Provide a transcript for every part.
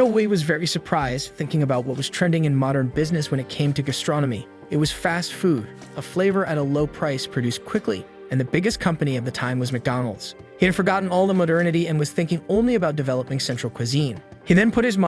Hui was very surprised, thinking about what was trending in modern business when it came to gastronomy. It was fast food, a flavor at a low price produced quickly, and the biggest company of the time was McDonald's. He had forgotten all the modernity and was thinking only about developing central cuisine. He then put his mind.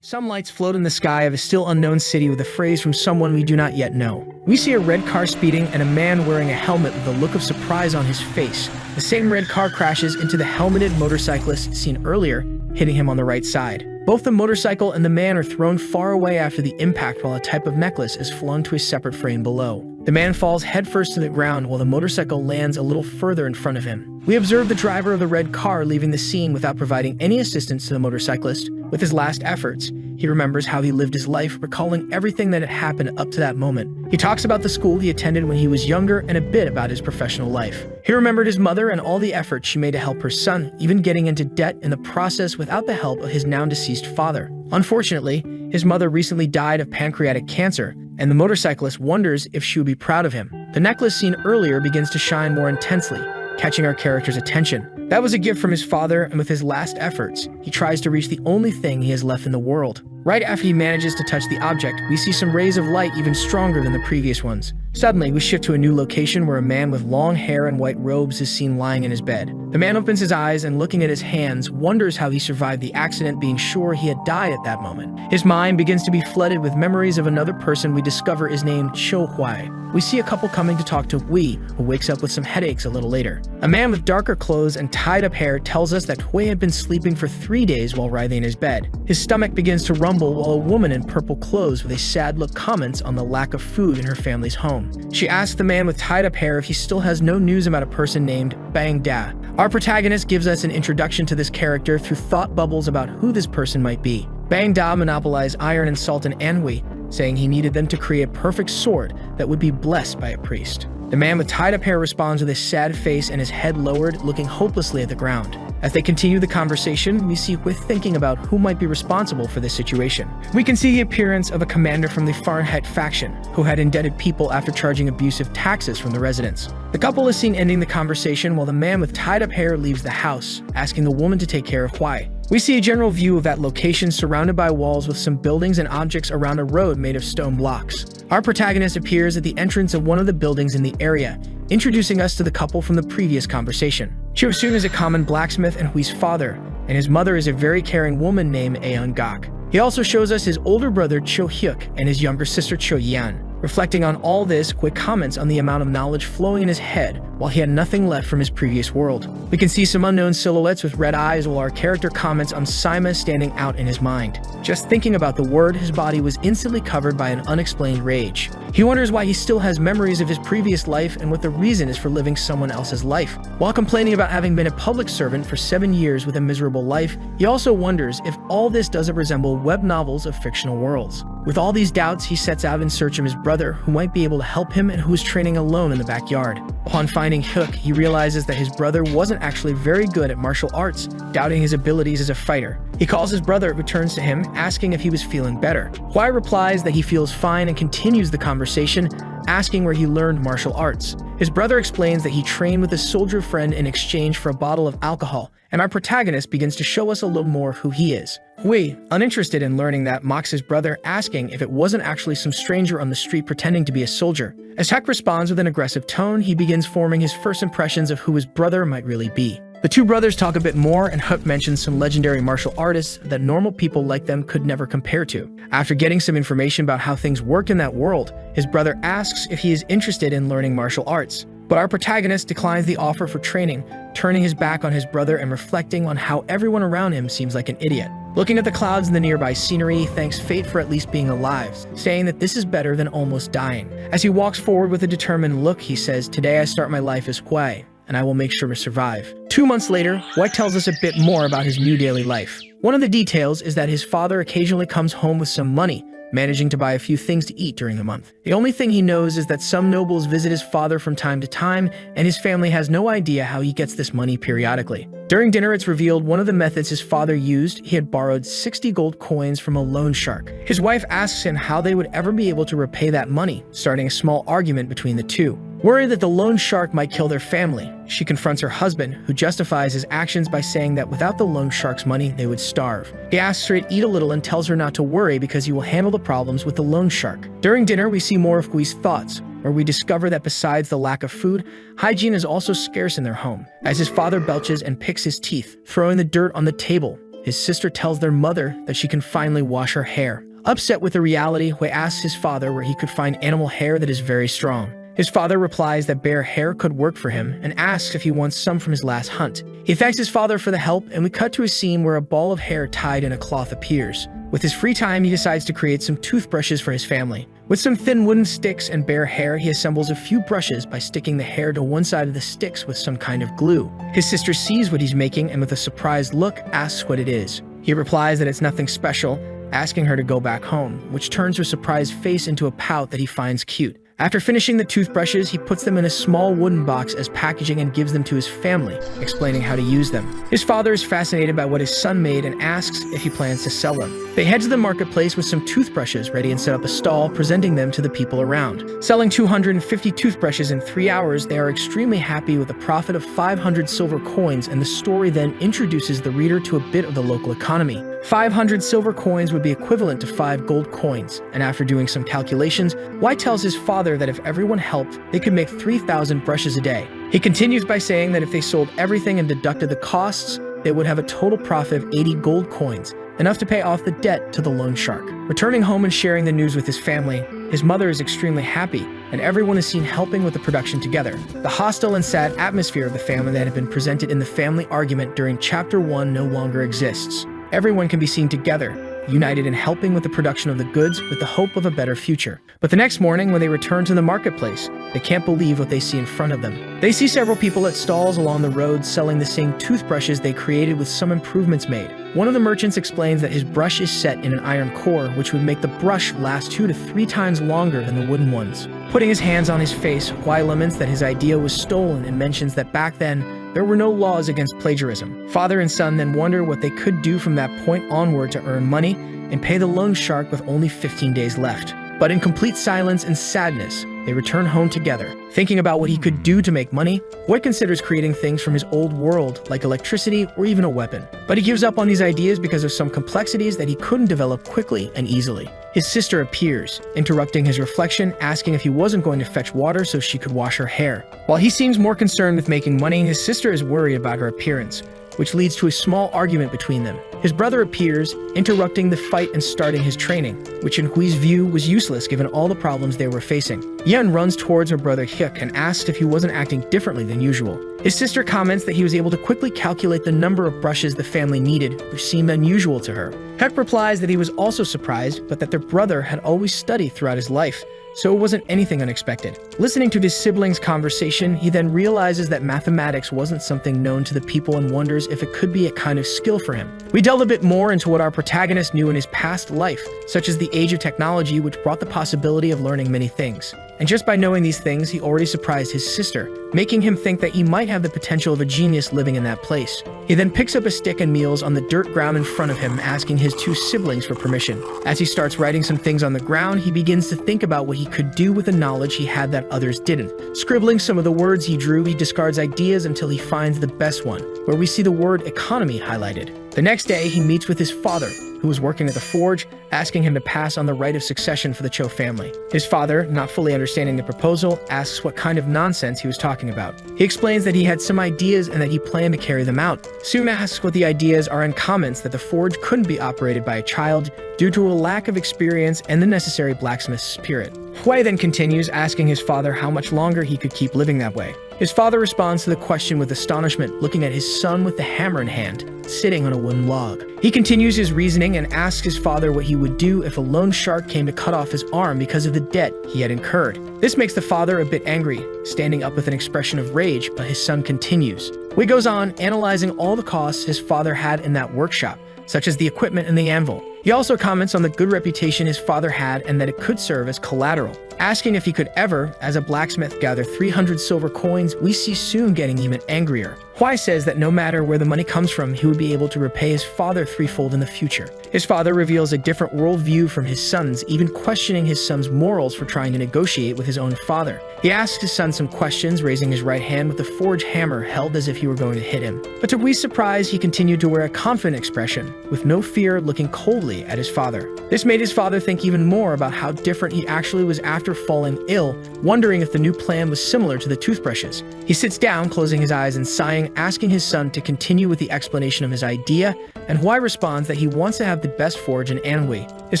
Some lights float in the sky of a still unknown city with a phrase from someone we do not yet know. We see a red car speeding and a man wearing a helmet with a look of surprise on his face. The same red car crashes into the helmeted motorcyclist seen earlier, hitting him on the right side. Both the motorcycle and the man are thrown far away after the impact, while a type of necklace is flung to a separate frame below. The man falls headfirst to the ground while the motorcycle lands a little further in front of him. We observe the driver of the red car leaving the scene without providing any assistance to the motorcyclist. With his last efforts, he remembers how he lived his life, recalling everything that had happened up to that moment. He talks about the school he attended when he was younger and a bit about his professional life. He remembered his mother and all the effort she made to help her son, even getting into debt in the process without the help of his now deceased father. Unfortunately, his mother recently died of pancreatic cancer, and the motorcyclist wonders if she would be proud of him. The necklace seen earlier begins to shine more intensely, catching our character's attention. That was a gift from his father, and with his last efforts, he tries to reach the only thing he has left in the world. Right after he manages to touch the object, we see some rays of light even stronger than the previous ones. Suddenly, we shift to a new location where a man with long hair and white robes is seen lying in his bed. The man opens his eyes and, looking at his hands, wonders how he survived the accident, being sure he had died at that moment. His mind begins to be flooded with memories of another person we discover is named Hui. We see a couple coming to talk to Hui, who wakes up with some headaches a little later. A man with darker clothes and tied-up hair tells us that Hui had been sleeping for 3 days while writhing in his bed. His stomach begins to rumble while a woman in purple clothes with a sad look comments on the lack of food in her family's home. She asks the man with tied-up hair if he still has no news about a person named Bang Da. Our protagonist gives us an introduction to this character through thought bubbles about who this person might be. Bang Da monopolized iron and salt in Anhui, saying he needed them to create a perfect sword that would be blessed by a priest. The man with tied-up hair responds with a sad face and his head lowered, looking hopelessly at the ground. As they continue the conversation, we see Hui thinking about who might be responsible for this situation. We can see the appearance of a commander from the Fahrenheit faction, who had indebted people after charging abusive taxes from the residents. The couple is seen ending the conversation while the man with tied-up hair leaves the house, asking the woman to take care of Hui. We see a general view of that location surrounded by walls with some buildings and objects around a road made of stone blocks. Our protagonist appears at the entrance of one of the buildings in the area, introducing us to the couple from the previous conversation. Chiosun is a common blacksmith and Hui's father, and his mother is a very caring woman named Aeon Gak. He also shows us his older brother Cho Hyuk and his younger sister Cho Yan. Reflecting on all this, Hui comments on the amount of knowledge flowing in his head while he had nothing left from his previous world. We can see some unknown silhouettes with red eyes while our character comments on Saima standing out in his mind. Just thinking about the word, his body was instantly covered by an unexplained rage. He wonders why he still has memories of his previous life and what the reason is for living someone else's life. While complaining about having been a public servant for 7 years with a miserable life, he also wonders if all this doesn't resemble web novels of fictional worlds. With all these doubts, he sets out in search of his brother, who might be able to help him and who is training alone in the backyard. Upon finding Hyuk, he realizes that his brother wasn't actually very good at martial arts, doubting his abilities as a fighter. He calls his brother, returns to him, asking if he was feeling better. Hui replies that he feels fine and continues the conversation, asking where he learned martial arts. His brother explains that he trained with a soldier friend in exchange for a bottle of alcohol, and our protagonist begins to show us a little more of who he is. Hui, uninterested in learning that, mocks his brother, asking if it wasn't actually some stranger on the street pretending to be a soldier. As Hyuk responds with an aggressive tone, he begins forming his first impressions of who his brother might really be. The two brothers talk a bit more, and Hyuk mentions some legendary martial artists that normal people like them could never compare to. After getting some information about how things work in that world, his brother asks if he is interested in learning martial arts. But our protagonist declines the offer for training, turning his back on his brother and reflecting on how everyone around him seems like an idiot. Looking at the clouds and the nearby scenery, he thanks fate for at least being alive, saying that this is better than almost dying. As he walks forward with a determined look, he says, "Today I start my life as Hui, and I will make sure to survive." 2 months later, Hui tells us a bit more about his new daily life. One of the details is that his father occasionally comes home with some money, managing to buy a few things to eat during the month. The only thing he knows is that some nobles visit his father from time to time, and his family has no idea how he gets this money periodically. During dinner, it's revealed one of the methods his father used, he had borrowed 60 gold coins from a loan shark. His wife asks him how they would ever be able to repay that money, starting a small argument between the two. Worried that the loan shark might kill their family, she confronts her husband, who justifies his actions by saying that without the loan shark's money, they would starve. He asks her to eat a little and tells her not to worry because he will handle the problems with the loan shark. During dinner, we see more of Gui's thoughts, where we discover that besides the lack of food, hygiene is also scarce in their home, as his father belches and picks his teeth, throwing the dirt on the table. His sister tells their mother that she can finally wash her hair. Upset with the reality, Hui asks his father where he could find animal hair that is very strong. His father replies that bear hair could work for him and asks if he wants some from his last hunt. He thanks his father for the help, and we cut to a scene where a ball of hair tied in a cloth appears. With his free time, he decides to create some toothbrushes for his family. With some thin wooden sticks and bare hair, he assembles a few brushes by sticking the hair to one side of the sticks with some kind of glue. His sister sees what he's making and with a surprised look asks what it is. He replies that it's nothing special, asking her to go back home, which turns her surprised face into a pout that he finds cute. After finishing the toothbrushes, he puts them in a small wooden box as packaging and gives them to his family, explaining how to use them. His father is fascinated by what his son made and asks if he plans to sell them. They head to the marketplace with some toothbrushes ready and set up a stall, presenting them to the people around. Selling 250 toothbrushes in 3 hours, they are extremely happy with a profit of 500 silver coins, and the story then introduces the reader to a bit of the local economy. 500 silver coins would be equivalent to 5 gold coins, and after doing some calculations, White tells his father that if everyone helped, they could make 3,000 brushes a day. He continues by saying that if they sold everything and deducted the costs, they would have a total profit of 80 gold coins, enough to pay off the debt to the loan shark. Returning home and sharing the news with his family, his mother is extremely happy, and everyone is seen helping with the production together. The hostile and sad atmosphere of the family that had been presented in the family argument during Chapter 1 no longer exists. Everyone can be seen together, united in helping with the production of the goods with the hope of a better future. But the next morning, when they return to the marketplace, they can't believe what they see in front of them. They see several people at stalls along the road selling the same toothbrushes they created with some improvements made. One of the merchants explains that his brush is set in an iron core, which would make the brush last 2 to 3 times longer than the wooden ones. Putting his hands on his face, Huai laments that his idea was stolen and mentions that back then, there were no laws against plagiarism. Father and son then wonder what they could do from that point onward to earn money and pay the loan shark with only 15 days left. But in complete silence and sadness, they return home together. Thinking about what he could do to make money, White considers creating things from his old world, like electricity or even a weapon. But he gives up on these ideas because of some complexities that he couldn't develop quickly and easily. His sister appears, interrupting his reflection, asking if he wasn't going to fetch water so she could wash her hair. While he seems more concerned with making money, his sister is worried about her appearance, which leads to a small argument between them. His brother appears, interrupting the fight and starting his training, which in Hui's view was useless given all the problems they were facing. Yen runs towards her brother Hyuk and asks if he wasn't acting differently than usual. His sister comments that he was able to quickly calculate the number of brushes the family needed, which seemed unusual to her. Hyuk replies that he was also surprised, but that their brother had always studied throughout his life, so it wasn't anything unexpected. Listening to his siblings' conversation, he then realizes that mathematics wasn't something known to the people and wonders if it could be a kind of skill for him. We delve a bit more into what our protagonist knew in his past life, such as the age of technology, which brought the possibility of learning many things. And just by knowing these things, he already surprised his sister, making him think that he might have the potential of a genius living in that place. He then picks up a stick and kneels on the dirt ground in front of him, asking his 2 siblings for permission. As he starts writing some things on the ground, he begins to think about what he could do with the knowledge he had that others didn't. Scribbling some of the words he drew, he discards ideas until he finds the best one, where we see the word economy highlighted. The next day, he meets with his father, who was working at the forge, asking him to pass on the right of succession for the Cho family. His father, not fully understanding the proposal, asks what kind of nonsense he was talking about. He explains that he had some ideas and that he planned to carry them out. Soon asks what the ideas are and comments that the forge couldn't be operated by a child due to a lack of experience and the necessary blacksmith's spirit. Huai then continues, asking his father how much longer he could keep living that way. His father responds to the question with astonishment, looking at his son with the hammer in hand, sitting on a wooden log. He continues his reasoning and asks his father what he would do if a loan shark came to cut off his arm because of the debt he had incurred. This makes the father a bit angry, standing up with an expression of rage, but his son continues. Hui goes on, analyzing all the costs his father had in that workshop, such as the equipment and the anvil. He also comments on the good reputation his father had and that it could serve as collateral. Asking if he could ever, as a blacksmith, gather 300 silver coins, we see Soon getting even angrier. Hwai says that no matter where the money comes from, he would be able to repay his father threefold in the future. His father reveals a different worldview from his son's, even questioning his son's morals for trying to negotiate with his own father. He asks his son some questions, raising his right hand with the forge hammer held as if he were going to hit him. But to Hui's surprise, he continued to wear a confident expression, with no fear, looking coldly at his father. This made his father think even more about how different he actually was after falling ill, wondering if the new plan was similar to the toothbrushes. He sits down, closing his eyes and sighing, asking his son to continue with the explanation of his idea, and Hwai responds that he wants to have the best forge in Anhui. His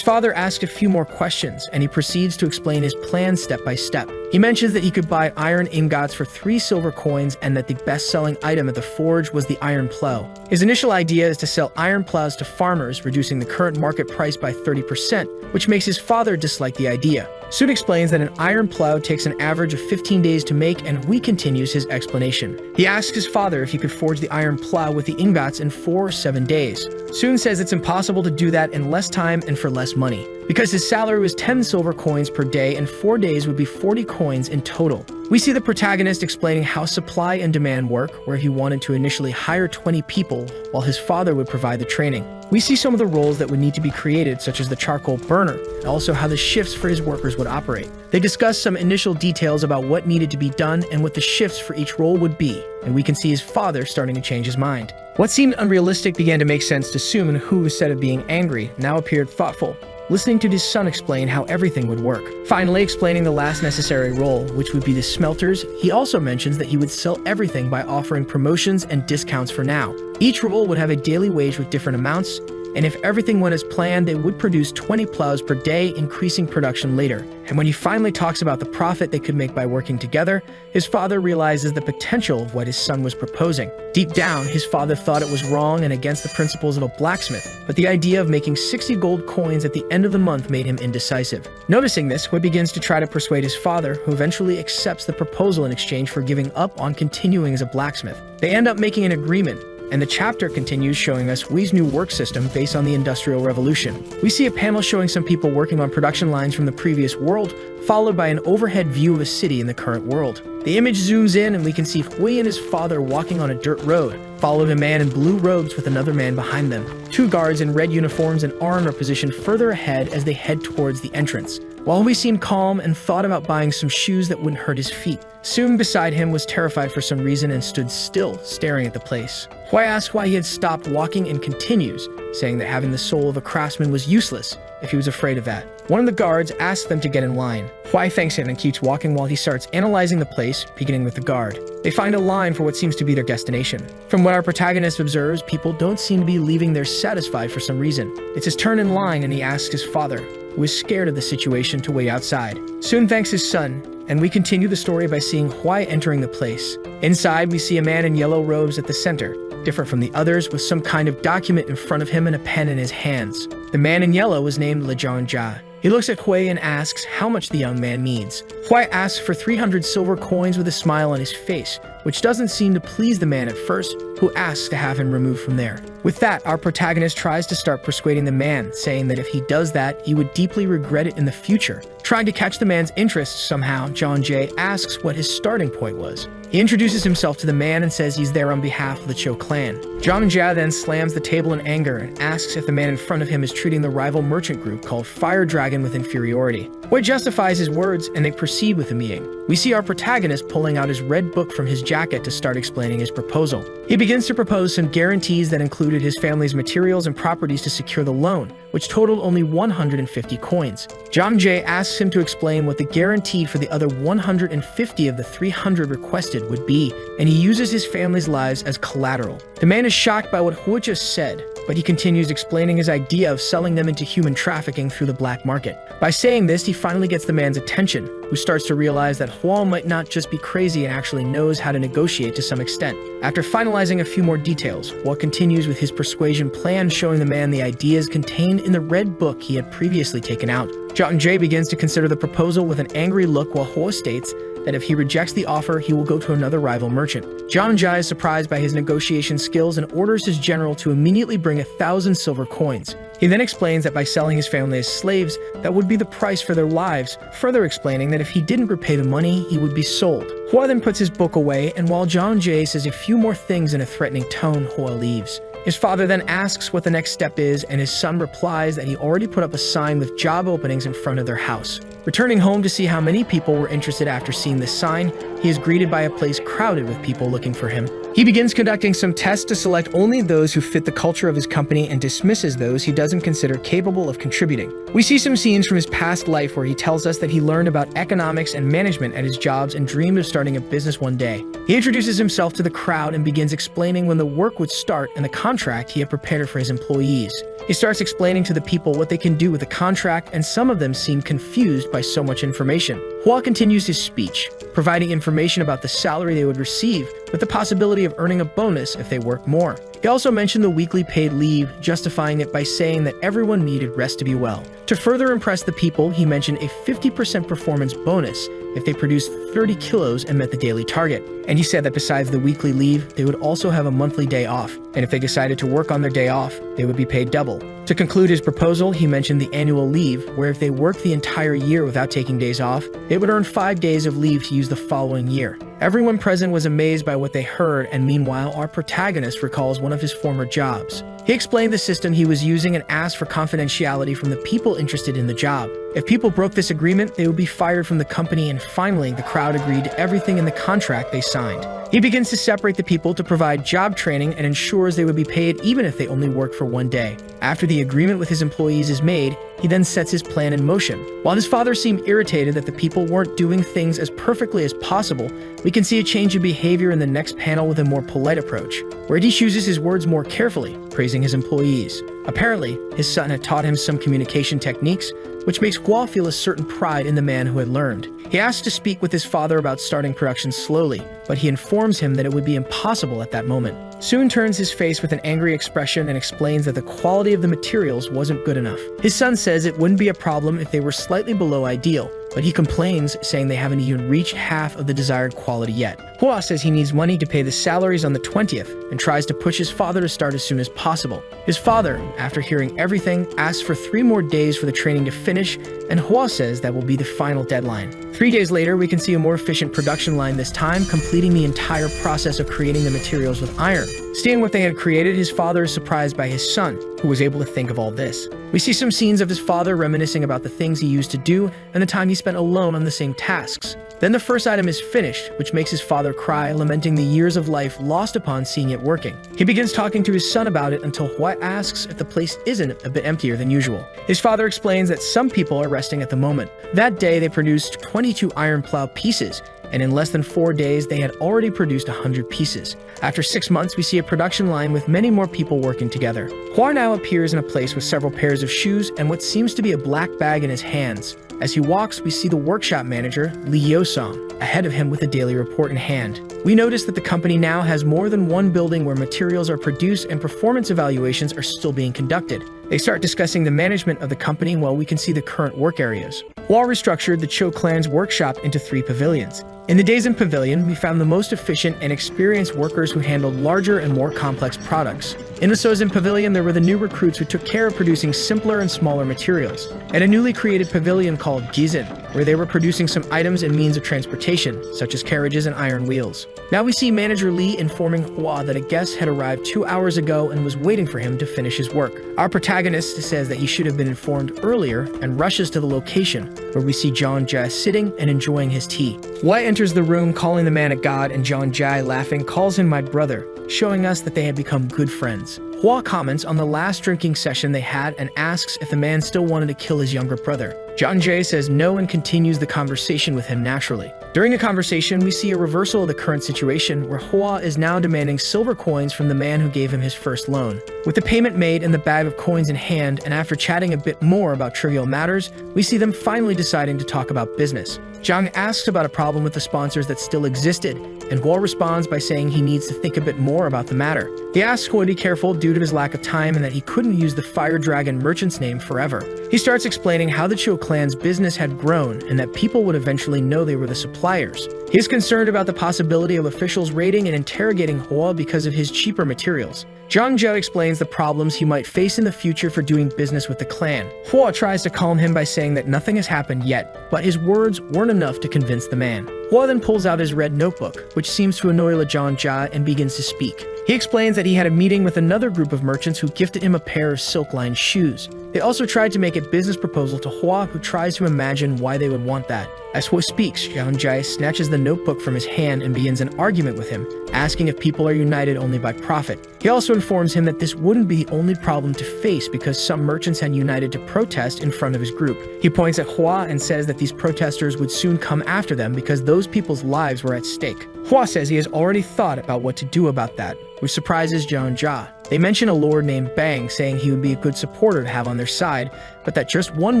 father asks a few more questions, and he proceeds to explain his plan step by step. He mentions that he could buy iron ingots for 3 silver coins and that the best-selling item at the forge was the iron plow. His initial idea is to sell iron plows to farmers, reducing the current market price by 30%, which makes his father dislike the idea. Soon explains that an iron plow takes an average of 15 days to make, and Hui continues his explanation. He asks his father if he could forge the iron plow with the ingots in 4 or 7 days. Soon says it's impossible to do that in less time and for less money, because his salary was 10 silver coins per day and 4 days would be 40 coins in total. We see the protagonist explaining how supply and demand work, where he wanted to initially hire 20 people while his father would provide the training. We see some of the roles that would need to be created, such as the charcoal burner, and also how the shifts for his workers would operate. They discuss some initial details about what needed to be done and what the shifts for each role would be, and we can see his father starting to change his mind. What seemed unrealistic began to make sense to Soon, who, instead of being angry, now appeared thoughtful, listening to his son explain how everything would work. Finally, explaining the last necessary role, which would be the smelters, he also mentions that he would sell everything by offering promotions and discounts for now. Each role would have a daily wage with different amounts, and if everything went as planned, they would produce 20 plows per day, increasing production later. And when he finally talks about the profit they could make by working together, his father realizes the potential of what his son was proposing. Deep down, his father thought it was wrong and against the principles of a blacksmith, but the idea of making 60 gold coins at the end of the month made him indecisive. Noticing this, Hui begins to try to persuade his father, who eventually accepts the proposal in exchange for giving up on continuing as a blacksmith. They end up making an agreement, and the chapter continues showing us Hui's new work system based on the Industrial Revolution. We see a panel showing some people working on production lines from the previous world, followed by an overhead view of a city in the current world. The image zooms in and we can see Hui and his father walking on a dirt road, followed a man in blue robes with another man behind them. 2 guards in red uniforms and armed are positioned further ahead as they head towards the entrance. While Hui seemed calm and thought about buying some shoes that wouldn't hurt his feet, Soon beside him was terrified for some reason and stood still, staring at the place. Hui asks why he had stopped walking and continues, saying that having the soul of a craftsman was useless if he was afraid of that. One of the guards asks them to get in line. Hui thanks him and keeps walking while he starts analyzing the place, beginning with the guard. They find a line for what seems to be their destination. From what our protagonist observes, people don't seem to be leaving there satisfied for some reason. It's his turn in line and he asks his father, who is scared of the situation, to wait outside. Soon thanks his son, and we continue the story by seeing Hui entering the place. Inside, we see a man in yellow robes at the center, different from the others, with some kind of document in front of him and a pen in his hands. The man in yellow is named Jia. He looks at Hui and asks how much the young man needs. Hui asks for 300 silver coins with a smile on his face, which doesn't seem to please the man at first, who asks to have him removed from there. With that, our protagonist tries to start persuading the man, saying that if he does that, he would deeply regret it in the future. Trying to catch the man's interest somehow, Jia asks what his starting point was. He introduces himself to the man and says he's there on behalf of the Cho clan. Jia then slams the table in anger and asks if the man in front of him is treating the rival merchant group called Fire Dragon with inferiority. Hui justifies his words and they proceed with the meeting. We see our protagonist pulling out his red book from his jacket to start explaining his proposal. He begins to propose some guarantees that included his family's materials and properties to secure the loan, which totaled only 150 coins. Jia asks him to explain what the guarantee for the other 150 of the 300 requested would be, and he uses his family's lives as collateral. The man is shocked by what Hui just said, but he continues explaining his idea of selling them into human trafficking through the black market. By saying this, he finally gets the man's attention, who starts to realize that Hua might not just be crazy and actually knows how to negotiate to some extent. After finalizing a few more details, Hua continues with his persuasion plan, showing the man the ideas contained in the red book he had previously taken out. Jia begins to consider the proposal with an angry look while Hua states that if he rejects the offer, he will go to another rival merchant. John Jai is surprised by his negotiation skills and orders his general to immediately bring 1,000 silver coins. He then explains that by selling his family as slaves, that would be the price for their lives, further explaining that if he didn't repay the money, he would be sold. Hua then puts his book away, and while John Jay says a few more things in a threatening tone, Hua leaves. His father then asks what the next step is, and his son replies that he already put up a sign with job openings in front of their house. Returning home to see how many people were interested after seeing this sign, he is greeted by a place crowded with people looking for him. He begins conducting some tests to select only those who fit the culture of his company and dismisses those he doesn't consider capable of contributing. We see some scenes from his past life where he tells us that he learned about economics and management at his jobs and dreamed of starting a business one day. He introduces himself to the crowd and begins explaining when the work would start and the contract he had prepared for his employees. He starts explaining to the people what they can do with the contract, and some of them seem confused by so much information. Hua continues his speech, providing information about the salary they would receive, with the possibility of earning a bonus if they work more. He also mentioned the weekly paid leave, justifying it by saying that everyone needed rest to be well. To further impress the people, he mentioned a 50% performance bonus if they produced 30 kilos and met the daily target. And he said that besides the weekly leave, they would also have a monthly day off, and if they decided to work on their day off, they would be paid double. To conclude his proposal, he mentioned the annual leave, where if they worked the entire year without taking days off, they would earn 5 days of leave to use the following year. Everyone present was amazed by what they heard, and meanwhile, our protagonist recalls one of his former jobs. He explained the system he was using and asked for confidentiality from the people interested in the job. If people broke this agreement, they would be fired from the company, and finally, the crowd agreed to everything in the contract they signed. He begins to separate the people to provide job training and ensures they would be paid even if they only worked for one day. After the agreement with his employees is made, he then sets his plan in motion. While his father seemed irritated that the people weren't doing things as perfectly as possible, we can see a change in behavior in the next panel with a more polite approach, where he chooses his words more carefully, praising his employees. Apparently, his son had taught him some communication techniques, which makes Hua feel a certain pride in the man who had learned. He asks to speak with his father about starting production slowly, but he informs him that it would be impossible at that moment. Soon turns his face with an angry expression and explains that the quality of the materials wasn't good enough. His son says it wouldn't be a problem if they were slightly below ideal, but he complains, saying they haven't even reached half of the desired quality yet. Hua says he needs money to pay the salaries on the 20th and tries to push his father to start as soon as possible. His father, after hearing everything, asks for 3 more days for the training to finish, and Hua says that will be the final deadline. 3 days later, we can see a more efficient production line, this time completing the entire process of creating the materials with iron. Seeing what they had created, his father is surprised by his son, who was able to think of all this. We see some scenes of his father reminiscing about the things he used to do and the time he spent alone on the same tasks. Then the first item is finished, which makes his father cry, lamenting the years of life lost upon seeing it working. He begins talking to his son about it until Hua asks if the place isn't a bit emptier than usual. His father explains that some people are resting at the moment. That day, they produced 22 iron plow pieces, and in less than 4 days, they had already produced 100 pieces. After 6 months, we see a production line with many more people working together. Hua now appears in a place with several pairs of shoes and what seems to be a black bag in his hands. As he walks, we see the workshop manager, Li Yosong, ahead of him with a daily report in hand. We notice that the company now has more than one building where materials are produced and performance evaluations are still being conducted. They start discussing the management of the company while we can see the current work areas. Hua restructured the Cho clan's workshop into 3 pavilions. In the Daisen Pavilion, we found the most efficient and experienced workers who handled larger and more complex products. In the Sozin Pavilion, there were the new recruits who took care of producing simpler and smaller materials, and a newly created pavilion called Jizin, where they were producing some items and means of transportation, such as carriages and iron wheels. Now we see Manager Lee informing Hua that a guest had arrived 2 hours ago and was waiting for him to finish his work. Our protagonist says that he should have been informed earlier and rushes to the location, where we see John Jai sitting and enjoying his tea. Hua enters the room calling the man a god, and John Jai, laughing, calls him my brother, showing us that they had become good friends. Hua comments on the last drinking session they had and asks if the man still wanted to kill his younger brother. John Jay says no and continues the conversation with him naturally. During the conversation, we see a reversal of the current situation where Hua is now demanding silver coins from the man who gave him his first loan. With the payment made and the bag of coins in hand, and after chatting a bit more about trivial matters, we see them finally deciding to talk about business. Zhang asks about a problem with the sponsors that still existed, and Hua responds by saying he needs to think a bit more about the matter. He asks Hua to be careful due to his lack of time and that he couldn't use the Fire Dragon merchant's name forever. He starts explaining how the Chiu clan's business had grown and that people would eventually know they were the suppliers. He is concerned about the possibility of officials raiding and interrogating Hua because of his cheaper materials. Zhang Zhao explains the problems he might face in the future for doing business with the clan. Hua tries to calm him by saying that nothing has happened yet, but his words weren't enough to convince the man. Hua then pulls out his red notebook, which seems to annoy Zhang Zhao, and begins to speak. He explains that he had a meeting with another group of merchants who gifted him a pair of silk-lined shoes. They also tried to make a business proposal to Hua, who tries to imagine why they would want that. As Hua speaks, Zhang Zhao snatches the notebook from his hand and begins an argument with him, asking if people are united only by profit. He also informs him that this wouldn't be the only problem to face because some merchants had united to protest in front of his group. He points at Hua and says that these protesters would soon come after them because those people's lives were at stake. Hua says he has already thought about what to do about that, which surprises Zhang Zhao. They mention a lord named Bang, saying he would be a good supporter to have on their side, but that just one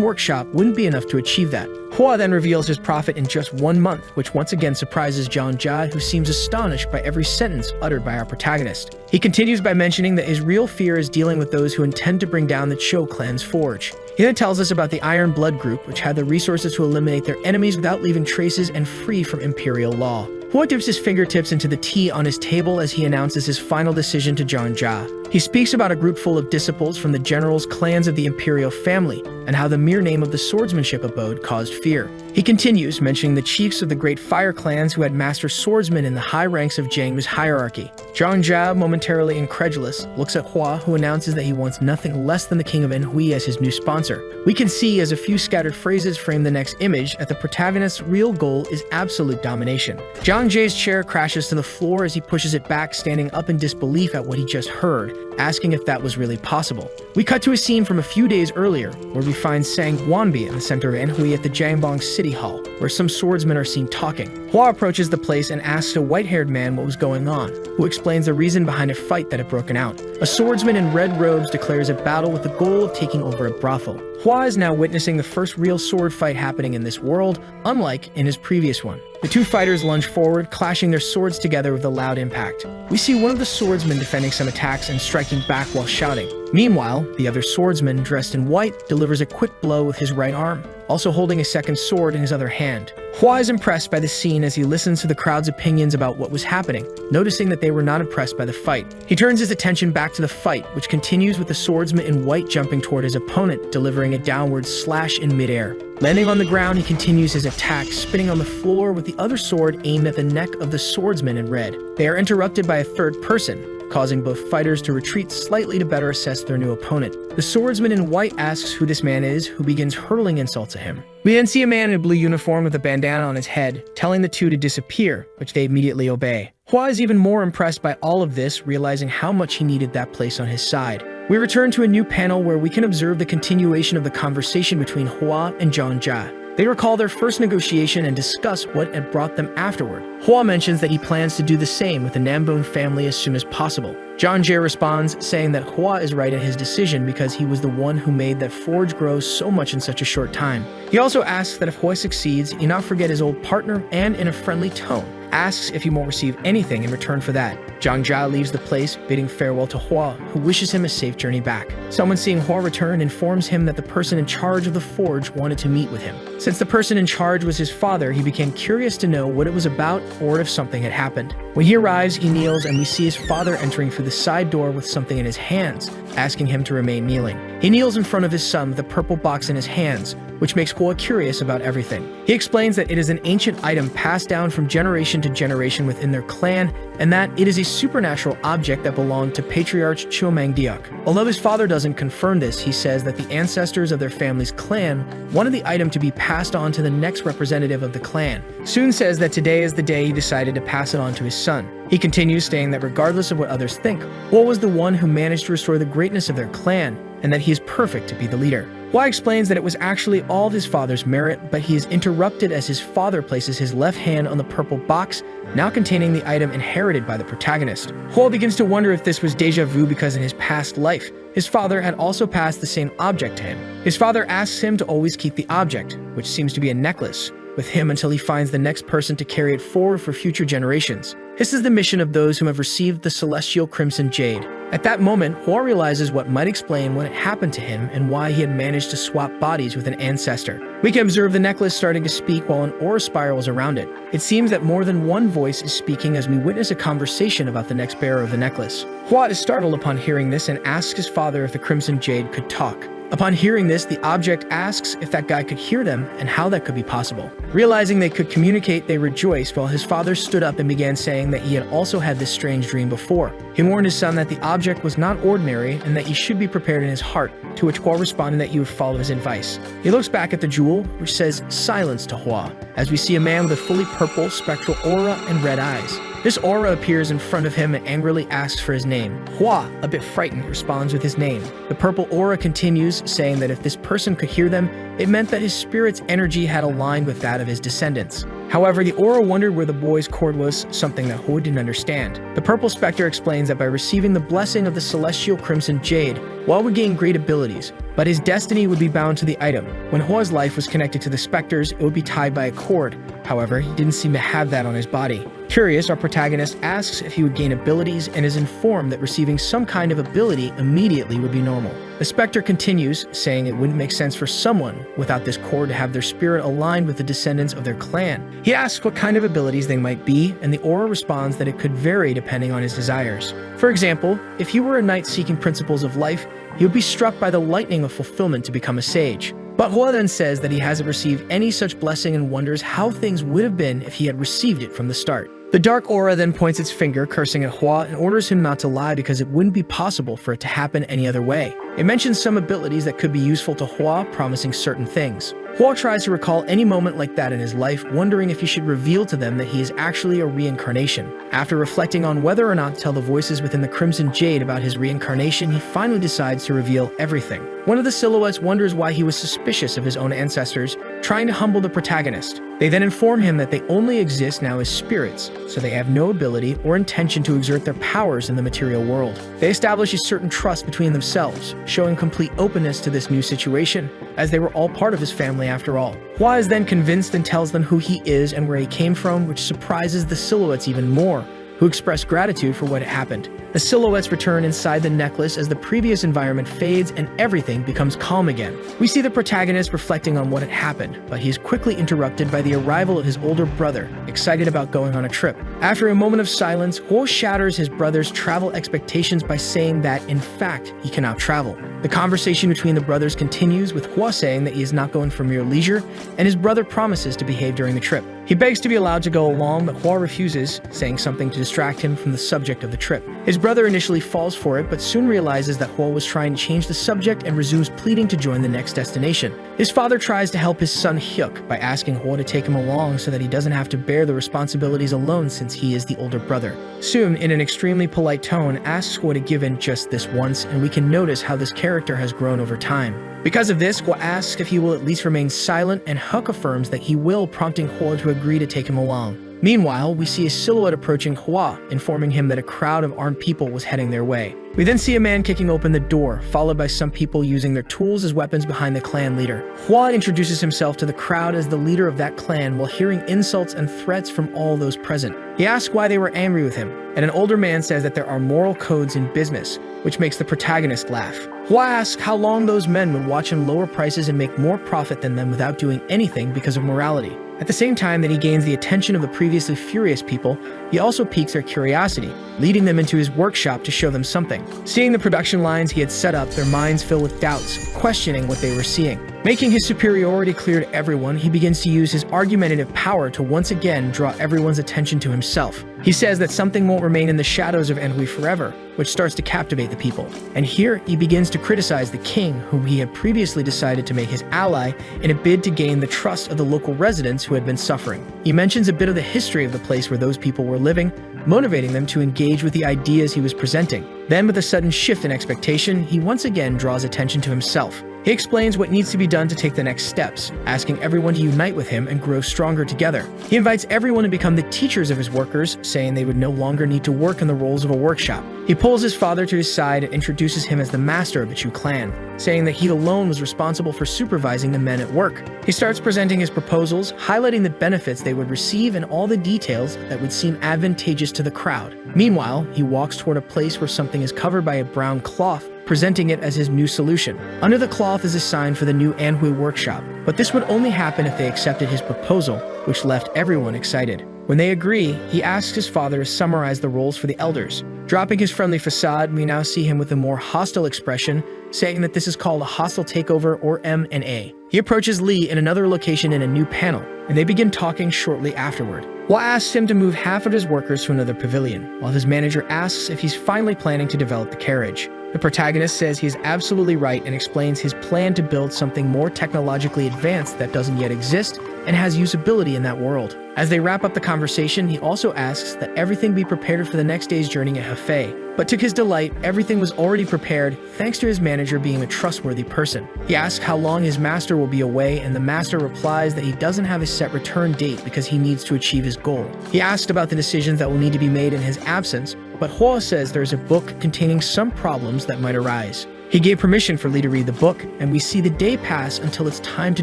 workshop wouldn't be enough to achieve that. Hua then reveals his profit in just 1 month, which once again surprises Zhang Zhao, who seems astonished by every sentence uttered by our protagonist. He continues by mentioning that his real fear is dealing with those who intend to bring down the Chiu clan's forge. He then tells us about the Iron Blood group, which had the resources to eliminate their enemies without leaving traces and free from imperial law. Hua dips his fingertips into the tea on his table as he announces his final decision to Zhang Zhao. He speaks about a group full of disciples from the generals' clans of the imperial family, and how the mere name of the swordsmanship abode caused fear. He continues, mentioning the chiefs of the great fire clans who had master swordsmen in the high ranks of Jianghu's hierarchy. Zhang Zhao, momentarily incredulous, looks at Hua, who announces that he wants nothing less than the king of Enhui as his new sponsor. We can see, as a few scattered phrases frame the next image, that the protagonist's real goal is absolute domination. Zhang Zhao's chair crashes to the floor as he pushes it back, standing up in disbelief at what he just heard, asking if that was really possible. We cut to a scene from a few days earlier, where we find Sang Guanbi in the center of Enhui at the Jiangbang City Hall, where some swordsmen are seen talking. Hua approaches the place and asks a white-haired man what was going on, who explains the reason behind a fight that had broken out. A swordsman in red robes declares a battle with the goal of taking over a brothel. Hua is now witnessing the first real sword fight happening in this world, unlike in his previous one. The two fighters lunge forward, clashing their swords together with a loud impact. We see one of the swordsmen defending some attacks and striking back while shouting. Meanwhile, the other swordsman, dressed in white, delivers a quick blow with his right arm, also holding a second sword in his other hand. Hua is impressed by the scene as he listens to the crowd's opinions about what was happening, noticing that they were not impressed by the fight. He turns his attention back to the fight, which continues with the swordsman in white jumping toward his opponent, delivering a downward slash in midair. Landing on the ground, he continues his attack, spinning on the floor with the other sword aimed at the neck of the swordsman in red. They are interrupted by a third person, causing both fighters to retreat slightly to better assess their new opponent. The swordsman in white asks who this man is, who begins hurling insults at him. We then see a man in a blue uniform with a bandana on his head, telling the two to disappear, which they immediately obey. Hua is even more impressed by all of this, realizing how much he needed that place on his side. We return to a new panel where we can observe the continuation of the conversation between Hua and Zhang Zhao. They recall their first negotiation and discuss what had brought them afterward. Hua mentions that he plans to do the same with the Nambone family as soon as possible. Zhang Zhao responds, saying that Hua is right in his decision because he was the one who made that forge grow so much in such a short time. He also asks that if Hua succeeds, he not forget his old partner, and in a friendly tone, asks if he won't receive anything in return for that. Zhang Zhao leaves the place, bidding farewell to Hua, who wishes him a safe journey back. Someone seeing Hua return informs him that the person in charge of the forge wanted to meet with him. Since the person in charge was his father, he became curious to know what it was about or if something had happened. When he arrives, he kneels and we see his father entering through the side door with something in his hands, asking him to remain kneeling. He kneels in front of his son with a purple box in his hands, which makes Hua curious about everything. He explains that it is an ancient item passed down from generation to generation within their clan, and that it is a supernatural object that belonged to Patriarch Chomangdiuk. Although his father doesn't confirm this, he says that the ancestors of their family's clan wanted the item to be passed on to the next representative of the clan. Soon says that today is the day he decided to pass it on to his son. He continues saying that regardless of what others think, Hua was the one who managed to restore the greatness of their clan, and that he is perfect to be the leader. Hua explains that it was actually all of his father's merit, but he is interrupted as his father places his left hand on the purple box, now containing the item inherited by the protagonist. Hua begins to wonder if this was deja vu because in his past life, his father had also passed the same object to him. His father asks him to always keep the object, which seems to be a necklace, with him until he finds the next person to carry it forward for future generations. This is the mission of those who have received the celestial crimson jade. At that moment, Hua realizes what might explain what had happened to him and why he had managed to swap bodies with an ancestor. We can observe the necklace starting to speak while an aura spirals around it. It seems that more than one voice is speaking as we witness a conversation about the next bearer of the necklace. Hua is startled upon hearing this and asks his father if the crimson jade could talk. Upon hearing this, the object asks if that guy could hear them and how that could be possible. Realizing they could communicate, they rejoiced while his father stood up and began saying that he had also had this strange dream before. He warned his son that the object was not ordinary and that he should be prepared in his heart, to which Hua responded that he would follow his advice. He looks back at the jewel, which says silence to Hua, as we see a man with a fully purple, spectral aura and red eyes. This aura appears in front of him and angrily asks for his name. Hua, a bit frightened, responds with his name. The purple aura continues, saying that if this person could hear them, it meant that his spirit's energy had aligned with that of his descendants. However, the aura wondered where the boy's cord was, something that Hua didn't understand. The purple specter explains that by receiving the blessing of the celestial crimson jade, Hua would gain great abilities, but his destiny would be bound to the item. When Hua's life was connected to the specters, it would be tied by a cord. However, he didn't seem to have that on his body. Curious, our protagonist asks if he would gain abilities and is informed that receiving some kind of ability immediately would be normal. The specter continues, saying it wouldn't make sense for someone without this cord to have their spirit aligned with the descendants of their clan. He asks what kind of abilities they might be, and the aura responds that it could vary depending on his desires. For example, if he were a knight seeking principles of life, he would be struck by the lightning of fulfillment to become a sage. But Hua then says that he hasn't received any such blessing and wonders how things would have been if he had received it from the start. The dark aura then points its finger, cursing at Hua, and orders him not to lie because it wouldn't be possible for it to happen any other way. It mentions some abilities that could be useful to Hua, promising certain things. Hua tries to recall any moment like that in his life, wondering if he should reveal to them that he is actually a reincarnation. After reflecting on whether or not to tell the voices within the Crimson Jade about his reincarnation, he finally decides to reveal everything. One of the silhouettes wonders why he was suspicious of his own ancestors, trying to humble the protagonist. They then inform him that they only exist now as spirits, so they have no ability or intention to exert their powers in the material world. They establish a certain trust between themselves, showing complete openness to this new situation, as they were all part of his family after all. Hua is then convinced and tells them who he is and where he came from, which surprises the silhouettes even more, who express gratitude for what had happened. The silhouettes return inside the necklace as the previous environment fades and everything becomes calm again. We see the protagonist reflecting on what had happened, but he is quickly interrupted by the arrival of his older brother, excited about going on a trip. After a moment of silence, Hua shatters his brother's travel expectations by saying that, in fact, he can now travel. The conversation between the brothers continues, with Hua saying that he is not going for mere leisure, and his brother promises to behave during the trip. He begs to be allowed to go along, but Hua refuses, saying something to distract him from the subject of the trip. His brother initially falls for it, but soon realizes that Hua was trying to change the subject and resumes pleading to join the next destination. His father tries to help his son Hyuk by asking Hua to take him along so that he doesn't have to bear the responsibilities alone since he is the older brother. Soon, in an extremely polite tone, asks Hua to give in just this once, and we can notice how this character has grown over time. Because of this, Hua asks if he will at least remain silent, and Hyuk affirms that he will, prompting Hua to agree to take him along. Meanwhile, we see a silhouette approaching Hua, informing him that a crowd of armed people was heading their way. We then see a man kicking open the door, followed by some people using their tools as weapons behind the clan leader. Hua introduces himself to the crowd as the leader of that clan while hearing insults and threats from all those present. He asks why they were angry with him, and an older man says that there are moral codes in business, which makes the protagonist laugh. Hua asks how long those men would watch him lower prices and make more profit than them without doing anything because of morality. At the same time that he gains the attention of the previously furious people, he also piques their curiosity, leading them into his workshop to show them something. Seeing the production lines he had set up, their minds fill with doubts, questioning what they were seeing. Making his superiority clear to everyone, he begins to use his argumentative power to once again draw everyone's attention to himself. He says that something won't remain in the shadows of Manhwa forever, which starts to captivate the people. And here, he begins to criticize the king, whom he had previously decided to make his ally in a bid to gain the trust of the local residents who had been suffering. He mentions a bit of the history of the place where those people were living, motivating them to engage with the ideas he was presenting. Then, with a sudden shift in expectation, he once again draws attention to himself. He explains what needs to be done to take the next steps, asking everyone to unite with him and grow stronger together. He invites everyone to become the teachers of his workers, saying they would no longer need to work in the roles of a workshop. He pulls his father to his side and introduces him as the master of the Chu clan, saying that he alone was responsible for supervising the men at work. He starts presenting his proposals, highlighting the benefits they would receive and all the details that would seem advantageous to the crowd. Meanwhile, he walks toward a place where something is covered by a brown cloth, presenting it as his new solution. Under the cloth is a sign for the new Anhui workshop, but this would only happen if they accepted his proposal, which left everyone excited. When they agree, he asks his father to summarize the roles for the elders. Dropping his friendly facade, we now see him with a more hostile expression, saying that this is called a hostile takeover or M&A. He approaches Lee in another location in a new panel, and they begin talking shortly afterward. Hua asks him to move half of his workers to another pavilion, while his manager asks if he's finally planning to develop the carriage. The protagonist says he is absolutely right and explains his plan to build something more technologically advanced that doesn't yet exist and has usability in that world. As they wrap up the conversation, he also asks that everything be prepared for the next day's journey at Hefei. But to his delight, everything was already prepared thanks to his manager being a trustworthy person. He asks how long his master will be away, and the master replies that he doesn't have a set return date because he needs to achieve his goal. He asks about the decisions that will need to be made in his absence, but Hua says there is a book containing some problems that might arise. He gave permission for Lee to read the book, and we see the day pass until it's time to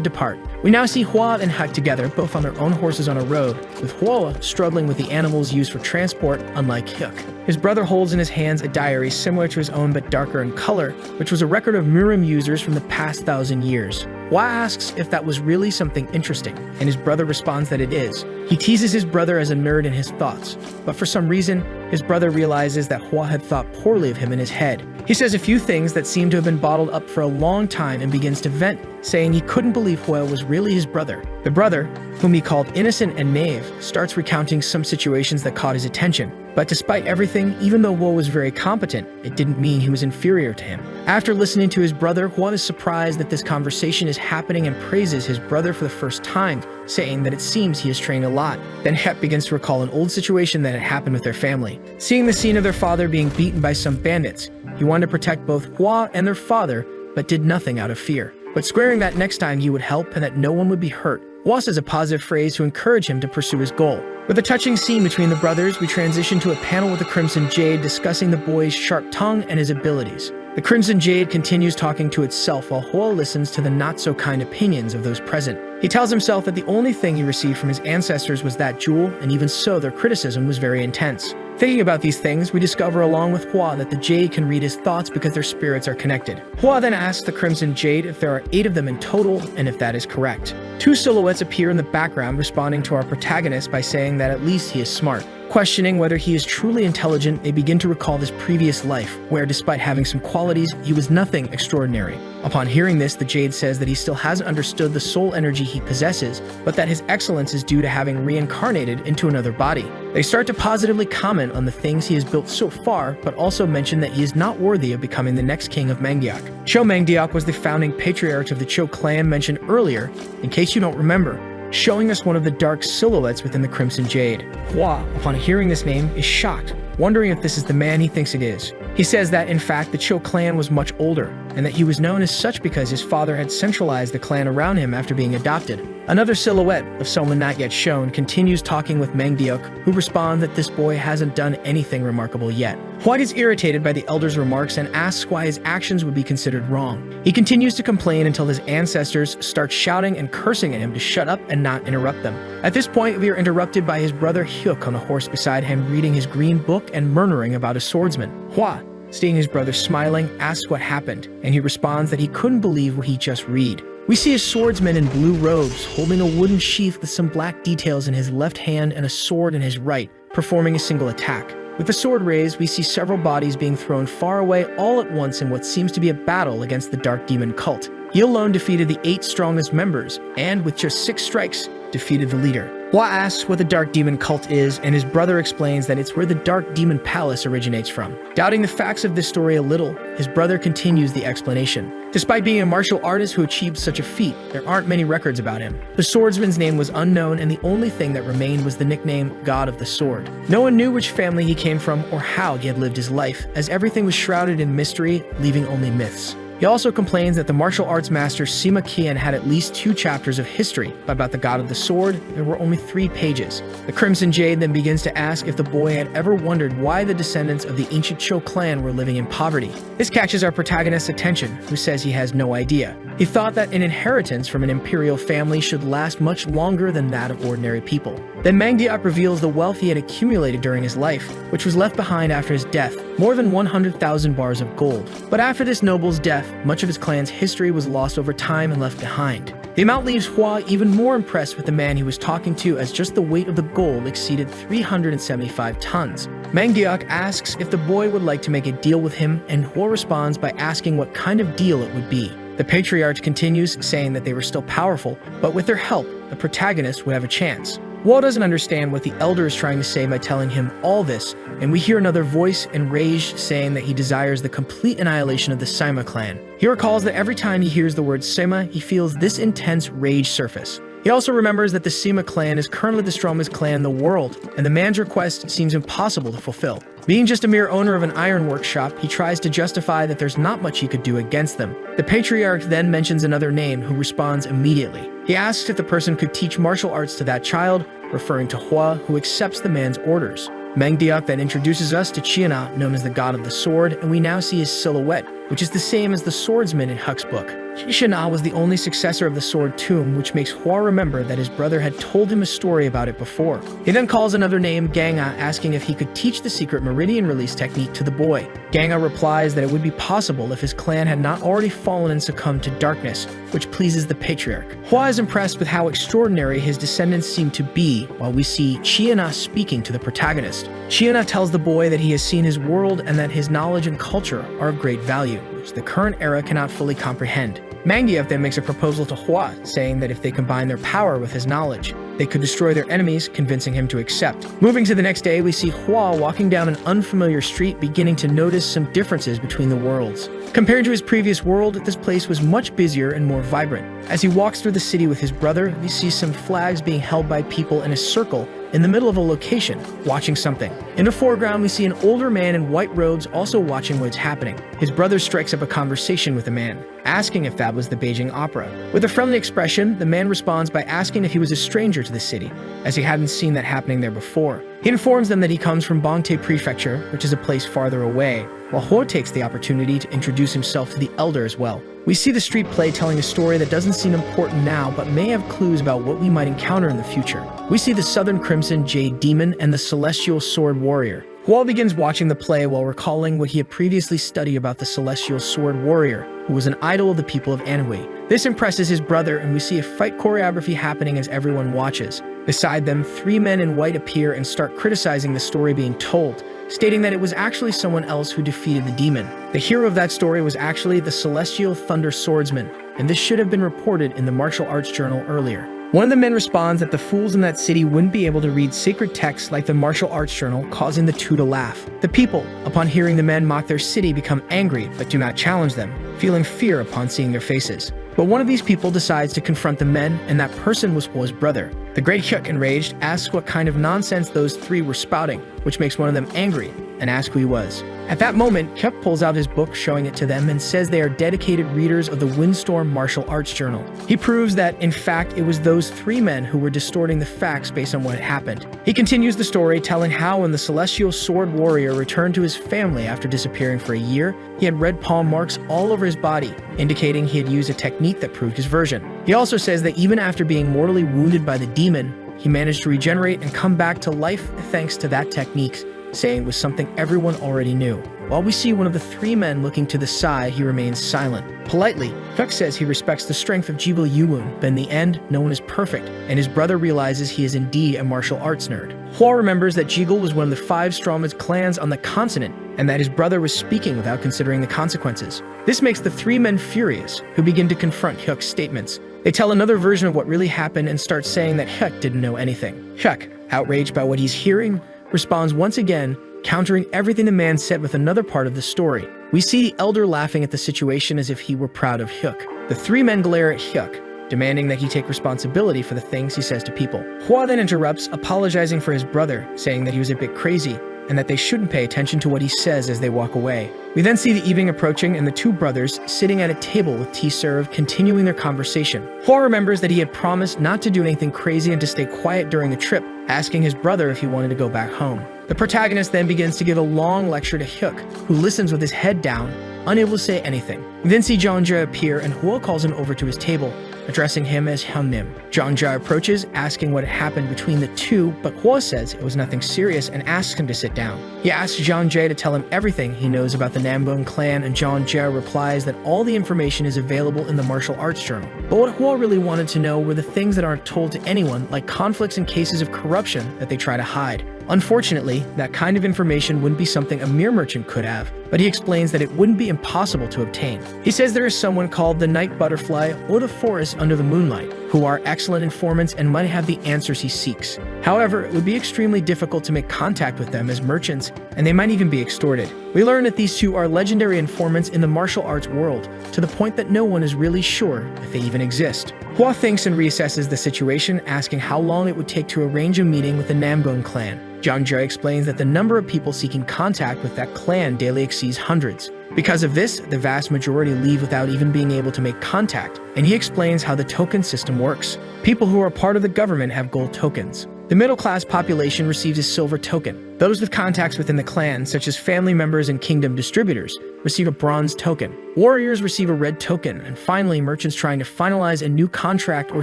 depart. We now see Hua and Hek together, both on their own horses on a road, with Hua struggling with the animals used for transport, unlike Hyuk. His brother holds in his hands a diary similar to his own but darker in color, which was a record of Murim users from the past 1,000 years. Hua asks if that was really something interesting, and his brother responds that it is. He teases his brother as a nerd in his thoughts, but for some reason, his brother realizes that Hua had thought poorly of him in his head. He says a few things that seem to have been bottled up for a long time and begins to vent, saying he couldn't believe Hua was really his brother. The brother, whom he called innocent and naive, starts recounting some situations that caught his attention. But despite everything, even though Hua was very competent, it didn't mean he was inferior to him. After listening to his brother, Hua is surprised that this conversation is happening and praises his brother for the first time, saying that it seems he has trained a lot. Then Hep begins to recall an old situation that had happened with their family. Seeing the scene of their father being beaten by some bandits, he wanted to protect both Hua and their father, but did nothing out of fear. But swearing that next time he would help and that no one would be hurt. Hua says a positive phrase to encourage him to pursue his goal. With a touching scene between the brothers, we transition to a panel with the Crimson Jade discussing the boy's sharp tongue and his abilities. The Crimson Jade continues talking to itself while Hua listens to the not-so-kind opinions of those present. He tells himself that the only thing he received from his ancestors was that jewel, and even so, their criticism was very intense. Thinking about these things, we discover along with Hua that the Jade can read his thoughts because their spirits are connected. Hua then asks the Crimson Jade if there are 8 of them in total, and if that is correct. 2 silhouettes appear in the background responding to our protagonist by saying that at least he is smart. Questioning whether he is truly intelligent, they begin to recall his previous life, where despite having some qualities, he was nothing extraordinary. Upon hearing this, the Jade says that he still hasn't understood the soul energy he possesses, but that his excellence is due to having reincarnated into another body. They start to positively comment on the things he has built so far, but also mention that he is not worthy of becoming the next king of Mangdiok. Cho Mangdiok was the founding patriarch of the Cho clan mentioned earlier, in case you don't remember, showing us one of the dark silhouettes within the Crimson Jade. Hua, upon hearing this name, is shocked, wondering if this is the man he thinks it is. He says that, in fact, the Cho clan was much older, and that he was known as such because his father had centralized the clan around him after being adopted. Another silhouette, of someone not yet shown, continues talking with Mangdiok, who responds that this boy hasn't done anything remarkable yet. Hua is irritated by the elder's remarks and asks why his actions would be considered wrong. He continues to complain until his ancestors start shouting and cursing at him to shut up and not interrupt them. At this point, we are interrupted by his brother Hyuk on the horse beside him reading his green book and murmuring about a swordsman. Hua, seeing his brother smiling, asks what happened, and he responds that he couldn't believe what he just read. We see a swordsman in blue robes, holding a wooden sheath with some black details in his left hand and a sword in his right, performing a single attack. With the sword raised, we see several bodies being thrown far away all at once in what seems to be a battle against the Dark Demon cult. He alone defeated the 8 strongest members, and with just 6 strikes, defeated the leader. Hua asks what the Dark Demon cult is, and his brother explains that it's where the Dark Demon Palace originates from. Doubting the facts of this story a little, his brother continues the explanation. Despite being a martial artist who achieved such a feat, there aren't many records about him. The swordsman's name was unknown, and the only thing that remained was the nickname God of the Sword. No one knew which family he came from or how he had lived his life, as everything was shrouded in mystery, leaving only myths. He also complains that the martial arts master Sima Qian had at least 2 chapters of history, but about the god of the sword, there were only 3 pages. The Crimson Jade then begins to ask if the boy had ever wondered why the descendants of the ancient Cho clan were living in poverty. This catches our protagonist's attention, who says he has no idea. He thought that an inheritance from an imperial family should last much longer than that of ordinary people. Then Manga reveals the wealth he had accumulated during his life, which was left behind after his death, more than 100,000 bars of gold. But after this noble's death, much of his clan's history was lost over time and left behind. The amount leaves Hua even more impressed with the man he was talking to, as just the weight of the gold exceeded 375 tons. Mangyok asks if the boy would like to make a deal with him, and Hua responds by asking what kind of deal it would be. The patriarch continues, saying that they were still powerful, but with their help, the protagonist would have a chance. Hua doesn't understand what the elder is trying to say by telling him all this, and we hear another voice enraged saying that he desires the complete annihilation of the Sima clan. He recalls that every time he hears the word Sima, he feels this intense rage surface. He also remembers that the Sima clan is currently the strongest clan in the world, and the man's request seems impossible to fulfill. Being just a mere owner of an iron workshop, he tries to justify that there's not much he could do against them. The patriarch then mentions another name, who responds immediately. He asks if the person could teach martial arts to that child, referring to Hua, who accepts the man's orders. Mangdiok then introduces us to Chiana, known as the god of the sword, and we now see his silhouette, which is the same as the swordsman in Huck's book. Chiana was the only successor of the sword tomb, which makes Hua remember that his brother had told him a story about it before. He then calls another name, Ganga, asking if he could teach the secret meridian release technique to the boy. Ganga replies that it would be possible if his clan had not already fallen and succumbed to darkness, which pleases the patriarch. Hua is impressed with how extraordinary his descendants seem to be, while we see Chiana speaking to the protagonist. Chiana tells the boy that he has seen his world and that his knowledge and culture are of great value, which the current era cannot fully comprehend. Mangiev then makes a proposal to Hua, saying that if they combine their power with his knowledge, they could destroy their enemies, convincing him to accept. Moving to the next day, we see Hua walking down an unfamiliar street, beginning to notice some differences between the worlds. Compared to his previous world, this place was much busier and more vibrant. As he walks through the city with his brother, we see some flags being held by people in a circle in the middle of a location, watching something. In the foreground, we see an older man in white robes also watching what's happening. His brother strikes up a conversation with the man, asking if that was the Beijing Opera. With a friendly expression, the man responds by asking if he was a stranger to the city, as he hadn't seen that happening there before. He informs them that he comes from Bangtae Prefecture, which is a place farther away, while Ho takes the opportunity to introduce himself to the elder as well. We see the street play telling a story that doesn't seem important now, but may have clues about what we might encounter in the future. We see the Southern Crimson Jade Demon and the Celestial Sword Warrior. Hua begins watching the play while recalling what he had previously studied about the Celestial Sword Warrior, who was an idol of the people of Anhui. This impresses his brother, and we see a fight choreography happening as everyone watches. Beside them, 3 men in white appear and start criticizing the story being told, stating that it was actually someone else who defeated the demon. The hero of that story was actually the Celestial Thunder Swordsman, and this should have been reported in the martial arts journal earlier. One of the men responds that the fools in that city wouldn't be able to read sacred texts like the martial arts journal, causing the two to laugh. The people, upon hearing the men mock their city, become angry but do not challenge them, feeling fear upon seeing their faces. But one of these people decides to confront the men, and that person was Hua's brother. The Great Hyuk, enraged, asks what kind of nonsense those 3 were spouting, which makes one of them angry, and asks who he was. At that moment, Hyuk pulls out his book, showing it to them, and says they are dedicated readers of the Windstorm Martial Arts Journal. He proves that, in fact, it was those 3 men who were distorting the facts based on what had happened. He continues the story, telling how when the Celestial Sword Warrior returned to his family after disappearing for a year, he had red palm marks all over his body, indicating he had used a technique that proved his version. He also says that even after being mortally wounded by the demon, he managed to regenerate and come back to life thanks to that technique, saying it was something everyone already knew. While we see one of the 3 men looking to the side, he remains silent. Politely, Hyuk says he respects the strength of Jibul Yuwon, but in the end, no one is perfect, and his brother realizes he is indeed a martial arts nerd. Hua remembers that Jigul was one of the 5 strongest clans on the continent, and that his brother was speaking without considering the consequences. This makes the 3 men furious, who begin to confront Hyuk's statements. They tell another version of what really happened and start saying that Hyuk didn't know anything. Hyuk, outraged by what he's hearing, responds once again, countering everything the man said with another part of the story. We see the elder laughing at the situation as if he were proud of Hyuk. The 3 men glare at Hyuk, demanding that he take responsibility for the things he says to people. Hua then interrupts, apologizing for his brother, saying that he was a bit crazy, and that they shouldn't pay attention to what he says as they walk away. We then see the evening approaching and the two brothers sitting at a table with tea served, continuing their conversation. Hwa remembers that he had promised not to do anything crazy and to stay quiet during the trip, asking his brother if he wanted to go back home. The protagonist then begins to give a long lecture to Hyuk, who listens with his head down, unable to say anything. We then see Jeonja appear and Hwa calls him over to his table, addressing him as Hyunnim. Jeonja approaches, asking what had happened between the two, but Hwa says it was nothing serious and asks him to sit down. He asks Jeonja to tell him everything he knows about the Namdong clan, and Jeonja replies that all the information is available in the martial arts journal. But what Hwa really wanted to know were the things that aren't told to anyone, like conflicts and cases of corruption that they try to hide. Unfortunately, that kind of information wouldn't be something a mere merchant could have, but he explains that it wouldn't be impossible to obtain. He says there is someone called the Night Butterfly or the Forest Under the Moonlight, who are excellent informants and might have the answers he seeks. However, it would be extremely difficult to make contact with them as merchants, and they might even be extorted. We learn that these two are legendary informants in the martial arts world, to the point that no one is really sure if they even exist. Hwa thinks and reassesses the situation, asking how long it would take to arrange a meeting with the Namdong clan. Jeonja explains that the number of people seeking contact with that clan daily exceeds hundreds. Because of this, the vast majority leave without even being able to make contact, and he explains how the token system works. People who are part of the government have gold tokens. The middle-class population receives a silver token. Those with contacts within the clan, such as family members and kingdom distributors, receive a bronze token. Warriors receive a red token, and finally, merchants trying to finalize a new contract or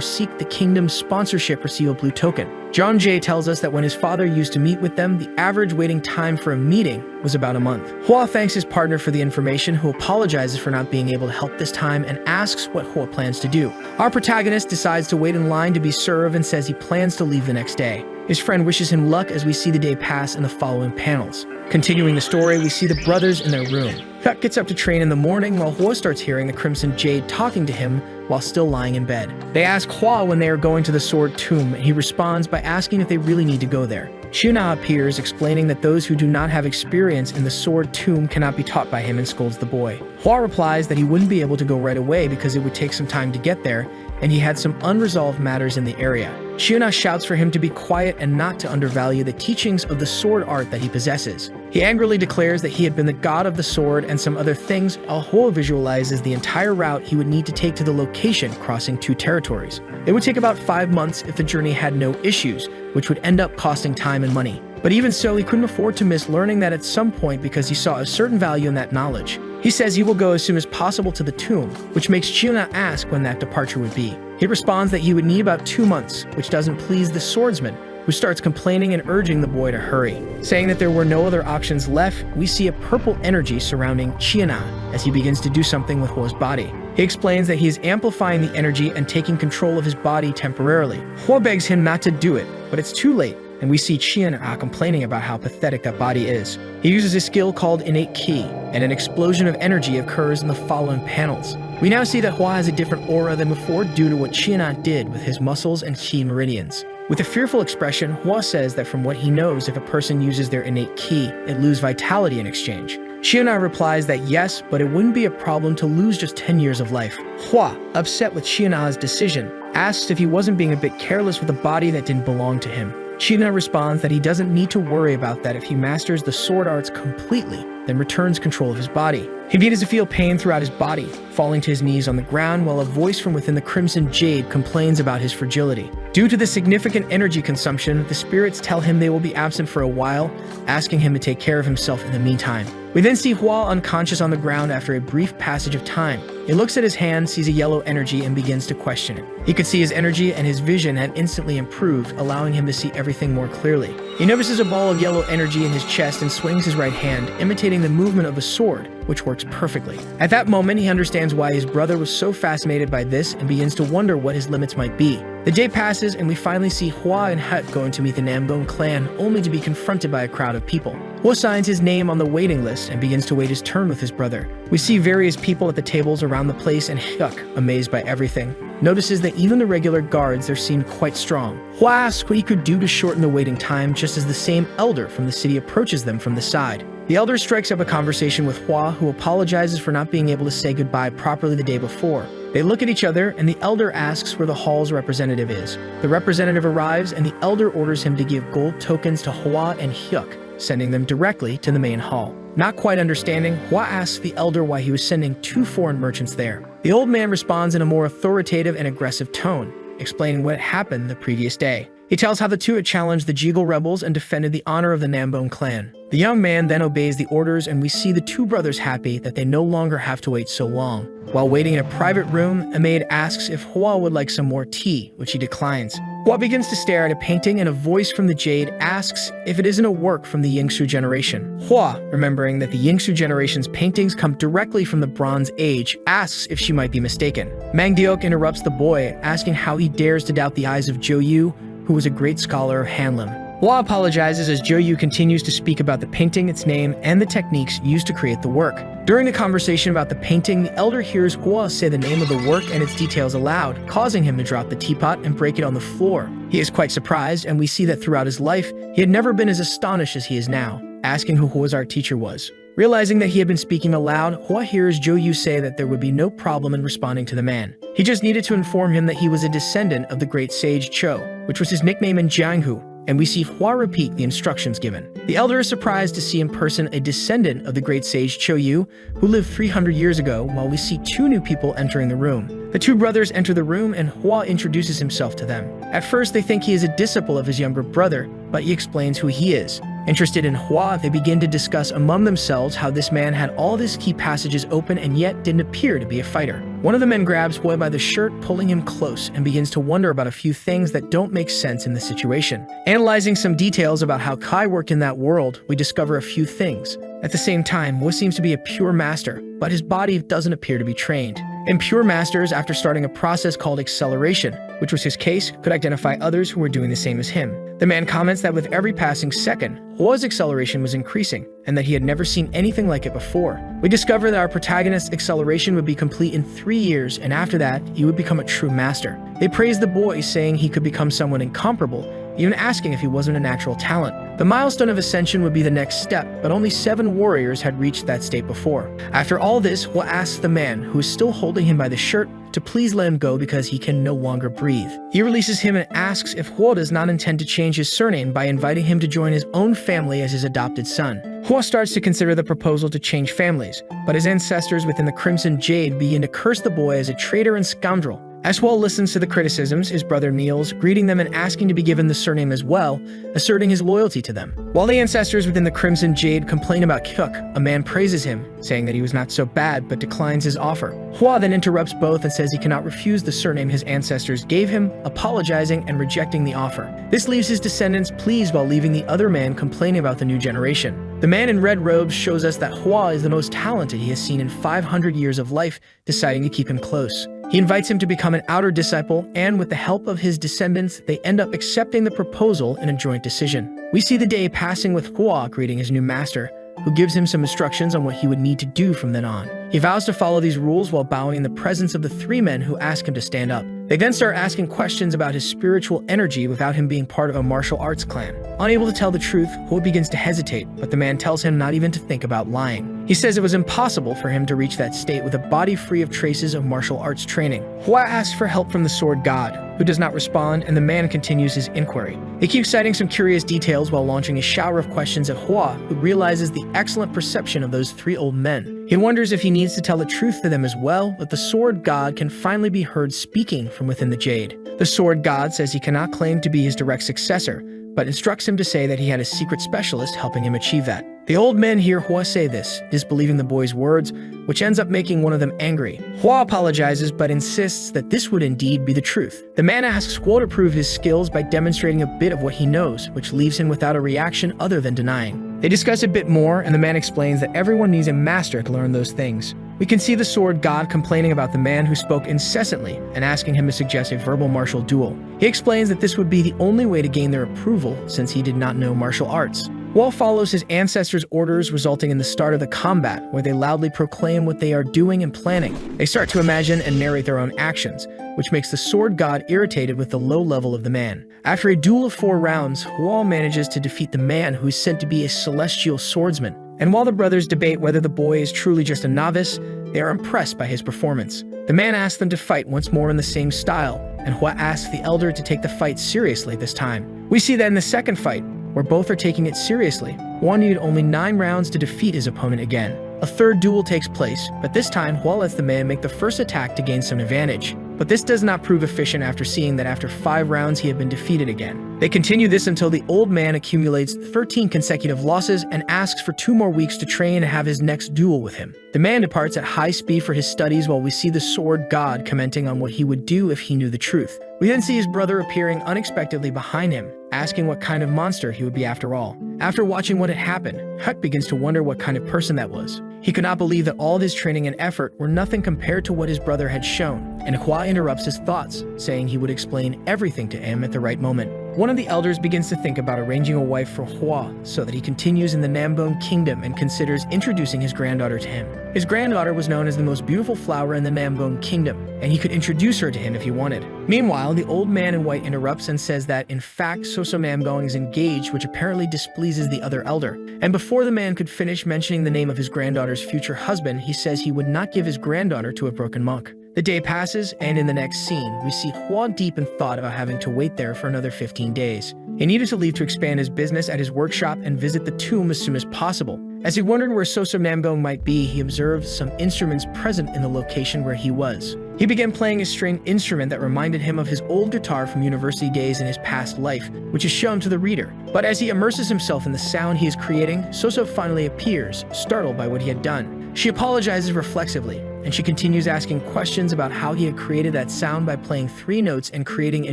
seek the kingdom's sponsorship receive a blue token. Jeonja tells us that when his father used to meet with them, the average waiting time for a meeting was about a month. Hwa thanks his partner for the information, who apologizes for not being able to help this time and asks what Hwa plans to do. Our protagonist decides to wait in line to be served and says he plans to leave the next day. His friend wishes him luck as we see the day pass in the following panels. Continuing the story, we see the brothers in their room. Hyuk gets up to train in the morning while Hwa starts hearing the Crimson Jade talking to him while still lying in bed. They ask Hwa when they are going to the Sword Tomb, and he responds by asking if they really need to go there. Chiuna appears, explaining that those who do not have experience in the Sword Tomb cannot be taught by him, and scolds the boy. Hwa replies that he wouldn't be able to go right away because it would take some time to get there, and he had some unresolved matters in the area. Chiuna shouts for him to be quiet and not to undervalue the teachings of the sword art that he possesses. He angrily declares that he had been the god of the sword and some other things, while Hwa visualizes the entire route he would need to take to the location crossing two territories. It would take about 5 months if the journey had no issues, which would end up costing time and money. But even so, he couldn't afford to miss learning that at some point because he saw a certain value in that knowledge. He says he will go as soon as possible to the tomb, which makes Chiuna ask when that departure would be. He responds that he would need about 2 months, which doesn't please the swordsman, who starts complaining and urging the boy to hurry. Saying that there were no other options left, we see a purple energy surrounding Chiuna as he begins to do something with Hwa's body. He explains that he is amplifying the energy and taking control of his body temporarily. Hwa begs him not to do it, but it's too late, and we see Chiuna complaining about how pathetic that body is. He uses a skill called Innate Ki, and an explosion of energy occurs in the following panels. We now see that Hwa has a different aura than before due to what Chiuna did with his muscles and Ki meridians. With a fearful expression, Hwa says that from what he knows, if a person uses their innate Ki, it loses vitality in exchange. Chiuna replies that yes, but it wouldn't be a problem to lose just 10 years of life. Hwa, upset with Chiuna's decision, asks if he wasn't being a bit careless with a body that didn't belong to him. Chiuna responds that he doesn't need to worry about that if he masters the sword arts completely, then returns control of his body. He begins to feel pain throughout his body, falling to his knees on the ground while a voice from within the Crimson Jade complains about his fragility. Due to the significant energy consumption, the spirits tell him they will be absent for a while, asking him to take care of himself in the meantime. We then see Hwa unconscious on the ground after a brief passage of time. He looks at his hand, sees a yellow energy, and begins to question it. He could see his energy, and his vision had instantly improved, allowing him to see everything more clearly. He notices a ball of yellow energy in his chest and swings his right hand, imitating the movement of a sword, which works perfectly. At that moment, he understands why his brother was so fascinated by this and begins to wonder what his limits might be. The day passes, and we finally see Hwa and Hyuk going to meet the Namdong clan, only to be confronted by a crowd of people. Hwa signs his name on the waiting list and begins to wait his turn with his brother. We see various people at the tables around the place, and Hyuk, amazed by everything, notices that even the regular guards there seemed quite strong. Hwa asks what he could do to shorten the waiting time just as the same elder from the city approaches them from the side. The elder strikes up a conversation with Hwa, who apologizes for not being able to say goodbye properly the day before. They look at each other, and the elder asks where the hall's representative is. The representative arrives, and the elder orders him to give gold tokens to Hwa and Hyuk, sending them directly to the main hall. Not quite understanding, Hua asks the elder why he was sending two foreign merchants there. The old man responds in a more authoritative and aggressive tone, explaining what happened the previous day. He tells how the two had challenged the Jeagle rebels and defended the honor of the Nambone clan. The young man then obeys the orders, and we see the two brothers happy that they no longer have to wait so long. While waiting in a private room, a maid asks if Hua would like some more tea, which he declines. Hua begins to stare at a painting, and a voice from the Jade asks if it isn't a work from the Yingsu generation. Hua, remembering that the Yingsu generation's paintings come directly from the Bronze Age, asks if she might be mistaken. Mangdeok interrupts the boy, asking how he dares to doubt the eyes of Zhou, who was a great scholar of Hanlim. Hua apologizes as Zhou continues to speak about the painting, its name, and the techniques used to create the work. During the conversation about the painting, the elder hears Hua say the name of the work and its details aloud, causing him to drop the teapot and break it on the floor. He is quite surprised, and we see that throughout his life, he had never been as astonished as he is now, asking who Hua's art teacher was. Realizing that he had been speaking aloud, Hua hears Zhou say that there would be no problem in responding to the man. He just needed to inform him that he was a descendant of the great sage Cho, which was his nickname in Jianghu, and we see Hua repeat the instructions given. The elder is surprised to see in person a descendant of the great sage Cho Yu, who lived 300 years ago, while we see two new people entering the room. The two brothers enter the room, and Hua introduces himself to them. At first, they think he is a disciple of his younger brother, but he explains who he is. Interested in Hua, they begin to discuss among themselves how this man had all his key passages open and yet didn't appear to be a fighter. One of the men grabs Hua by the shirt, pulling him close, and begins to wonder about a few things that don't make sense in the situation. Analyzing some details about how Kai worked in that world, we discover a few things. At the same time, Hua seems to be a pure master, but his body doesn't appear to be trained. Impure masters, after starting a process called acceleration, which was his case, could identify others who were doing the same as him. The man comments that with every passing second, Hua's acceleration was increasing, and that he had never seen anything like it before. We discover that our protagonist's acceleration would be complete in 3 years, and after that, he would become a true master. They praise the boy, saying he could become someone incomparable, even asking if he wasn't a natural talent. The milestone of ascension would be the next step, but only 7 warriors had reached that state before. After all this, Hua asks the man, who is still holding him by the shirt, to please let him go because he can no longer breathe. He releases him and asks if Hua does not intend to change his surname by inviting him to join his own family as his adopted son. Hua starts to consider the proposal to change families, but his ancestors within the Crimson Jade begin to curse the boy as a traitor and scoundrel. As Hua listens to the criticisms, his brother kneels, greeting them and asking to be given the surname as well, asserting his loyalty to them. While the ancestors within the Crimson Jade complain about Kyuk, a man praises him, saying that he was not so bad but declines his offer. Hua then interrupts both and says he cannot refuse the surname his ancestors gave him, apologizing and rejecting the offer. This leaves his descendants pleased while leaving the other man complaining about the new generation. The man in red robes shows us that Hua is the most talented he has seen in 500 years of life, deciding to keep him close. He invites him to become an outer disciple, and with the help of his descendants, they end up accepting the proposal in a joint decision. We see the day passing with Hua greeting his new master, who gives him some instructions on what he would need to do from then on. He vows to follow these rules while bowing in the presence of the 3 men who ask him to stand up. They then start asking questions about his spiritual energy without him being part of a martial arts clan. Unable to tell the truth, Hua begins to hesitate, but the man tells him not even to think about lying. He says it was impossible for him to reach that state with a body free of traces of martial arts training. Hua asks for help from the sword god, who does not respond, and the man continues his inquiry. He keeps citing some curious details while launching a shower of questions at Hua, who realizes the excellent perception of those 3 old men. He wonders if he needs to tell the truth to them as well, but the sword god can finally be heard speaking from within the Jade. The sword god says he cannot claim to be his direct successor, but instructs him to say that he had a secret specialist helping him achieve that. The old men hear Hua say this, disbelieving the boy's words, which ends up making one of them angry. Hua apologizes but insists that this would indeed be the truth. The man asks Hua to prove his skills by demonstrating a bit of what he knows, which leaves him without a reaction other than denying. They discuss a bit more, and the man explains that everyone needs a master to learn those things. We can see the sword god complaining about the man who spoke incessantly and asking him to suggest a verbal martial duel. He explains that this would be the only way to gain their approval since he did not know martial arts. Hua follows his ancestors' orders, resulting in the start of the combat, where they loudly proclaim what they are doing and planning. They start to imagine and narrate their own actions, which makes the sword god irritated with the low level of the man. After a duel of 4 rounds, Hua manages to defeat the man who is said to be a celestial swordsman. And while the brothers debate whether the boy is truly just a novice, they are impressed by his performance. The man asks them to fight once more in the same style, and Hua asks the elder to take the fight seriously this time. We see that in the second fight, where both are taking it seriously. Hua needed only 9 rounds to defeat his opponent again. A third duel takes place, but this time Hua lets the man make the first attack to gain some advantage. But this does not prove efficient after seeing that after 5 rounds he had been defeated again. They continue this until the old man accumulates 13 consecutive losses and asks for 2 more weeks to train and have his next duel with him. The man departs at high speed for his studies while we see the sword god commenting on what he would do if he knew the truth. We then see his brother appearing unexpectedly behind him, asking what kind of monster he would be after all. After watching what had happened, Huck begins to wonder what kind of person that was. He could not believe that all of his training and effort were nothing compared to what his brother had shown, and Hua interrupts his thoughts, saying he would explain everything to him at the right moment. One of the elders begins to think about arranging a wife for Hua so that he continues in the Nambone kingdom and considers introducing his granddaughter to him. His granddaughter was known as the most beautiful flower in the Nambone kingdom, and he could introduce her to him if he wanted. Meanwhile, the old man in white interrupts and says that, in fact, Soso Nambone is engaged, which apparently displeases the other elder. And before the man could finish mentioning the name of his granddaughter's future husband, he says he would not give his granddaughter to a broken monk. The day passes, and in the next scene, we see Hua deep in thought about having to wait there for another 15 days. He needed to leave to expand his business at his workshop and visit the tomb as soon as possible. As he wondered where Soso Nambone might be, he observed some instruments present in the location where he was. He began playing a string instrument that reminded him of his old guitar from university days in his past life, which is shown to the reader. But as he immerses himself in the sound he is creating, Soso finally appears, startled by what he had done. She apologizes reflexively, and she continues asking questions about how he had created that sound by playing 3 notes and creating a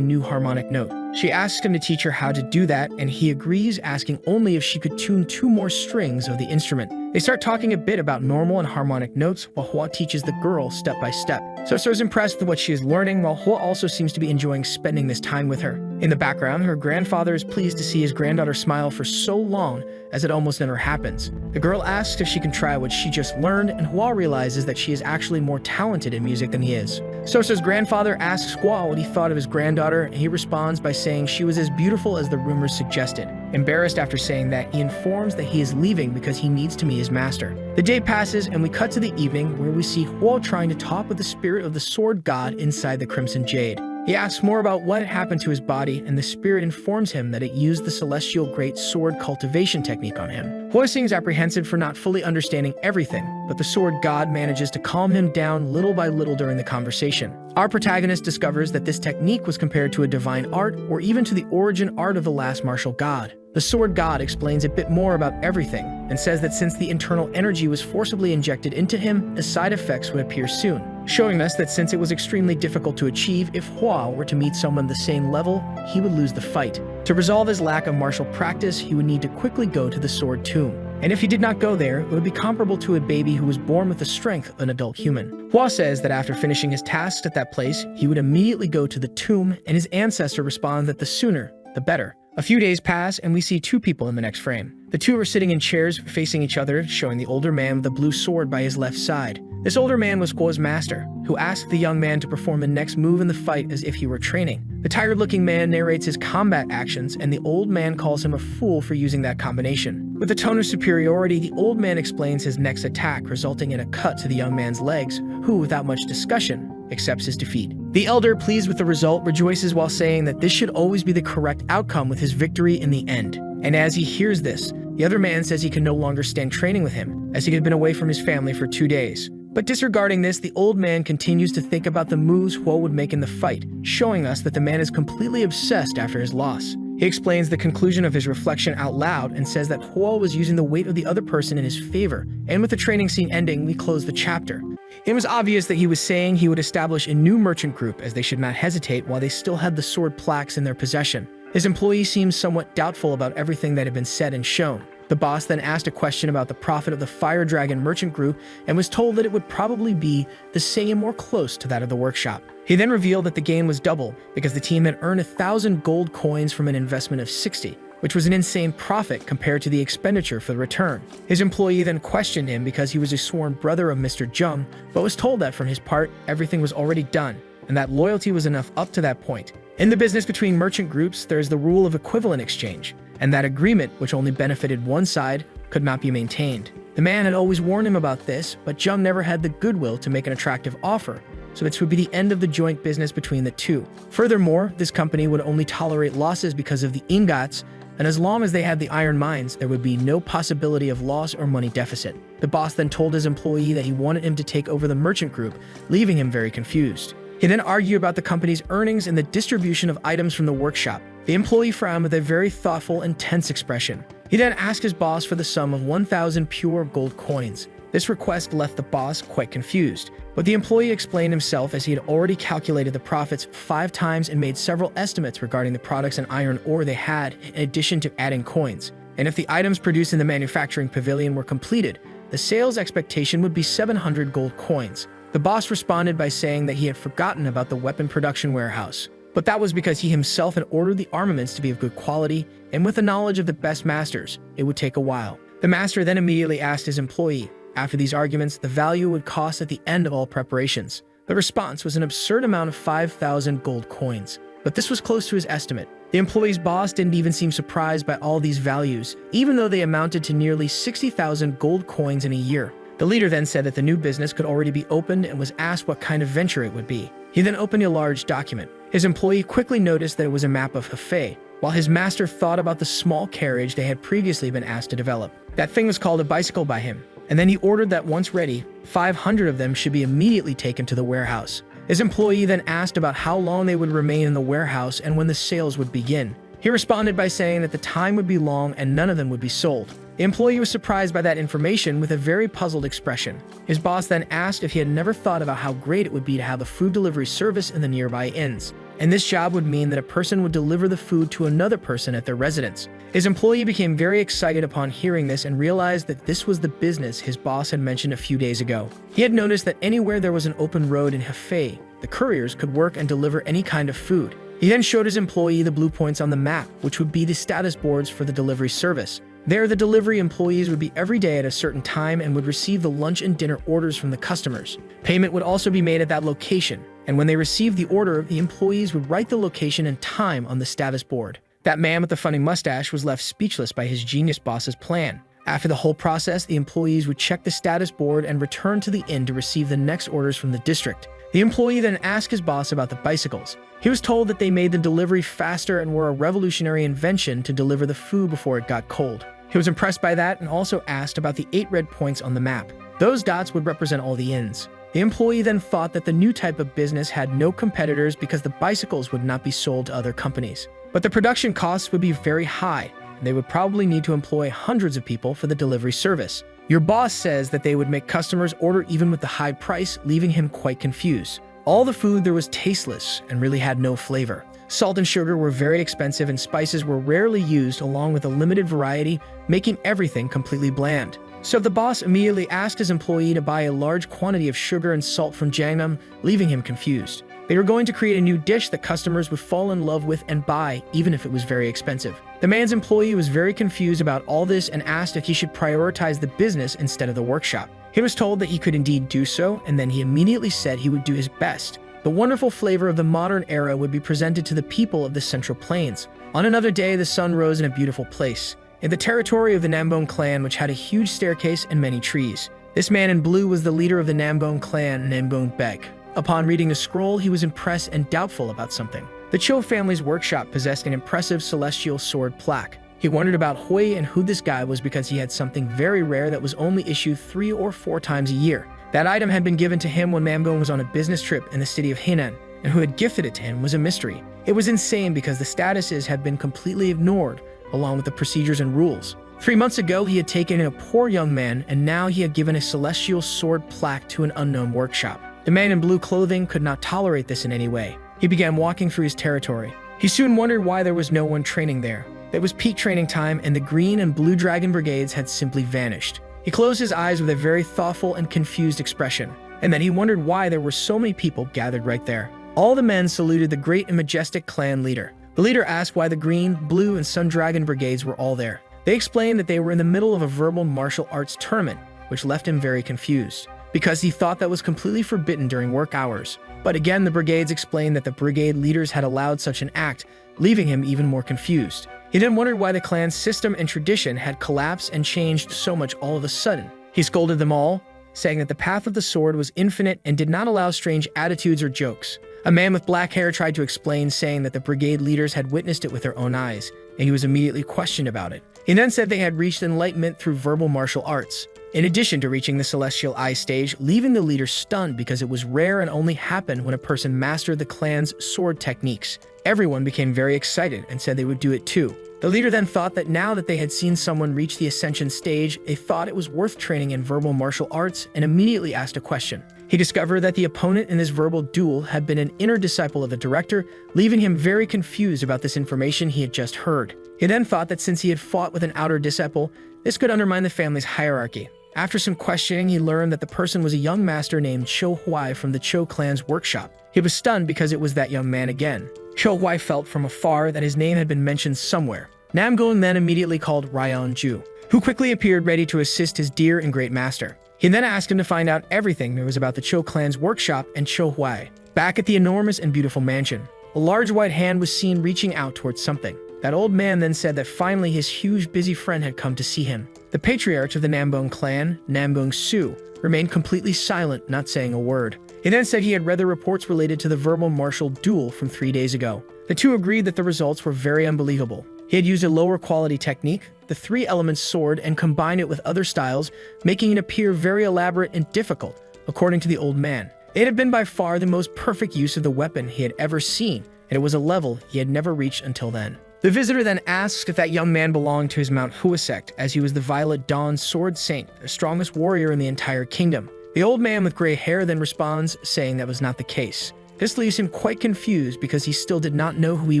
new harmonic note. She asks him to teach her how to do that, and he agrees, asking only if she could tune 2 more strings of the instrument. They start talking a bit about normal and harmonic notes while Hua teaches the girl step by step. Soso is impressed with what she is learning, while Hua also seems to be enjoying spending this time with her. In the background, her grandfather is pleased to see his granddaughter smile for so long, as it almost never happens. The girl asks if she can try what she just learned, and Hua realizes that she is actually more talented in music than he is. Soso's grandfather asks Hua what he thought of his granddaughter, and he responds by saying she was as beautiful as the rumors suggested. Embarrassed after saying that, he informs that he is leaving because he needs to meet his master. The day passes, and we cut to the evening, where we see Hua trying to talk with the spirit of the sword god inside the Crimson Jade. He asks more about what had happened to his body, and the spirit informs him that it used the celestial great sword cultivation technique on him. Hua seems apprehensive for not fully understanding everything, but the sword god manages to calm him down little by little during the conversation. Our protagonist discovers that this technique was compared to a divine art, or even to the origin art of the last martial god. The sword god explains a bit more about everything, and says that since the internal energy was forcibly injected into him, the side effects would appear soon, showing us that since it was extremely difficult to achieve, if Hua were to meet someone the same level, he would lose the fight. To resolve his lack of martial practice, he would need to quickly go to the sword tomb. And if he did not go there, it would be comparable to a baby who was born with the strength of an adult human. Hua says that after finishing his tasks at that place, he would immediately go to the tomb, and his ancestor responds that the sooner, the better. A few days pass, and we see 2 people in the next frame. The 2 are sitting in chairs facing each other, showing the older man with the blue sword by his left side. This older man was Hua's master, who asked the young man to perform the next move in the fight as if he were training. The tired-looking man narrates his combat actions, and the old man calls him a fool for using that combination. With a tone of superiority, the old man explains his next attack, resulting in a cut to the young man's legs, who, without much discussion, accepts his defeat. The elder, pleased with the result, rejoices while saying that this should always be the correct outcome with his victory in the end. And as he hears this, the other man says he can no longer stand training with him, as he had been away from his family for 2 days. But disregarding this, the old man continues to think about the moves Hua would make in the fight, showing us that the man is completely obsessed after his loss. He explains the conclusion of his reflection out loud and says that Hua was using the weight of the other person in his favor, and with the training scene ending, we close the chapter. It was obvious that he was saying he would establish a new merchant group, as they should not hesitate while they still had the sword plaques in their possession. His employee seemed somewhat doubtful about everything that had been said and shown. The boss then asked a question about the profit of the Fire Dragon merchant group and was told that it would probably be the same or close to that of the workshop. He then revealed that the gain was double because the team had earned 1,000 gold coins from an investment of 60, which was an insane profit compared to the expenditure for the return. His employee then questioned him because he was a sworn brother of Mr. Jung, but was told that from his part, everything was already done, and that loyalty was enough up to that point. In the business between merchant groups, there is the rule of equivalent exchange, and that agreement, which only benefited one side, could not be maintained. The man had always warned him about this, but Jung never had the goodwill to make an attractive offer, so this would be the end of the joint business between the two. Furthermore, this company would only tolerate losses because of the ingots, and as long as they had the iron mines, there would be no possibility of loss or money deficit. The boss then told his employee that he wanted him to take over the merchant group, leaving him very confused. He then argued about the company's earnings and the distribution of items from the workshop. The employee frowned with a very thoughtful and tense expression. He then asked his boss for the sum of 1,000 pure gold coins. This request left the boss quite confused, but the employee explained himself as he had already calculated the profits 5 times and made several estimates regarding the products and iron ore they had, in addition to adding coins. And if the items produced in the manufacturing pavilion were completed, the sales expectation would be 700 gold coins. The boss responded by saying that he had forgotten about the weapon production warehouse. But that was because he himself had ordered the armaments to be of good quality, and with the knowledge of the best masters, it would take a while. The master then immediately asked his employee, after these arguments, the value would cost at the end of all preparations. The response was an absurd amount of 5,000 gold coins. But this was close to his estimate. The employee's boss didn't even seem surprised by all these values, even though they amounted to nearly 60,000 gold coins in a year. The leader then said that the new business could already be opened and was asked what kind of venture it would be. He then opened a large document. His employee quickly noticed that it was a map of Hefei, while his master thought about the small carriage they had previously been asked to develop. That thing was called a bicycle by him, and then he ordered that once ready, 500 of them should be immediately taken to the warehouse. His employee then asked about how long they would remain in the warehouse and when the sales would begin. He responded by saying that the time would be long and none of them would be sold. The employee was surprised by that information with a very puzzled expression. His boss then asked if he had never thought about how great it would be to have a food delivery service in the nearby inns. And this job would mean that a person would deliver the food to another person at their residence. His employee became very excited upon hearing this and realized that this was the business his boss had mentioned a few days ago. He had noticed that anywhere there was an open road in Hefei, the couriers could work and deliver any kind of food. He then showed his employee the blue points on the map, which would be the status boards for the delivery service. There, the delivery employees would be every day at a certain time and would receive the lunch and dinner orders from the customers. Payment would also be made at that location, and when they received the order, the employees would write the location and time on the status board. That man with the funny mustache was left speechless by his genius boss's plan. After the whole process, the employees would check the status board and return to the inn to receive the next orders from the district. The employee then asked his boss about the bicycles. He was told that they made the delivery faster and were a revolutionary invention to deliver the food before it got cold. He was impressed by that and also asked about the 8 red points on the map. Those dots would represent all the inns. The employee then thought that the new type of business had no competitors because the bicycles would not be sold to other companies. But the production costs would be very high, and they would probably need to employ hundreds of people for the delivery service. Your boss says that they would make customers order even with the high price, leaving him quite confused. All the food there was tasteless and really had no flavor. Salt and sugar were very expensive and spices were rarely used along with a limited variety, making everything completely bland. So the boss immediately asked his employee to buy a large quantity of sugar and salt from Jangnam, leaving him confused. They were going to create a new dish that customers would fall in love with and buy, even if it was very expensive. The man's employee was very confused about all this and asked if he should prioritize the business instead of the workshop. He was told that he could indeed do so, and then he immediately said he would do his best. The wonderful flavor of the modern era would be presented to the people of the Central Plains. On another day, the sun rose in a beautiful place, in the territory of the Nambone clan, which had a huge staircase and many trees. This man in blue was the leader of the Nambone clan, Nambone Beg. Upon reading the scroll, he was impressed and doubtful about something. The Cho family's workshop possessed an impressive celestial sword plaque. He wondered about Hui and who this guy was because he had something very rare that was only issued 3 or 4 times a year. That item had been given to him when Nambone was on a business trip in the city of Henan, and who had gifted it to him was a mystery. It was insane because the statuses had been completely ignored, along with the procedures and rules. 3 months ago, he had taken in a poor young man, and now he had given a celestial sword plaque to an unknown workshop. The man in blue clothing could not tolerate this in any way. He began walking through his territory. He soon wondered why there was no one training there. It was peak training time, and the green and blue dragon brigades had simply vanished. He closed his eyes with a very thoughtful and confused expression, and then he wondered why there were so many people gathered right there. All the men saluted the great and majestic clan leader. The leader asked why the green, blue, and sun dragon brigades were all there. They explained that they were in the middle of a verbal martial arts tournament, which left him very confused, because he thought that was completely forbidden during work hours. But again, the brigades explained that the brigade leaders had allowed such an act, leaving him even more confused. He then wondered why the clan's system and tradition had collapsed and changed so much all of a sudden. He scolded them all, saying that the path of the sword was infinite and did not allow strange attitudes or jokes. A man with black hair tried to explain, saying that the brigade leaders had witnessed it with their own eyes, and he was immediately questioned about it. He then said they had reached enlightenment through verbal martial arts, in addition to reaching the celestial eye stage, leaving the leader stunned because it was rare and only happened when a person mastered the clan's sword techniques. Everyone became very excited and said they would do it too. The leader then thought that now that they had seen someone reach the ascension stage, they thought it was worth training in verbal martial arts and immediately asked a question. He discovered that the opponent in this verbal duel had been an inner disciple of the director, leaving him very confused about this information he had just heard. He then thought that since he had fought with an outer disciple, this could undermine the family's hierarchy. After some questioning, he learned that the person was a young master named Cho Huai from the Cho clan's workshop. He was stunned because it was that young man again. Cho Huai felt from afar that his name had been mentioned somewhere. Namgong then immediately called Ryan Ju, who quickly appeared ready to assist his dear and great master. He then asked him to find out everything there was about the Cho clan's workshop and Cho Huai. Back at the enormous and beautiful mansion, a large white hand was seen reaching out towards something. That old man then said that finally his huge busy friend had come to see him. The patriarch of the Namgong clan, Namgong Su, remained completely silent, not saying a word. He then said he had read the reports related to the verbal martial duel from 3 days ago. The two agreed that the results were very unbelievable. He had used a lower quality technique, the three-element sword, and combined it with other styles, making it appear very elaborate and difficult, according to the old man. It had been by far the most perfect use of the weapon he had ever seen, and it was a level he had never reached until then. The visitor then asks if that young man belonged to his Manhua sect, as he was the Violet Dawn Sword Saint, the strongest warrior in the entire kingdom. The old man with gray hair then responds, saying that was not the case. This leaves him quite confused because he still did not know who he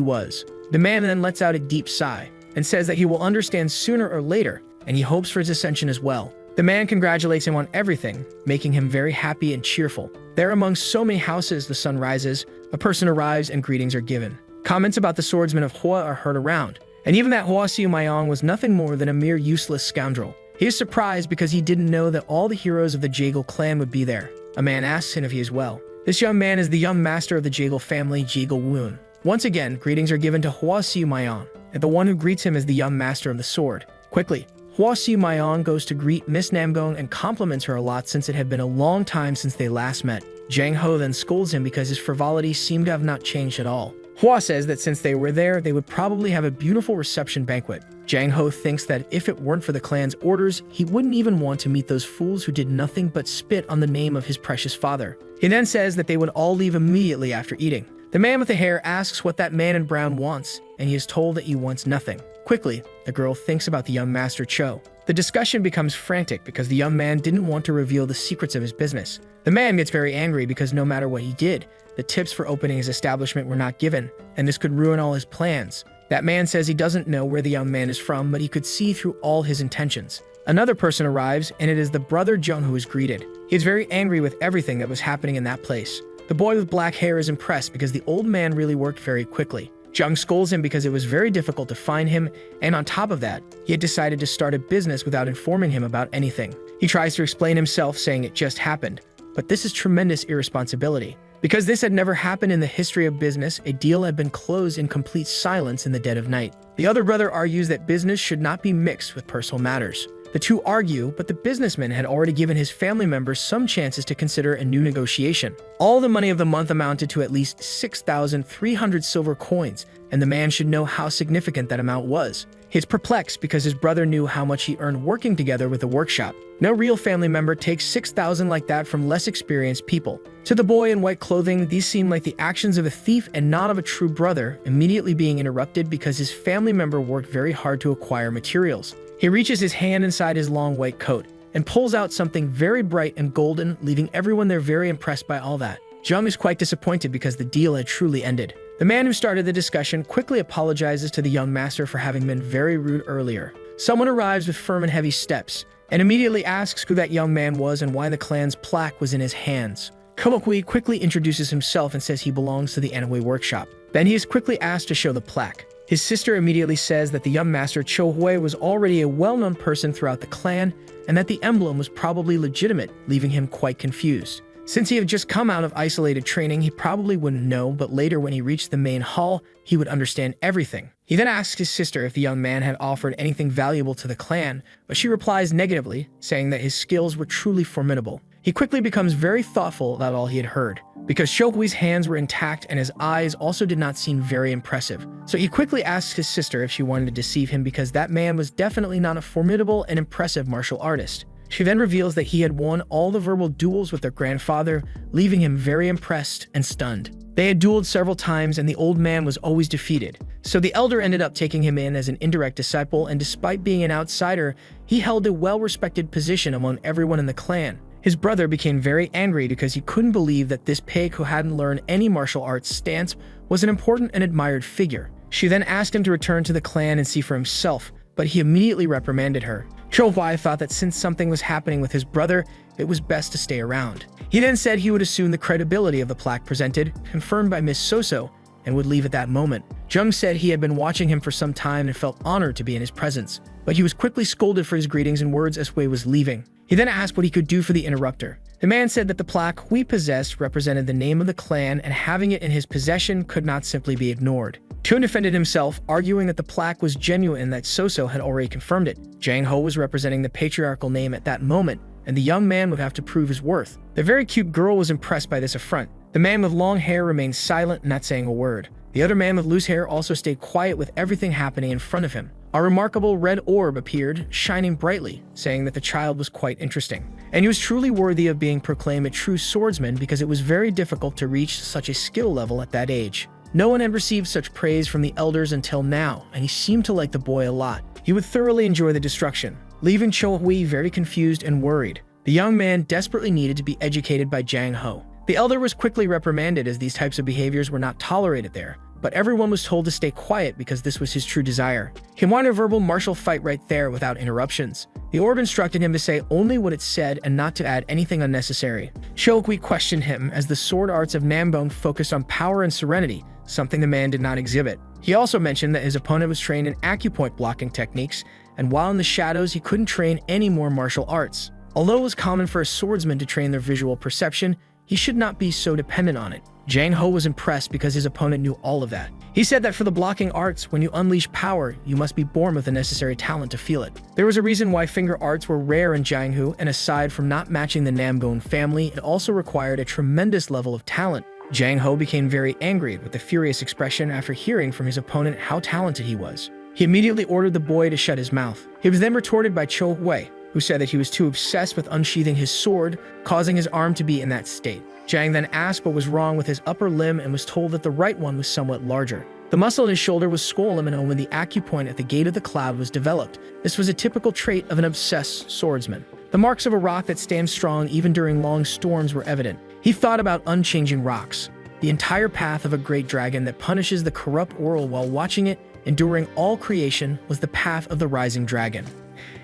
was. The man then lets out a deep sigh and says that he will understand sooner or later, and he hopes for his ascension as well. The man congratulates him on everything, making him very happy and cheerful. There among so many houses, the sun rises, a person arrives, and greetings are given. Comments about the swordsman of Hua are heard around, and even that Hua Siu Mayong was nothing more than a mere useless scoundrel. He is surprised because he didn't know that all the heroes of the Jagal clan would be there. A man asks him if he is well. This young man is the young master of the Jagal family, Jagal Woon. Once again, greetings are given to Hua Siu Mayong, and the one who greets him is the young master of the sword. Quickly, Hua Siu Mayong goes to greet Miss Namgong and compliments her a lot since it had been a long time since they last met. Jang Ho then scolds him because his frivolity seemed to have not changed at all. Hua says that since they were there, they would probably have a beautiful reception banquet. Jang Ho thinks that if it weren't for the clan's orders, he wouldn't even want to meet those fools who did nothing but spit on the name of his precious father. He then says that they would all leave immediately after eating. The man with the hair asks what that man in brown wants, and he is told that he wants nothing. Quickly, the girl thinks about the young master Cho. The discussion becomes frantic because the young man didn't want to reveal the secrets of his business. The man gets very angry because no matter what he did, the tips for opening his establishment were not given, and this could ruin all his plans. That man says he doesn't know where the young man is from, but he could see through all his intentions. Another person arrives, and it is the brother Jung who is greeted. He is very angry with everything that was happening in that place. The boy with black hair is impressed because the old man really worked very quickly. Jung scolds him because it was very difficult to find him, and on top of that, he had decided to start a business without informing him about anything. He tries to explain himself, saying it just happened, but this is tremendous irresponsibility. Because this had never happened in the history of business, a deal had been closed in complete silence in the dead of night. The other brother argues that business should not be mixed with personal matters. The two argue, but the businessman had already given his family members some chances to consider a new negotiation. All the money of the month amounted to at least 6,300 silver coins, and the man should know how significant that amount was. He is perplexed because his brother knew how much he earned working together with the workshop. No real family member takes 6,000 like that from less experienced people. To the boy in white clothing, these seem like the actions of a thief and not of a true brother, immediately being interrupted because his family member worked very hard to acquire materials. He reaches his hand inside his long white coat and pulls out something very bright and golden, leaving everyone there very impressed by all that. Jung is quite disappointed because the deal had truly ended. The man who started the discussion quickly apologizes to the young master for having been very rude earlier. Someone arrives with firm and heavy steps and immediately asks who that young man was and why the clan's plaque was in his hands. Kolokwi quickly introduces himself and says he belongs to the Anhui workshop. Then he is quickly asked to show the plaque. His sister immediately says that the young master Cho Hui was already a well-known person throughout the clan and that the emblem was probably legitimate, leaving him quite confused. Since he had just come out of isolated training, he probably wouldn't know, but later when he reached the main hall, he would understand everything. He then asks his sister if the young man had offered anything valuable to the clan, but she replies negatively, saying that his skills were truly formidable. He quickly becomes very thoughtful about all he had heard. because Cho Hui's hands were intact and his eyes also did not seem very impressive. So he quickly asked his sister if she wanted to deceive him because that man was definitely not a formidable and impressive martial artist. She then reveals that he had won all the verbal duels with their grandfather, leaving him very impressed and stunned. They had dueled several times and the old man was always defeated. So the elder ended up taking him in as an indirect disciple, and despite being an outsider, he held a well-respected position among everyone in the clan. His brother became very angry because he couldn't believe that this pig who hadn't learned any martial arts stance was an important and admired figure. She then asked him to return to the clan and see for himself, but he immediately reprimanded her. Cho Huai thought that since something was happening with his brother, it was best to stay around. He then said he would assume the credibility of the plaque presented, confirmed by Miss Soso, and would leave at that moment. Jung said he had been watching him for some time and felt honored to be in his presence, but he was quickly scolded for his greetings and words as Hui was leaving. He then asked what he could do for the interrupter. The man said that the plaque Hui possessed represented the name of the clan, and having it in his possession could not simply be ignored. Chun defended himself, arguing that the plaque was genuine and that Soso had already confirmed it. Jang Ho was representing the patriarchal name at that moment, and the young man would have to prove his worth. The very cute girl was impressed by this affront. The man with long hair remained silent, not saying a word. The other man with loose hair also stayed quiet with everything happening in front of him. A remarkable red orb appeared, shining brightly, saying that the child was quite interesting. And he was truly worthy of being proclaimed a true swordsman because it was very difficult to reach such a skill level at that age. No one had received such praise from the elders until now, and he seemed to like the boy a lot. He would thoroughly enjoy the destruction, leaving Cho Hui very confused and worried. The young man desperately needed to be educated by Jang Ho. The elder was quickly reprimanded as these types of behaviors were not tolerated there, but everyone was told to stay quiet because this was his true desire. He wanted a verbal martial fight right there without interruptions. The orb instructed him to say only what it said and not to add anything unnecessary. Cho Hui questioned him as the sword arts of Nambong focused on power and serenity, something the man did not exhibit. He also mentioned that his opponent was trained in acupoint blocking techniques, and while in the shadows he couldn't train any more martial arts. Although it was common for a swordsman to train their visual perception, he should not be so dependent on it. Jang Ho was impressed because his opponent knew all of that. He said that for the blocking arts, when you unleash power, you must be born with the necessary talent to feel it. There was a reason why finger arts were rare in Jianghu, and aside from not matching the Namgon family, it also required a tremendous level of talent. Jang Ho became very angry with a furious expression after hearing from his opponent how talented he was. He immediately ordered the boy to shut his mouth. He was then retorted by Cho Hui, who said that he was too obsessed with unsheathing his sword, causing his arm to be in that state. Jang then asked what was wrong with his upper limb and was told that the right one was somewhat larger. The muscle in his shoulder was swollen, and when the acupoint at the gate of the cloud was developed. This was a typical trait of an obsessed swordsman. The marks of a rock that stands strong even during long storms were evident. He thought about unchanging rocks, the entire path of a great dragon that punishes the corrupt world while watching it, enduring all creation, was the path of the rising dragon.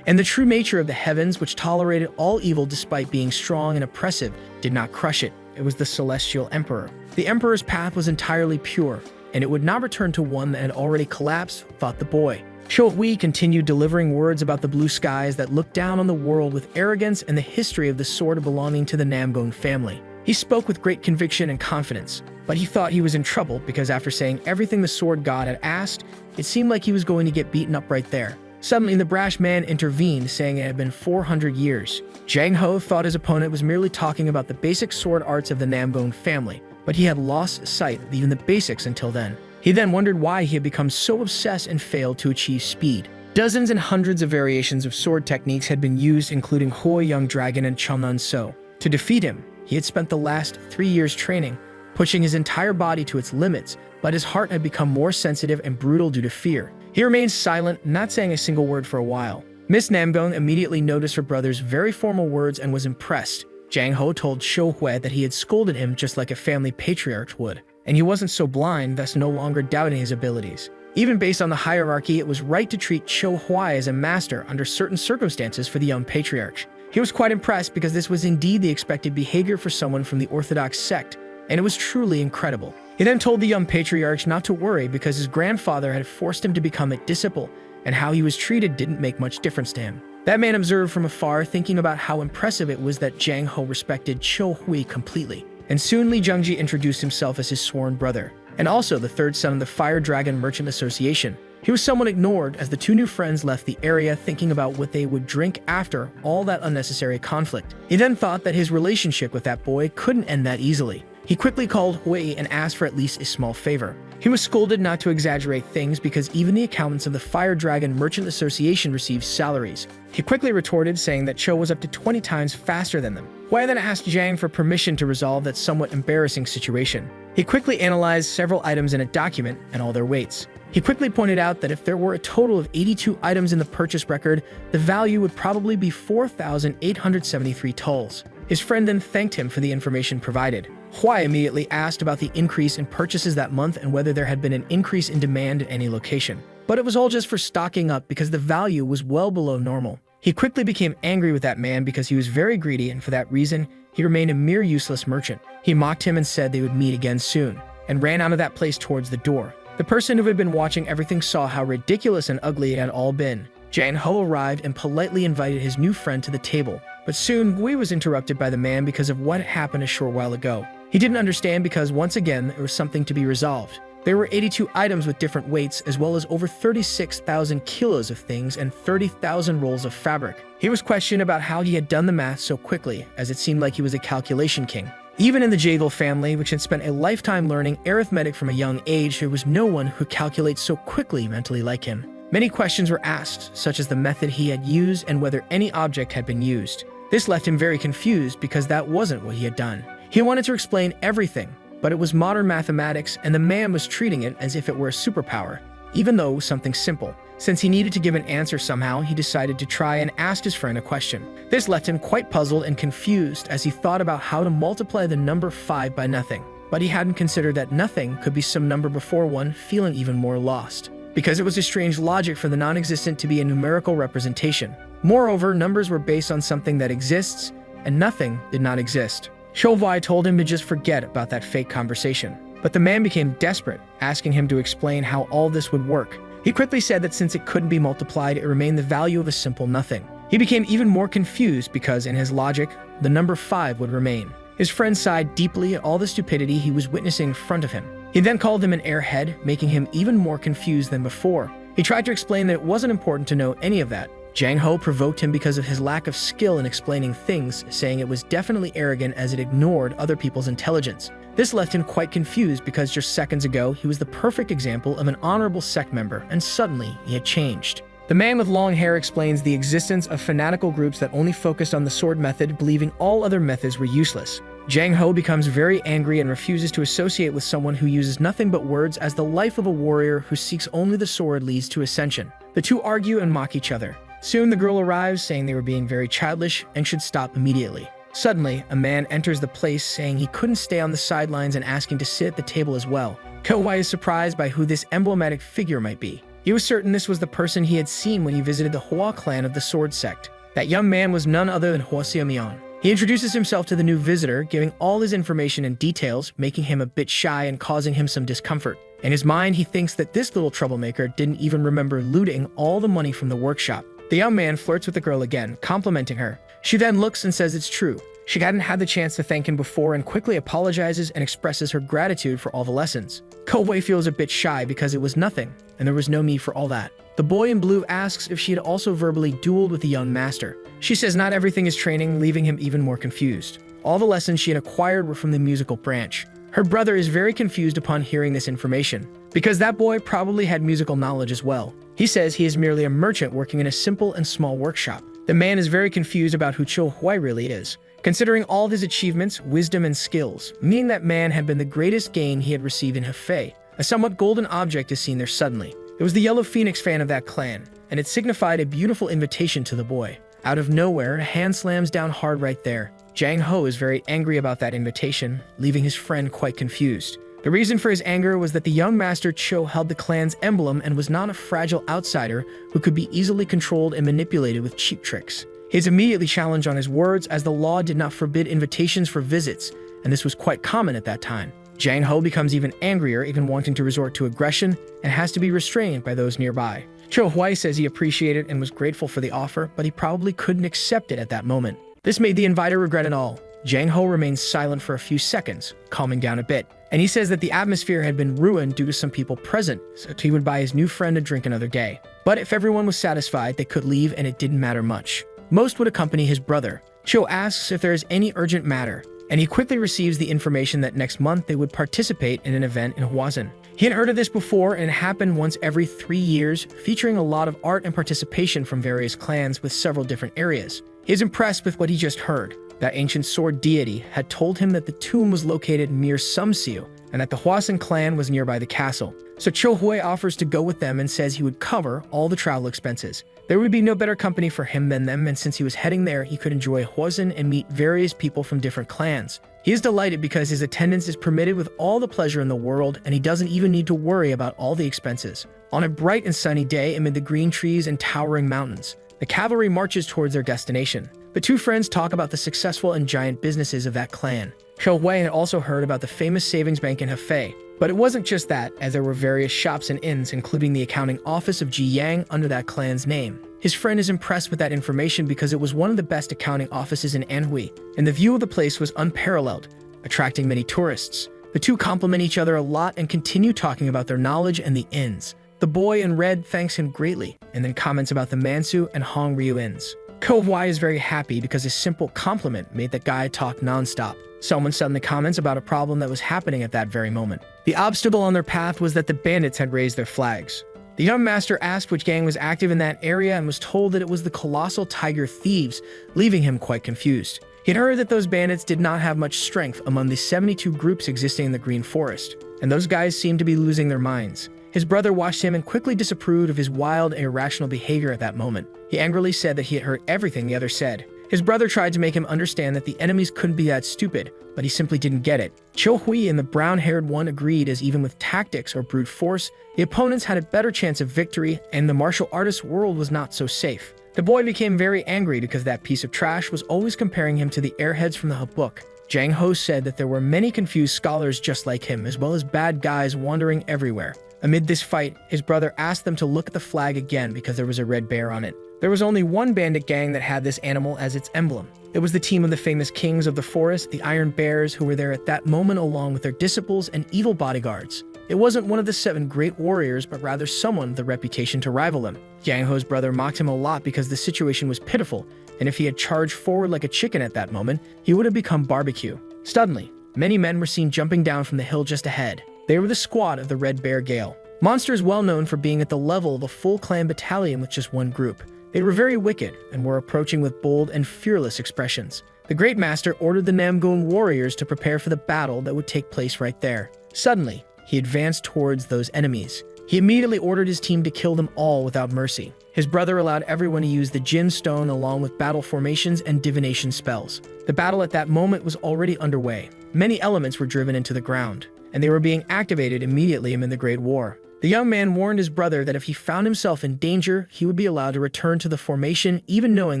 And the true nature of the heavens, which tolerated all evil despite being strong and oppressive, did not crush it. It was the celestial emperor. The emperor's path was entirely pure, and it would not return to one that had already collapsed, thought the boy. Cho Hui continued delivering words about the blue skies that looked down on the world with arrogance and the history of the sword belonging to the Namgon family. He spoke with great conviction and confidence, but he thought he was in trouble because after saying everything the sword god had asked, it seemed like he was going to get beaten up right there. Suddenly, the brash man intervened, saying it had been 400 years. Jang Ho thought his opponent was merely talking about the basic sword arts of the Namgon family, but he had lost sight of even the basics until then. He then wondered why he had become so obsessed and failed to achieve speed. Dozens and hundreds of variations of sword techniques had been used, including Hoi Young Dragon and Chunnan So. To defeat him, he had spent the last 3 years training, pushing his entire body to its limits, but his heart had become more sensitive and brutal due to fear. He remained silent, not saying a single word for a while. Miss Namgon immediately noticed her brother's very formal words and was impressed. Jang Ho told Cho Hui that he had scolded him just like a family patriarch would, and he wasn't so blind, thus no longer doubting his abilities. Even based on the hierarchy, it was right to treat Cho Hui as a master under certain circumstances for the young patriarch. He was quite impressed because this was indeed the expected behavior for someone from the Orthodox sect, and it was truly incredible. He then told the young patriarch not to worry because his grandfather had forced him to become a disciple, and how he was treated didn't make much difference to him. That man observed from afar, thinking about how impressive it was that Jang Ho respected Cho Hui completely. And soon Li Zhengji introduced himself as his sworn brother, and also the third son of the Fire Dragon Merchant Association. He was somewhat ignored as the two new friends left the area thinking about what they would drink after all that unnecessary conflict. He then thought that his relationship with that boy couldn't end that easily. He quickly called Hui and asked for at least a small favor. He was scolded not to exaggerate things because even the accountants of the Fire Dragon Merchant Association received salaries. He quickly retorted, saying that Cho was up to 20 times faster than them. Hui then asked Zhang for permission to resolve that somewhat embarrassing situation. He quickly analyzed several items in a document and all their weights. He quickly pointed out that if there were a total of 82 items in the purchase record, the value would probably be 4,873 tulls. His friend then thanked him for the information provided. Hui immediately asked about the increase in purchases that month and whether there had been an increase in demand at any location. But it was all just for stocking up because the value was well below normal. He quickly became angry with that man because he was very greedy, and for that reason, he remained a mere useless merchant. He mocked him and said they would meet again soon, and ran out of that place towards the door. The person who had been watching everything saw how ridiculous and ugly it had all been. Jang Ho arrived and politely invited his new friend to the table. But soon, Gui was interrupted by the man because of what happened a short while ago. He didn't understand because, once again, there was something to be resolved. There were 82 items with different weights, as well as over 36,000 kilos of things and 30,000 rolls of fabric. He was questioned about how he had done the math so quickly, as it seemed like he was a calculation king. Even in the Jagle family, which had spent a lifetime learning arithmetic from a young age, there was no one who calculates so quickly mentally like him. Many questions were asked, such as the method he had used and whether any object had been used. This left him very confused because that wasn't what he had done. He wanted to explain everything, but it was modern mathematics and the man was treating it as if it were a superpower, even though it was something simple. Since he needed to give an answer somehow, he decided to try and ask his friend a question. This left him quite puzzled and confused as he thought about how to multiply the number 5 by nothing. But he hadn't considered that nothing could be some number before one, feeling even more lost. Because it was a strange logic for the non-existent to be a numerical representation. Moreover, numbers were based on something that exists, and nothing did not exist. Shovai told him to just forget about that fake conversation. But the man became desperate, asking him to explain how all this would work. He quickly said that since it couldn't be multiplied, it remained the value of a simple nothing. He became even more confused because, in his logic, the number 5 would remain. His friend sighed deeply at all the stupidity he was witnessing in front of him. He then called him an airhead, making him even more confused than before. He tried to explain that it wasn't important to know any of that. Jang Ho provoked him because of his lack of skill in explaining things, saying it was definitely arrogant as it ignored other people's intelligence. This left him quite confused because just seconds ago, he was the perfect example of an honorable sect member, and suddenly he had changed. The man with long hair explains the existence of fanatical groups that only focused on the sword method, believing all other methods were useless. Jang Ho becomes very angry and refuses to associate with someone who uses nothing but words, as the life of a warrior who seeks only the sword leads to ascension. The two argue and mock each other. Soon the girl arrives, saying they were being very childish and should stop immediately. Suddenly, a man enters the place, saying he couldn't stay on the sidelines and asking to sit at the table as well. Kowai is surprised by who this emblematic figure might be. He was certain this was the person he had seen when he visited the Hua clan of the Sword Sect. That young man was none other than Hua Xiaomian. He introduces himself to the new visitor, giving all his information and details, making him a bit shy and causing him some discomfort. In his mind, he thinks that this little troublemaker didn't even remember looting all the money from the workshop. The young man flirts with the girl again, complimenting her. She then looks and says it's true. She hadn't had the chance to thank him before and quickly apologizes and expresses her gratitude for all the lessons. Kowei feels a bit shy because it was nothing, and there was no need for all that. The boy in blue asks if she had also verbally dueled with the young master. She says not everything is training, leaving him even more confused. All the lessons she had acquired were from the musical branch. Her brother is very confused upon hearing this information, because that boy probably had musical knowledge as well. He says he is merely a merchant working in a simple and small workshop. The man is very confused about who Cho Hui really is, considering all of his achievements, wisdom, and skills, meaning that man had been the greatest gain he had received in Hefei. A somewhat golden object is seen there suddenly. It was the Yellow Phoenix fan of that clan, and it signified a beautiful invitation to the boy. Out of nowhere, a hand slams down hard right there. Jang Ho is very angry about that invitation, leaving his friend quite confused. The reason for his anger was that the young master Cho held the clan's emblem and was not a fragile outsider who could be easily controlled and manipulated with cheap tricks. He is immediately challenged on his words, as the law did not forbid invitations for visits, and this was quite common at that time. Jang Ho becomes even angrier, even wanting to resort to aggression, and has to be restrained by those nearby. Cho Hui says he appreciated and was grateful for the offer, but he probably couldn't accept it at that moment. This made the inviter regret it all. Jang Ho remains silent for a few seconds, calming down a bit, and he says that the atmosphere had been ruined due to some people present, so he would buy his new friend a drink another day. But if everyone was satisfied, they could leave and it didn't matter much. Most would accompany his brother. Cho asks if there is any urgent matter. and he quickly receives the information that next month they would participate in an event in Hwasun. He had heard of this before, and it happened once every 3 years, featuring a lot of art and participation from various clans with several different areas. He is impressed with what he just heard. That ancient sword deity had told him that the tomb was located near Sumsiu, and that the Hwasun clan was nearby the castle. So Cho Hui offers to go with them and says he would cover all the travel expenses. There would be no better company for him than them, and since he was heading there, he could enjoy Hwasun and meet various people from different clans. He is delighted because his attendance is permitted with all the pleasure in the world, and he doesn't even need to worry about all the expenses. On a bright and sunny day amid the green trees and towering mountains, the cavalry marches towards their destination. The two friends talk about the successful and giant businesses of that clan. Cho Hui had also heard about the famous savings bank in Hefei, but it wasn't just that, as there were various shops and inns, including the accounting office of Ji Yang under that clan's name. His friend is impressed with that information because it was one of the best accounting offices in Anhui, and the view of the place was unparalleled, attracting many tourists. The two compliment each other a lot and continue talking about their knowledge and the inns. The boy in red thanks him greatly, and then comments about the Mansu and Hongryu inns. Ko Hui is very happy because his simple compliment made that guy talk non-stop. Someone suddenly comments about a problem that was happening at that very moment. The obstacle on their path was that the bandits had raised their flags. The young master asked which gang was active in that area and was told that it was the colossal tiger thieves, leaving him quite confused. He had heard that those bandits did not have much strength among the 72 groups existing in the Green Forest, and those guys seemed to be losing their minds. His brother watched him and quickly disapproved of his wild and irrational behavior at that moment. He angrily said that he had heard everything the other said. His brother tried to make him understand that the enemies couldn't be that stupid, but he simply didn't get it. Cho Hui and the brown-haired one agreed, as even with tactics or brute force, the opponents had a better chance of victory, and the martial artist's world was not so safe. The boy became very angry because that piece of trash was always comparing him to the airheads from the book. Jang Ho said that there were many confused scholars just like him, as well as bad guys wandering everywhere. Amid this fight, his brother asked them to look at the flag again because there was a red bear on it. There was only one bandit gang that had this animal as its emblem. It was the team of the famous kings of the forest, the Iron Bears, who were there at that moment along with their disciples and evil bodyguards. It wasn't one of the 7 great warriors, but rather someone with the reputation to rival them. Yang Ho's brother mocked him a lot because the situation was pitiful, and if he had charged forward like a chicken at that moment, he would have become barbecue. Suddenly, many men were seen jumping down from the hill just ahead. They were the squad of the Red Bear Gale. Monsters well known for being at the level of a full clan battalion with just one group. They were very wicked and were approaching with bold and fearless expressions. The Great Master ordered the Namgun warriors to prepare for the battle that would take place right there. Suddenly, he advanced towards those enemies. He immediately ordered his team to kill them all without mercy. His brother allowed everyone to use the Jin Stone along with battle formations and divination spells. The battle at that moment was already underway. Many elements were driven into the ground, and they were being activated immediately amid the Great War. The young man warned his brother that if he found himself in danger, he would be allowed to return to the formation, even knowing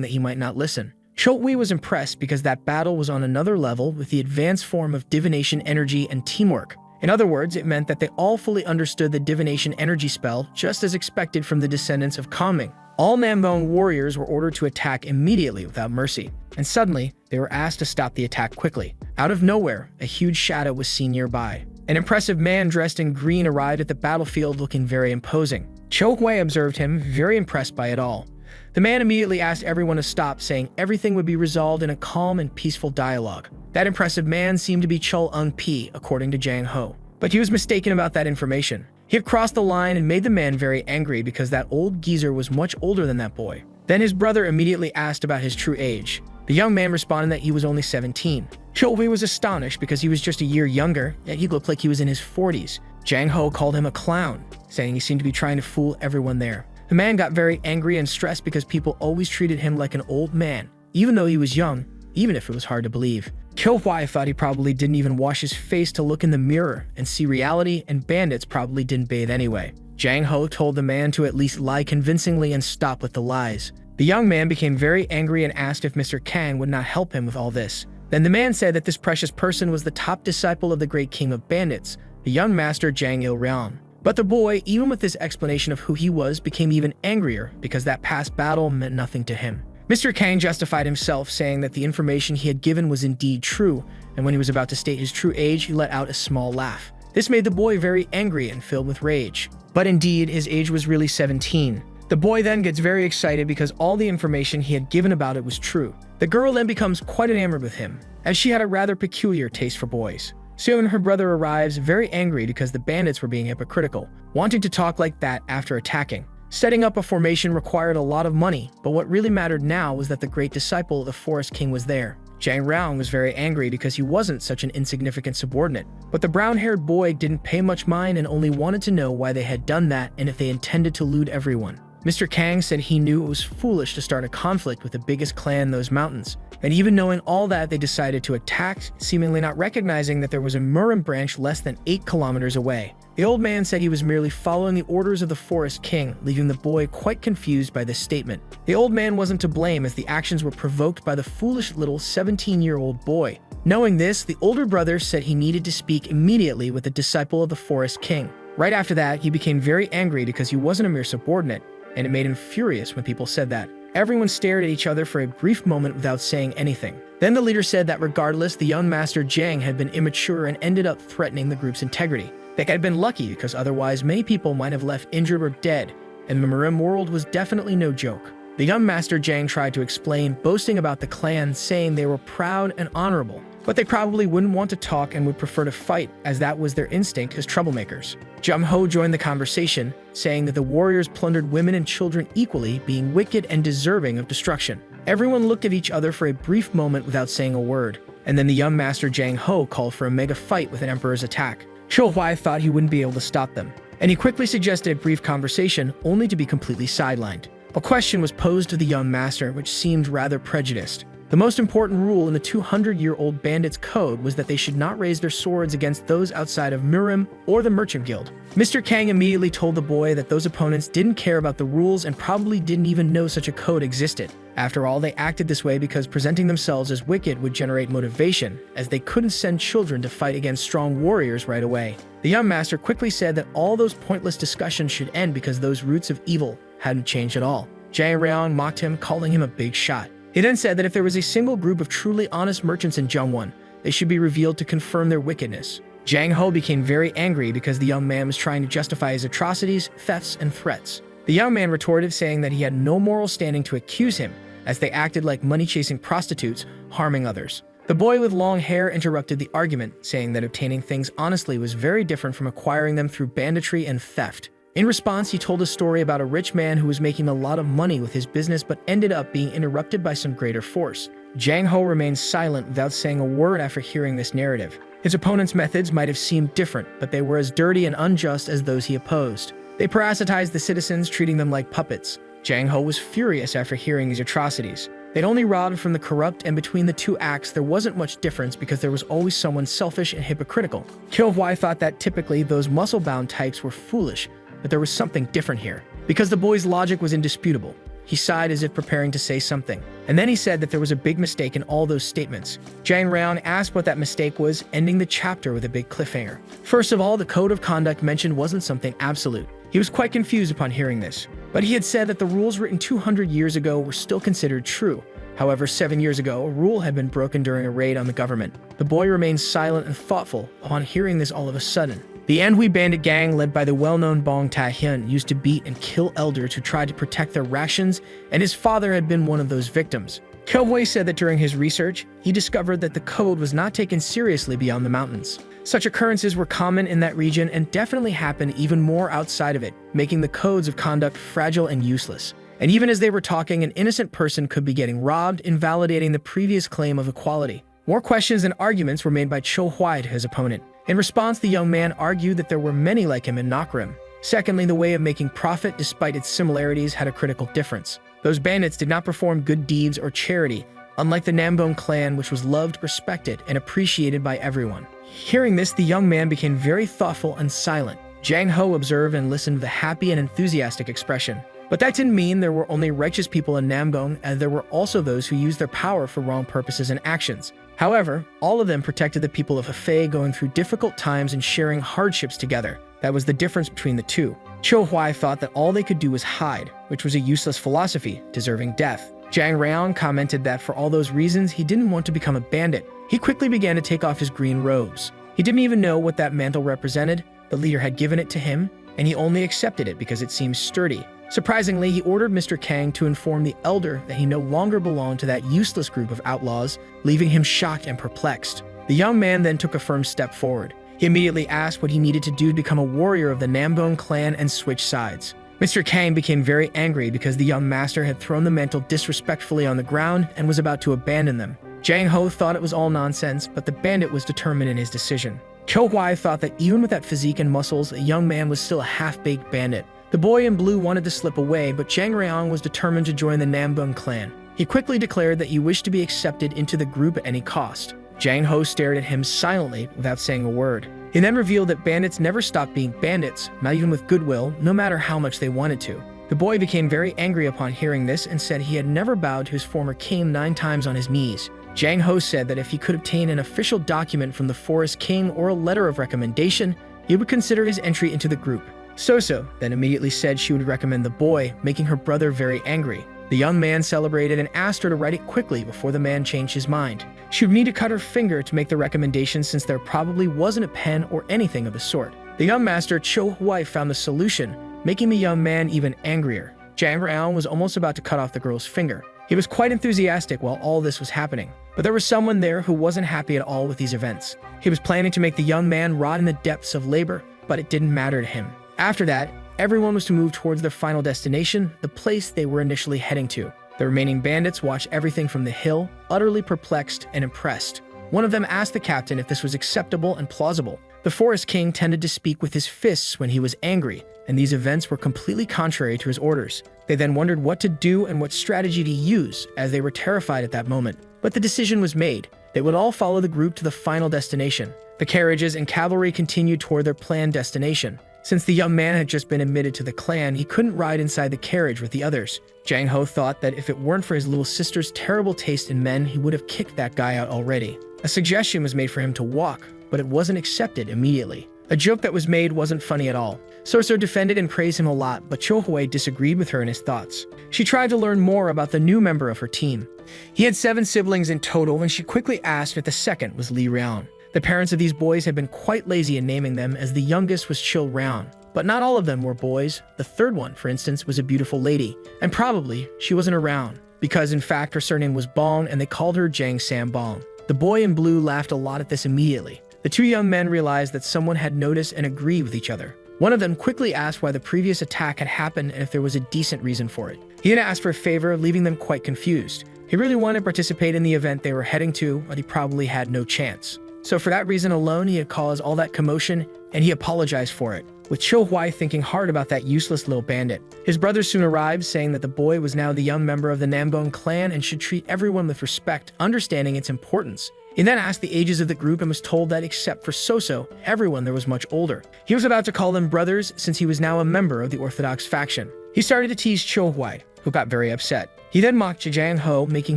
that he might not listen. Cho Hui was impressed because that battle was on another level with the advanced form of divination energy and teamwork. In other words, it meant that they all fully understood the divination energy spell, just as expected from the descendants of Kangming. All Namgun warriors were ordered to attack immediately without mercy, and suddenly, they were asked to stop the attack quickly. Out of nowhere, a huge shadow was seen nearby. An impressive man dressed in green arrived at the battlefield looking very imposing. Cho Hui observed him, very impressed by it all. The man immediately asked everyone to stop, saying everything would be resolved in a calm and peaceful dialogue. That impressive man seemed to be Chul Eung-pi, according to Jang Ho. But he was mistaken about that information. He had crossed the line and made the man very angry because that old geezer was much older than that boy. Then his brother immediately asked about his true age. The young man responded that he was only 17. Cho Hui was astonished because he was just a year younger, yet he looked like he was in his 40s. Jang Ho called him a clown, saying he seemed to be trying to fool everyone there. The man got very angry and stressed because people always treated him like an old man, even though he was young, even if it was hard to believe. Cho Hui thought he probably didn't even wash his face to look in the mirror and see reality, and bandits probably didn't bathe anyway. Jang Ho told the man to at least lie convincingly and stop with the lies. The young man became very angry and asked if Mr. Kang would not help him with all this. Then the man said that this precious person was the top disciple of the great king of bandits, the young master Jang Il-ryong. But the boy, even with this explanation of who he was, became even angrier because that past battle meant nothing to him. Mr. Kang justified himself, saying that the information he had given was indeed true, and when he was about to state his true age, he let out a small laugh. This made the boy very angry and filled with rage. But indeed, his age was really 17. The boy then gets very excited because all the information he had given about it was true. The girl then becomes quite enamored with him. as she had a rather peculiar taste for boys. Soon, her brother arrives, very angry because the bandits were being hypocritical, wanting to talk like that after attacking. Setting up a formation required a lot of money, but what really mattered now was that the great disciple of the Forest King was there. Zhang Raong was very angry because he wasn't such an insignificant subordinate, but the brown-haired boy didn't pay much mind and only wanted to know why they had done that and if they intended to loot everyone. Mr. Kang said he knew it was foolish to start a conflict with the biggest clan in those mountains, and even knowing all that, they decided to attack, seemingly not recognizing that there was a Murim branch less than 8 kilometers away. The old man said he was merely following the orders of the Forest King, leaving the boy quite confused by this statement. The old man wasn't to blame as the actions were provoked by the foolish little 17-year-old boy. Knowing this, the older brother said he needed to speak immediately with the disciple of the Forest King. Right after that, he became very angry because he wasn't a mere subordinate, and it made him furious when people said that. Everyone stared at each other for a brief moment without saying anything. Then the leader said that regardless, the young master Zhang had been immature and ended up threatening the group's integrity. They had been lucky because otherwise many people might have left injured or dead, and the Murim world was definitely no joke. The young master Zhang tried to explain, boasting about the clan, saying they were proud and honorable, but they probably wouldn't want to talk and would prefer to fight, as that was their instinct as troublemakers. Jum Ho joined the conversation, saying that the warriors plundered women and children equally, being wicked and deserving of destruction. Everyone looked at each other for a brief moment without saying a word, and then the young master Zhang Ho called for a mega fight with an emperor's attack. Cho Huai thought he wouldn't be able to stop them, and he quickly suggested a brief conversation, only to be completely sidelined. A question was posed to the young master, which seemed rather prejudiced. The most important rule in the 200-year-old bandits' code was that they should not raise their swords against those outside of Murim or the Merchant Guild. Mr. Kang immediately told the boy that those opponents didn't care about the rules and probably didn't even know such a code existed. After all, they acted this way because presenting themselves as wicked would generate motivation, as they couldn't send children to fight against strong warriors right away. The young master quickly said that all those pointless discussions should end because those roots of evil hadn't changed at all. Zhang Raong mocked him, calling him a big shot. He then said that if there was a single group of truly honest merchants in Zhongwan, they should be revealed to confirm their wickedness. Zhang Ho became very angry because the young man was trying to justify his atrocities, thefts, and threats. The young man retorted, saying that he had no moral standing to accuse him, as they acted like money-chasing prostitutes, harming others. The boy with long hair interrupted the argument, saying that obtaining things honestly was very different from acquiring them through banditry and theft. In response, he told a story about a rich man who was making a lot of money with his business but ended up being interrupted by some greater force. Zhang Ho remained silent without saying a word after hearing this narrative. His opponent's methods might have seemed different, but they were as dirty and unjust as those he opposed. They parasitized the citizens, treating them like puppets. Zhang Ho was furious after hearing these atrocities. They'd only robbed from the corrupt, and between the two acts there wasn't much difference because there was always someone selfish and hypocritical. Kyo Hwai thought that typically those muscle-bound types were foolish, but there was something different here. Because the boy's logic was indisputable, he sighed as if preparing to say something. And then he said that there was a big mistake in all those statements. Zhang Raon asked what that mistake was, ending the chapter with a big cliffhanger. First of all, the code of conduct mentioned wasn't something absolute. He was quite confused upon hearing this. But he had said that the rules written 200 years ago were still considered true. However, 7 years ago, a rule had been broken during a raid on the government. The boy remained silent and thoughtful upon hearing this all of a sudden. The Anhui bandit gang, led by the well-known Bong Ta-hyun, used to beat and kill elders who tried to protect their rations, and his father had been one of those victims. Kyo-hwai said that during his research, he discovered that the code was not taken seriously beyond the mountains. Such occurrences were common in that region and definitely happened even more outside of it, making the codes of conduct fragile and useless. And even as they were talking, an innocent person could be getting robbed, invalidating the previous claim of equality. More questions and arguments were made by Cho Hwai to his opponent. In response, the young man argued that there were many like him in Nakrim. Secondly, the way of making profit, despite its similarities, had a critical difference. Those bandits did not perform good deeds or charity, unlike the Nambong clan, which was loved, respected, and appreciated by everyone. Hearing this, the young man became very thoughtful and silent. Zhang Ho observed and listened with a happy and enthusiastic expression. But that didn't mean there were only righteous people in Nambong, as there were also those who used their power for wrong purposes and actions. However, all of them protected the people of Hefei, going through difficult times and sharing hardships together. That was the difference between the two. Cho Hwai thought that all they could do was hide, which was a useless philosophy, deserving death. Zhang Raon commented that for all those reasons, he didn't want to become a bandit. He quickly began to take off his green robes. He didn't even know what that mantle represented. The leader had given it to him, and he only accepted it because it seemed sturdy. Surprisingly, he ordered Mr. Kang to inform the elder that he no longer belonged to that useless group of outlaws, leaving him shocked and perplexed. The young man then took a firm step forward. He immediately asked what he needed to do to become a warrior of the Nambone clan and switch sides. Mr. Kang became very angry because the young master had thrown the mantle disrespectfully on the ground and was about to abandon them. Jang Ho thought it was all nonsense, but the bandit was determined in his decision. Cho Huai thought that even with that physique and muscles, the young man was still a half-baked bandit. The boy in blue wanted to slip away, but Zhang Reong was determined to join the Nambone clan. He quickly declared that he wished to be accepted into the group at any cost. Jang Ho stared at him silently without saying a word. He then revealed that bandits never stopped being bandits, not even with goodwill, no matter how much they wanted to. The boy became very angry upon hearing this and said he had never bowed to his former king 9 times on his knees. Jang Ho said that if he could obtain an official document from the Forest King or a letter of recommendation, he would consider his entry into the group. Soso then immediately said she would recommend the boy, making her brother very angry. The young man celebrated and asked her to write it quickly before the man changed his mind. She would need to cut her finger to make the recommendation since there probably wasn't a pen or anything of the sort. The young master Cho Huai found the solution, making the young man even angrier. Zhang Reong was almost about to cut off the girl's finger. He was quite enthusiastic while all this was happening, but there was someone there who wasn't happy at all with these events. He was planning to make the young man rot in the depths of labor, but it didn't matter to him. After that, everyone was to move towards their final destination, the place they were initially heading to. The remaining bandits watched everything from the hill, utterly perplexed and impressed. One of them asked the captain if this was acceptable and plausible. The Forest King tended to speak with his fists when he was angry, and these events were completely contrary to his orders. They then wondered what to do and what strategy to use, as they were terrified at that moment. But the decision was made. They would all follow the group to the final destination. The carriages and cavalry continued toward their planned destination. Since the young man had just been admitted to the clan, he couldn't ride inside the carriage with the others. Jang Ho thought that if it weren't for his little sister's terrible taste in men, he would have kicked that guy out already. A suggestion was made for him to walk, but it wasn't accepted immediately. A joke that was made wasn't funny at all. Soso defended and praised him a lot, but Cho Hui disagreed with her in his thoughts. She tried to learn more about the new member of her team. He had 7 siblings in total, and she quickly asked if the second was Li Rian. The parents of these boys had been quite lazy in naming them, as the youngest was Chil Rian. But not all of them were boys. The third one, for instance, was a beautiful lady, and probably she wasn't around, because in fact her surname was Bong and they called her Jang Sam Bong. The boy in blue laughed a lot at this immediately. The 2 young men realized that someone had noticed and agreed with each other. One of them quickly asked why the previous attack had happened and if there was a decent reason for it. He then asked for a favor, leaving them quite confused. He really wanted to participate in the event they were heading to, but he probably had no chance. So for that reason alone, he had caused all that commotion, and he apologized for it, with Cho Hui thinking hard about that useless little bandit. His brothers soon arrived, saying that the boy was now the young member of the Nambone clan and should treat everyone with respect, understanding its importance. He then asked the ages of the group and was told that except for Soso, everyone there was much older. He was about to call them brothers since he was now a member of the Orthodox faction. He started to tease Cho Hui, who got very upset. He then mocked Zhang Ho, making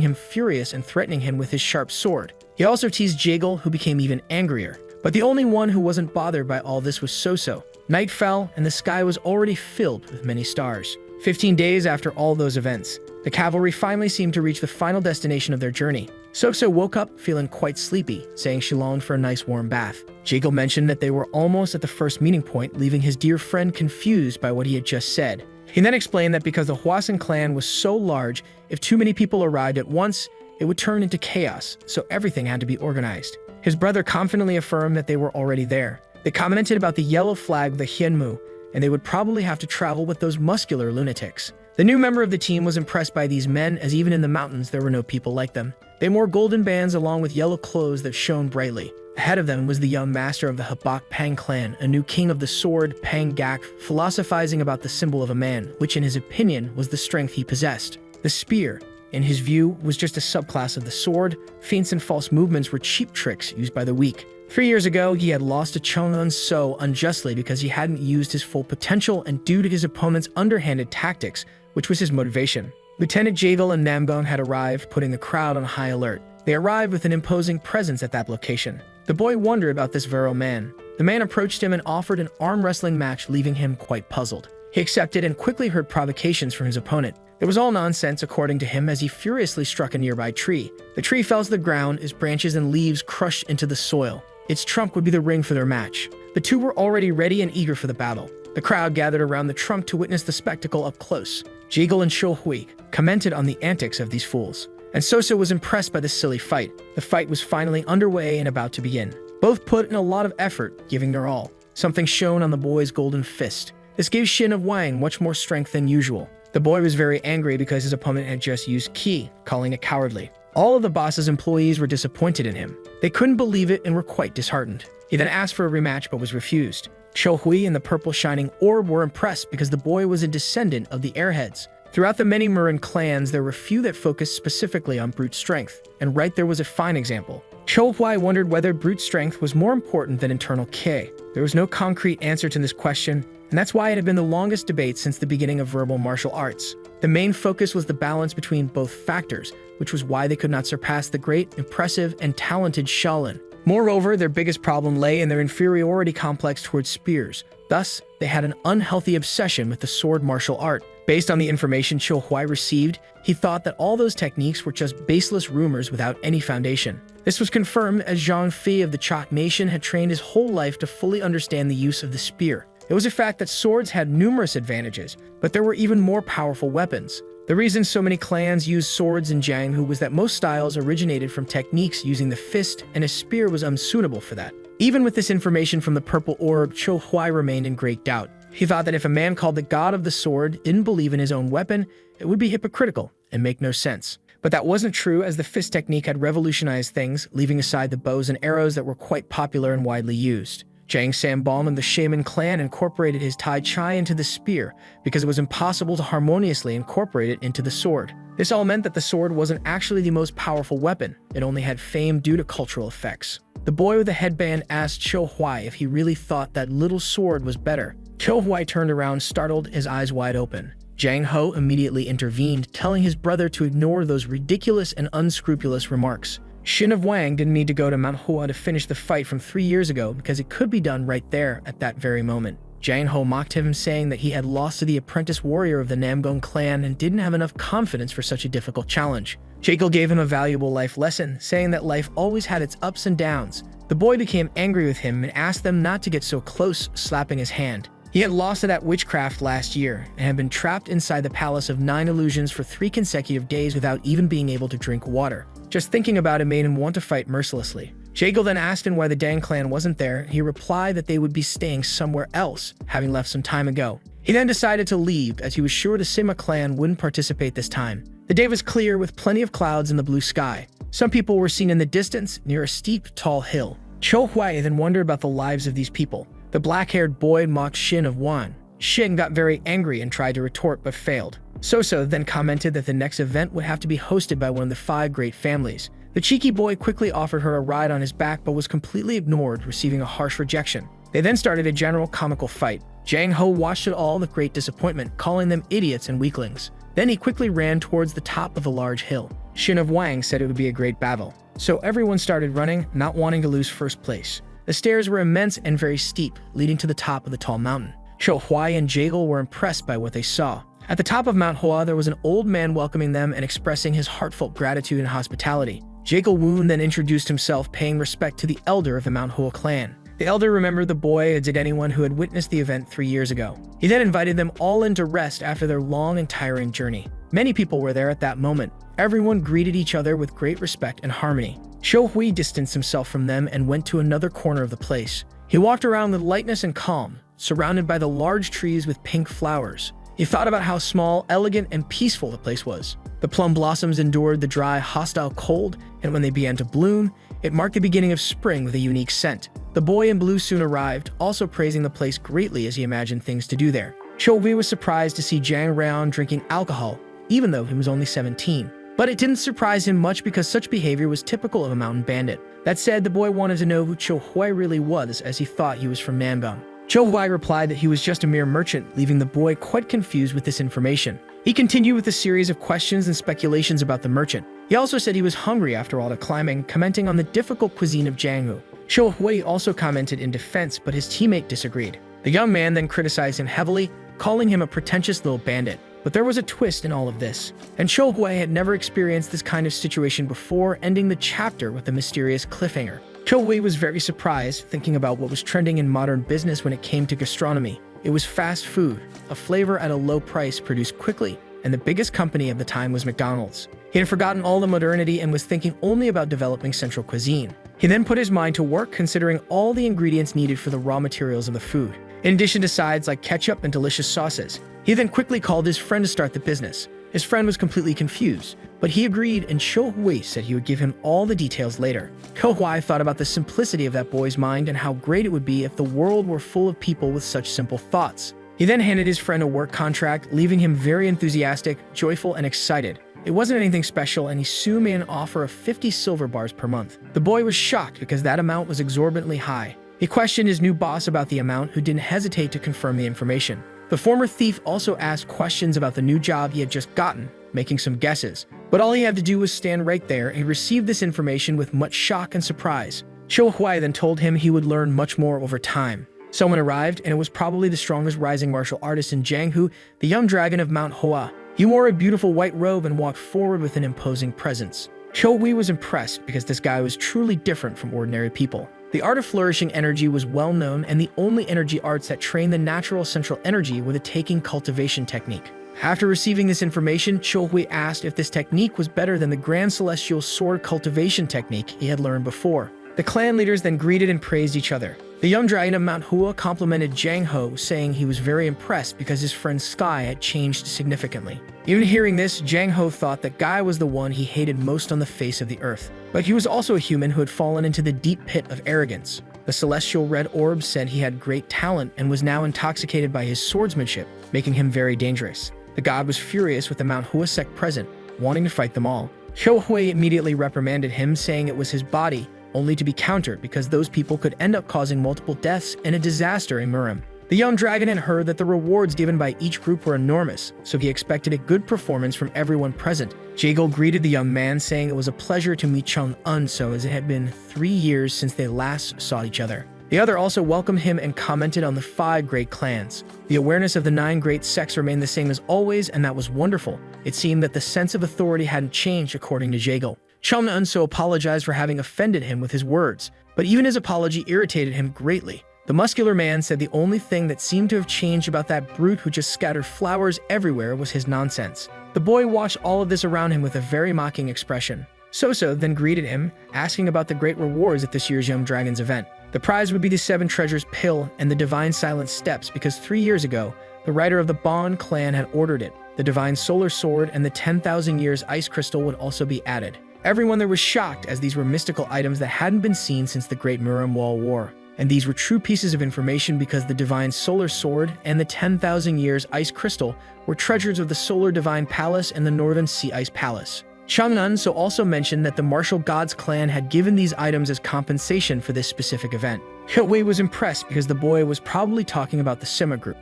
him furious and threatening him with his sharp sword. He also teased Jagal, who became even angrier. But the only one who wasn't bothered by all this was Soso. Night fell, and the sky was already filled with many stars. 15 days after all those events, the cavalry finally seemed to reach the final destination of their journey. Soso woke up feeling quite sleepy, saying she longed for a nice warm bath. Jagal mentioned that they were almost at the first meeting point, leaving his dear friend confused by what he had just said. He then explained that because the Hwasun clan was so large, if too many people arrived at once, it would turn into chaos, so everything had to be organized. His brother confidently affirmed that they were already there. They commented about the yellow flag of the Hyunmu, and they would probably have to travel with those muscular lunatics. The new member of the team was impressed by these men, as even in the mountains there were no people like them. They wore golden bands along with yellow clothes that shone brightly. Ahead of them was the young master of the Habak Pang clan, a new king of the sword, Pang Gak, philosophizing about the symbol of a man, which in his opinion was the strength he possessed. The spear, in his view, was just a subclass of the sword. Feints and false movements were cheap tricks used by the weak. 3 years ago, he had lost to Chung-un so unjustly because he hadn't used his full potential and due to his opponent's underhanded tactics, which was his motivation. Lieutenant Jagal and Namgon had arrived, putting the crowd on high alert. They arrived with an imposing presence at that location. The boy wondered about this virile man. The man approached him and offered an arm wrestling match, leaving him quite puzzled. He accepted and quickly heard provocations from his opponent. It was all nonsense, according to him, as he furiously struck a nearby tree. The tree fell to the ground, its branches and leaves crushed into the soil. Its trunk would be the ring for their match. The two were already ready and eager for the battle. The crowd gathered around the trunk to witness the spectacle up close. Jiggle and Hui commented on the antics of these fools, and Soso was impressed by the silly fight. The fight was finally underway and about to begin. Both put in a lot of effort, giving their all. Something shone on the boy's golden fist. This gave Shin of Wang much more strength than usual. The boy was very angry because his opponent had just used ki, calling it cowardly. All of the boss's employees were disappointed in him. They couldn't believe it and were quite disheartened. He then asked for a rematch but was refused. Hui and the purple shining orb were impressed because the boy was a descendant of the Airheads. Throughout the many Murin clans, there were few that focused specifically on brute strength, and right there was a fine example. Hui wondered whether brute strength was more important than internal ki. There was no concrete answer to this question, and that's why it had been the longest debate since the beginning of verbal martial arts. The main focus was the balance between both factors, which was why they could not surpass the great, impressive, and talented Shaolin. Moreover, their biggest problem lay in their inferiority complex towards spears. Thus, they had an unhealthy obsession with the sword martial art. Based on the information Hui received, he thought that all those techniques were just baseless rumors without any foundation. This was confirmed as Zhang Fi of the Chak Nation had trained his whole life to fully understand the use of the spear. It was a fact that swords had numerous advantages, but there were even more powerful weapons. The reason so many clans used swords in Jianghu was that most styles originated from techniques using the fist, and a spear was unsuitable for that. Even with this information from the purple orb, Hui remained in great doubt. He thought that if a man called the god of the sword didn't believe in his own weapon, it would be hypocritical and make no sense. But that wasn't true, as the fist technique had revolutionized things, leaving aside the bows and arrows that were quite popular and widely used. Jiang Sambal and the Shaman clan incorporated his Tai Chi into the spear because it was impossible to harmoniously incorporate it into the sword. This all meant that the sword wasn't actually the most powerful weapon. It only had fame due to cultural effects. The boy with the headband asked Hui if he really thought that little sword was better. Hui turned around, startled, his eyes wide open. Jiang Ho immediately intervened, telling his brother to ignore those ridiculous and unscrupulous remarks. Shin of Wang didn't need to go to Manhua to finish the fight from 3 years ago because it could be done right there at that very moment. Jiang Ho mocked him, saying that he had lost to the apprentice warrior of the Namgong clan and didn't have enough confidence for such a difficult challenge. Jekyll gave him a valuable life lesson, saying that life always had its ups and downs. The boy became angry with him and asked them not to get so close, slapping his hand. He had lost to that witchcraft last year and had been trapped inside the Palace of 9 Illusions for 3 consecutive days without even being able to drink water. Just thinking about it made him want to fight mercilessly. Jekyll then asked him why the Dang clan wasn't there. He replied that they would be staying somewhere else, having left some time ago. He then decided to leave, as he was sure the Sima clan wouldn't participate this time. The day was clear with plenty of clouds in the blue sky. Some people were seen in the distance near a steep, tall hill. Hui then wondered about the lives of these people. The black-haired boy mocked Shin of Wan. Shin got very angry and tried to retort but failed. Soso then commented that the next event would have to be hosted by one of the 5 great families. The cheeky boy quickly offered her a ride on his back but was completely ignored, receiving a harsh rejection. They then started a general comical fight. Jiang Ho watched it all with great disappointment, calling them idiots and weaklings. Then he quickly ran towards the top of the large hill. Shin of Wang said it would be a great battle, so everyone started running, not wanting to lose first place. The stairs were immense and very steep, leading to the top of the tall mountain. Hui and Jekyll were impressed by what they saw. At the top of Mount Hua, there was an old man welcoming them and expressing his heartfelt gratitude and hospitality. Jekyll Woon then introduced himself, paying respect to the elder of the Mount Hua clan. The elder remembered the boy, as did anyone who had witnessed the event 3 years ago. He then invited them all in to rest after their long and tiring journey. Many people were there at that moment. Everyone greeted each other with great respect and harmony. Hui distanced himself from them and went to another corner of the place. He walked around with lightness and calm, surrounded by the large trees with pink flowers. He thought about how small, elegant, and peaceful the place was. The plum blossoms endured the dry, hostile cold, and when they began to bloom, it marked the beginning of spring with a unique scent. The boy in blue soon arrived, also praising the place greatly as he imagined things to do there. Hui was surprised to see Jiang Raon drinking alcohol, even though he was only 17. But it didn't surprise him much because such behavior was typical of a mountain bandit. That said, the boy wanted to know who Hui really was, as he thought he was from Namgong. Hui replied that he was just a mere merchant, leaving the boy quite confused with this information. He continued with a series of questions and speculations about the merchant. He also said he was hungry after all the climbing, commenting on the difficult cuisine of Jianghu. Hui also commented in defense, but his teammate disagreed. The young man then criticized him heavily, calling him a pretentious little bandit. But there was a twist in all of this, and Hui had never experienced this kind of situation before, ending the chapter with a mysterious cliffhanger. Cho Hui was very surprised, thinking about what was trending in modern business when it came to gastronomy. It was fast food, a flavor at a low price produced quickly, and the biggest company of the time was McDonald's. He had forgotten all the modernity and was thinking only about developing central cuisine. He then put his mind to work considering all the ingredients needed for the raw materials of the food, in addition to sides like ketchup and delicious sauces. He then quickly called his friend to start the business. His friend was completely confused, but he agreed, and Cho Hui said he would give him all the details later. Cho Hui thought about the simplicity of that boy's mind and how great it would be if the world were full of people with such simple thoughts. He then handed his friend a work contract, leaving him very enthusiastic, joyful, and excited. It wasn't anything special, and he soon made an offer of 50 silver bars per month. The boy was shocked because that amount was exorbitantly high. He questioned his new boss about the amount, who didn't hesitate to confirm the information. The former thief also asked questions about the new job he had just gotten, making some guesses. But all he had to do was stand right there, and he received this information with much shock and surprise. Cho Hui then told him he would learn much more over time. Someone arrived, and it was probably the strongest rising martial artist in Jianghu, the young dragon of Manhwa. He wore a beautiful white robe and walked forward with an imposing presence. Cho Hui was impressed because this guy was truly different from ordinary people. The art of flourishing energy was well known, and the only energy arts that train the natural central energy were the taking cultivation technique. After receiving this information, Cho Hui asked if this technique was better than the Grand Celestial Sword cultivation technique he had learned before. The clan leaders then greeted and praised each other. The young dragon of Manhua complimented Jiang Ho, saying he was very impressed because his friend Sky had changed significantly. Even hearing this, Jiang Ho thought that Guy was the one he hated most on the face of the earth. But he was also a human who had fallen into the deep pit of arrogance. The celestial red orb said he had great talent and was now intoxicated by his swordsmanship, making him very dangerous. The god was furious with the Manhua sect present, wanting to fight them all. Cho Hui immediately reprimanded him, saying it was his body, only to be countered because those people could end up causing multiple deaths and a disaster in Murim. The young dragon had heard that the rewards given by each group were enormous, so he expected a good performance from everyone present. Jago greeted the young man, saying it was a pleasure to meet Chung-un, so as it had been 3 years since they last saw each other. The other also welcomed him and commented on the 5 great clans. The awareness of the 9 great sects remained the same as always, and that was wonderful. It seemed that the sense of authority hadn't changed, according to Jago. Chung-un so apologized for having offended him with his words, but even his apology irritated him greatly. The muscular man said the only thing that seemed to have changed about that brute who just scattered flowers everywhere was his nonsense. The boy watched all of this around him with a very mocking expression. So then greeted him, asking about the great rewards at this year's Young Dragons event. The prize would be the 7 treasures pill and the divine silent steps, because 3 years ago, the writer of the Bon clan had ordered it. The divine solar sword and the 10,000 years ice crystal would also be added. Everyone there was shocked, as these were mystical items that hadn't been seen since the Great Murim Wall War. And these were true pieces of information because the divine solar sword and the 10,000 years ice crystal were treasures of the Solar Divine Palace and the Northern Sea Ice Palace. Chung-un so also mentioned that the martial gods clan had given these items as compensation for this specific event. Cho Hui was impressed because the boy was probably talking about the Sima group.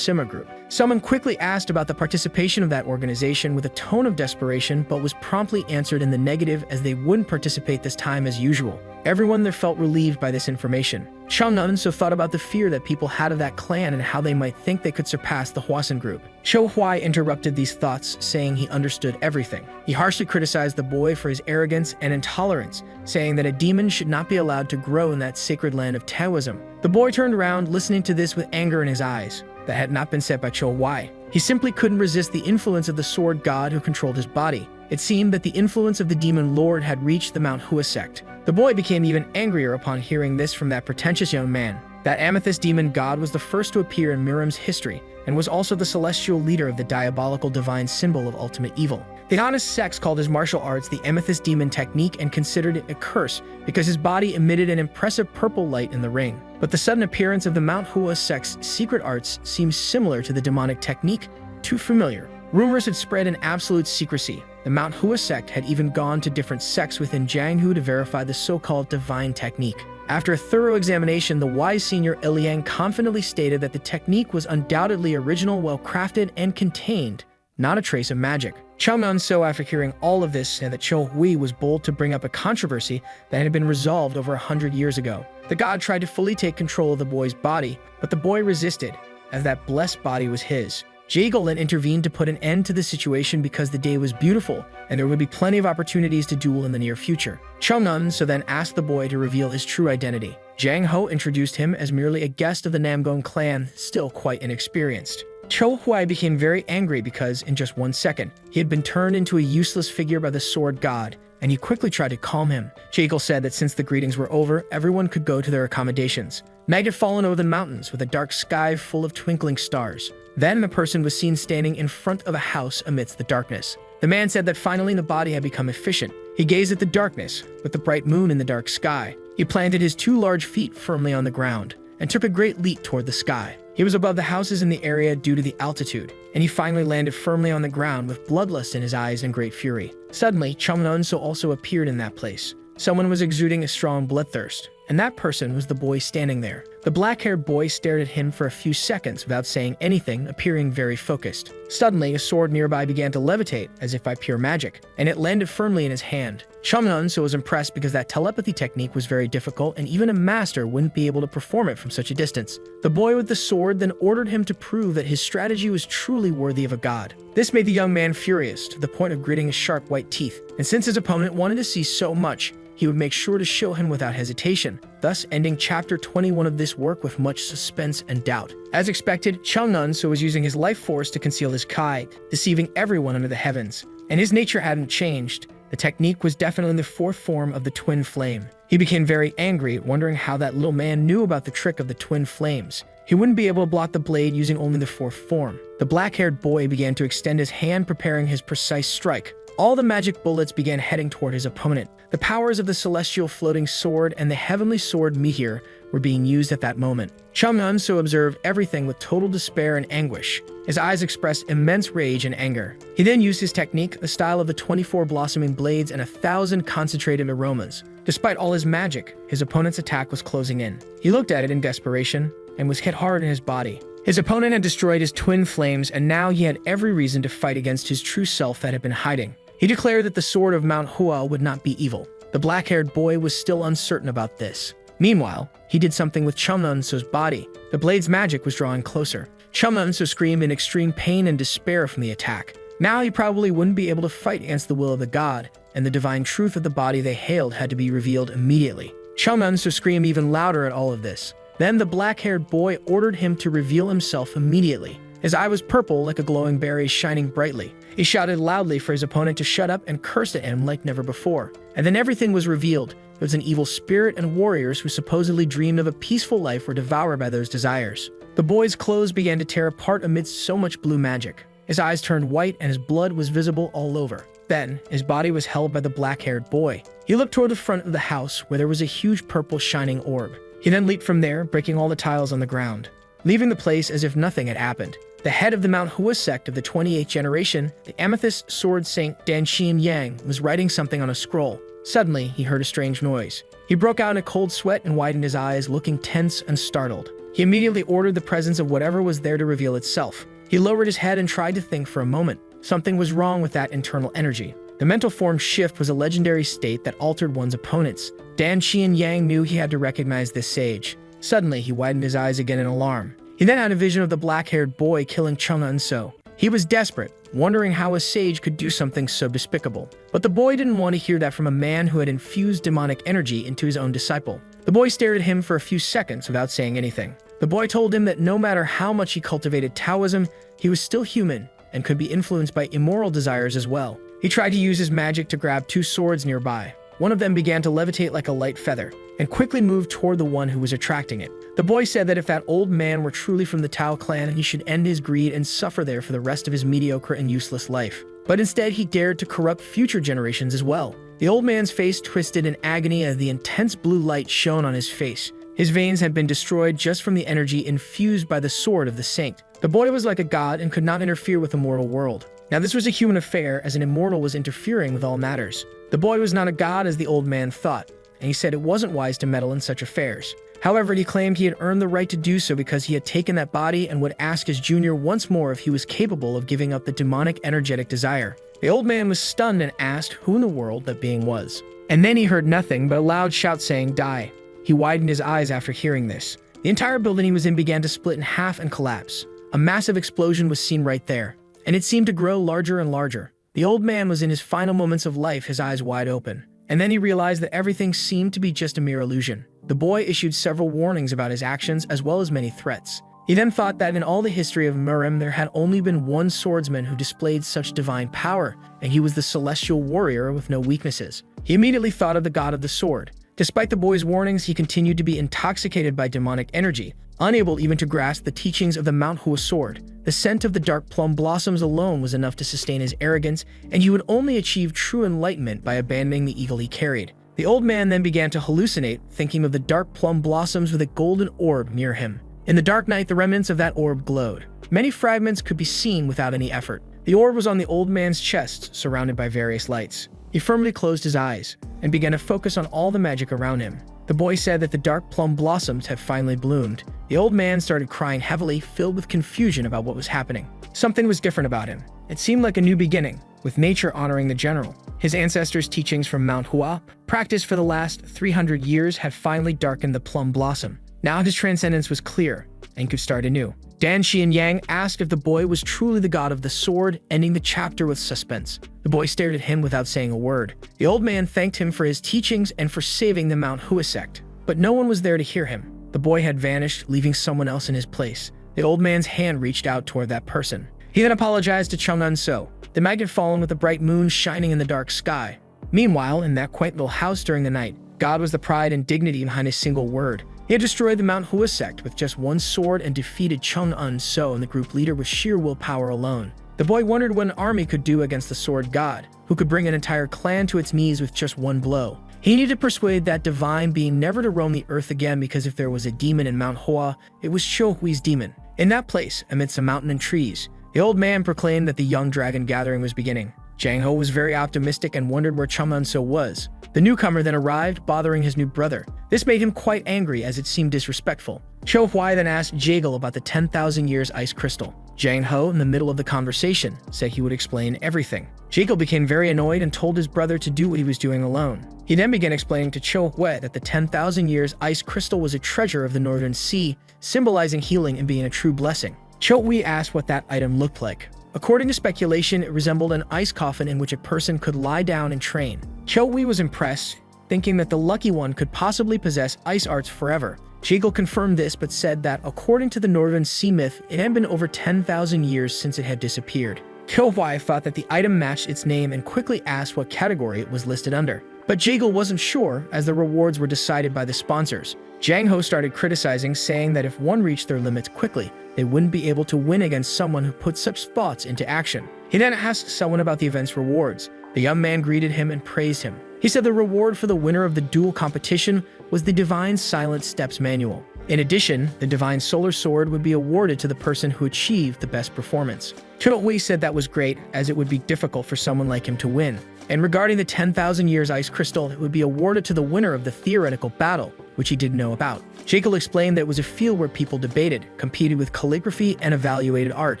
Someone quickly asked about the participation of that organization with a tone of desperation, but was promptly answered in the negative, as they wouldn't participate this time as usual. Everyone there felt relieved by this information. Chung-un so thought about the fear that people had of that clan and how they might think they could surpass the Hwasun group. Cho Hui interrupted these thoughts, saying he understood everything. He harshly criticized the boy for his arrogance and intolerance, saying that a demon should not be allowed to grow in that sacred land of Taoism. The boy turned around, listening to this with anger in his eyes. That had not been said by Cho Hui. He simply couldn't resist the influence of the sword god who controlled his body. It seemed that the influence of the demon lord had reached the Mount Hua sect. The boy became even angrier upon hearing this from that pretentious young man. That amethyst demon god was the first to appear in Murim's history, and was also the celestial leader of the diabolical divine symbol of ultimate evil. The adonis sects called his martial arts the amethyst demon technique and considered it a curse because his body emitted an impressive purple light in the ring. But the sudden appearance of the Mount Hua sect's secret arts seemed similar to the demonic technique, too familiar. Rumors had spread in absolute secrecy. The Mount Hua sect had even gone to different sects within Jianghu to verify the so-called divine technique. After a thorough examination, the wise senior Liang confidently stated that the technique was undoubtedly original, well-crafted, and contained not a trace of magic. Chung-un so, after hearing all of this, said that Cho Hui was bold to bring up a controversy that had been resolved over 100 years ago. The god tried to fully take control of the boy's body, but the boy resisted, as that blessed body was his. Jaegol then intervened to put an end to the situation because the day was beautiful and there would be plenty of opportunities to duel in the near future. Chungnun so then asked the boy to reveal his true identity. Jang Ho introduced him as merely a guest of the Namgong clan, still quite inexperienced. Cho Huai became very angry because, in just 1 second, he had been turned into a useless figure by the sword god, and he quickly tried to calm him. Jaegol said that since the greetings were over, everyone could go to their accommodations. Night had fallen over the mountains with a dark sky full of twinkling stars. Then a person was seen standing in front of a house amidst the darkness. The man said that finally the body had become efficient. He gazed at the darkness, with the bright moon in the dark sky. He planted his 2 large feet firmly on the ground, and took a great leap toward the sky. He was above the houses in the area due to the altitude, and he finally landed firmly on the ground with bloodlust in his eyes and great fury. Suddenly, Chumnunso also appeared in that place. Someone was exuding a strong bloodthirst, and that person was the boy standing there. The black-haired boy stared at him for a few seconds without saying anything, appearing very focused. Suddenly, a sword nearby began to levitate, as if by pure magic, and it landed firmly in his hand. Chumnunso was impressed because that telepathy technique was very difficult and even a master wouldn't be able to perform it from such a distance. The boy with the sword then ordered him to prove that his strategy was truly worthy of a god. This made the young man furious, to the point of gritting his sharp white teeth, and since his opponent wanted to see so much, he would make sure to show him without hesitation, thus ending chapter 21 of this work with much suspense and doubt. As expected, Chungnunso was using his life force to conceal his kai, deceiving everyone under the heavens, and his nature hadn't changed. The technique was definitely the 4th form of the twin flame. He became very angry, wondering how that little man knew about the trick of the twin flames. He wouldn't be able to block the blade using only the 4th form. The black-haired boy began to extend his hand, preparing his precise strike. All the magic bullets began heading toward his opponent. The powers of the celestial floating sword and the heavenly sword Mihir were being used at that moment. Chumnunso observed everything with total despair and anguish. His eyes expressed immense rage and anger. He then used his technique, the style of the 24 blossoming blades and 1,000 concentrated aromas. Despite all his magic, his opponent's attack was closing in. He looked at it in desperation and was hit hard in his body. His opponent had destroyed his twin flames, and now he had every reason to fight against his true self that had been hiding. He declared that the sword of Manhua would not be evil. The black-haired boy was still uncertain about this. Meanwhile, he did something with Chumnunso's body. The blade's magic was drawing closer. Chumnunso screamed in extreme pain and despair from the attack. Now he probably wouldn't be able to fight against the will of the god, and the divine truth of the body they hailed had to be revealed immediately. Chumnunso screamed even louder at all of this. Then the black-haired boy ordered him to reveal himself immediately. His eye was purple like a glowing berry shining brightly. He shouted loudly for his opponent to shut up and cursed at him like never before. And then everything was revealed. It was an evil spirit, and warriors who supposedly dreamed of a peaceful life were devoured by those desires. The boy's clothes began to tear apart amidst so much blue magic. His eyes turned white and his blood was visible all over. Then, his body was held by the black-haired boy. He looked toward the front of the house where there was a huge purple shining orb. He then leaped from there, breaking all the tiles on the ground, leaving the place as if nothing had happened. The head of the Manhua sect of the 28th generation, the amethyst sword saint Danxian Yang, was writing something on a scroll. Suddenly, he heard a strange noise. He broke out in a cold sweat and widened his eyes, looking tense and startled. He immediately ordered the presence of whatever was there to reveal itself. He lowered his head and tried to think for a moment. Something was wrong with that internal energy. The mental form shift was a legendary state that altered one's opponents. Danxian Yang knew he had to recognize this sage. Suddenly, he widened his eyes again in alarm. He then had a vision of the black-haired boy killing Chununso. He was desperate, wondering how a sage could do something so despicable. But the boy didn't want to hear that from a man who had infused demonic energy into his own disciple. The boy stared at him for a few seconds without saying anything. The boy told him that no matter how much he cultivated Taoism, he was still human and could be influenced by immoral desires as well. He tried to use his magic to grab 2 swords nearby. One of them began to levitate like a light feather and quickly moved toward the one who was attracting it. The boy said that if that old man were truly from the Tao clan, he should end his greed and suffer there for the rest of his mediocre and useless life. But instead, he dared to corrupt future generations as well. The old man's face twisted in agony as the intense blue light shone on his face. His veins had been destroyed just from the energy infused by the sword of the saint. The boy was like a god and could not interfere with the mortal world. Now this was a human affair, as an immortal was interfering with all matters. The boy was not a god as the old man thought, and he said it wasn't wise to meddle in such affairs. However, he claimed he had earned the right to do so because he had taken that body and would ask his junior once more if he was capable of giving up the demonic energetic desire. The old man was stunned and asked who in the world that being was. And then he heard nothing but a loud shout saying, "Die." He widened his eyes after hearing this. The entire building he was in began to split in half and collapse. A massive explosion was seen right there, and it seemed to grow larger and larger. The old man was in his final moments of life, his eyes wide open. And then he realized that everything seemed to be just a mere illusion. The boy issued several warnings about his actions as well as many threats. He then thought that in all the history of Murim there had only been one swordsman who displayed such divine power, and he was the celestial warrior with no weaknesses. He immediately thought of the god of the sword. Despite the boy's warnings, he continued to be intoxicated by demonic energy, unable even to grasp the teachings of the manhua sword. The scent of the dark plum blossoms alone was enough to sustain his arrogance, and he would only achieve true enlightenment by abandoning the eagle he carried. The old man then began to hallucinate, thinking of the dark plum blossoms with a golden orb near him. In the dark night, the remnants of that orb glowed. Many fragments could be seen without any effort. The orb was on the old man's chest, surrounded by various lights. He firmly closed his eyes and began to focus on all the magic around him. The boy said that the dark plum blossoms had finally bloomed. The old man started crying heavily, filled with confusion about what was happening. Something was different about him. It seemed like a new beginning, with nature honoring the general. His ancestors' teachings from Manhwa, practiced for the last 300 years, had finally darkened the plum blossom. Now his transcendence was clear and could start anew. Dan Xianyang asked if the boy was truly the god of the sword, ending the chapter with suspense. The boy stared at him without saying a word. The old man thanked him for his teachings and for saving the Manhua sect, but no one was there to hear him. The boy had vanished, leaving someone else in his place. The old man's hand reached out toward that person. He then apologized to Chang'un So. The night had fallen with the bright moon shining in the dark sky. Meanwhile, in that quaint little house during the night, God was the pride and dignity behind a single word. He had destroyed the Manhua sect with just one sword and defeated Chang'un So and the group leader with sheer willpower alone. The boy wondered what an army could do against the sword god, who could bring an entire clan to its knees with just one blow. He needed to persuade that divine being never to roam the earth again, because if there was a demon in Mount Hoa, it was Xiuhui's demon. In that place, amidst a mountain and trees, the old man proclaimed that the young dragon gathering was beginning. Jiang Ho was very optimistic and wondered where Chang'un So was. The newcomer then arrived, bothering his new brother. This made him quite angry, as it seemed disrespectful. Xiuhui then asked Jagal about the 10,000 years ice crystal. Jiang Ho, in the middle of the conversation, said he would explain everything. Jagal became very annoyed and told his brother to do what he was doing alone. He then began explaining to Xiuhui that the 10,000 years ice crystal was a treasure of the Northern Sea, symbolizing healing and being a true blessing. Xiuhui asked what that item looked like. According to speculation, it resembled an ice coffin in which a person could lie down and train. Xiuhui was impressed, thinking that the lucky one could possibly possess ice arts forever. Jagal confirmed this, but said that according to the Northern Sea myth, it had been over 10,000 years since it had disappeared. Xiuhui thought that the item matched its name and quickly asked what category it was listed under. But Jagal wasn't sure, as the rewards were decided by the sponsors. Jiang Ho started criticizing, saying that if one reached their limits quickly, they wouldn't be able to win against someone who put such thoughts into action. He then asked someone about the event's rewards. The young man greeted him and praised him. He said the reward for the winner of the duel competition was the Divine Silent Steps Manual. In addition, the Divine Solar Sword would be awarded to the person who achieved the best performance. Xiuhui said that was great, as it would be difficult for someone like him to win. And regarding the 10,000 years ice crystal, it would be awarded to the winner of the theoretical battle, which he didn't know about. Jagal explained that it was a field where people debated, competed with calligraphy, and evaluated art.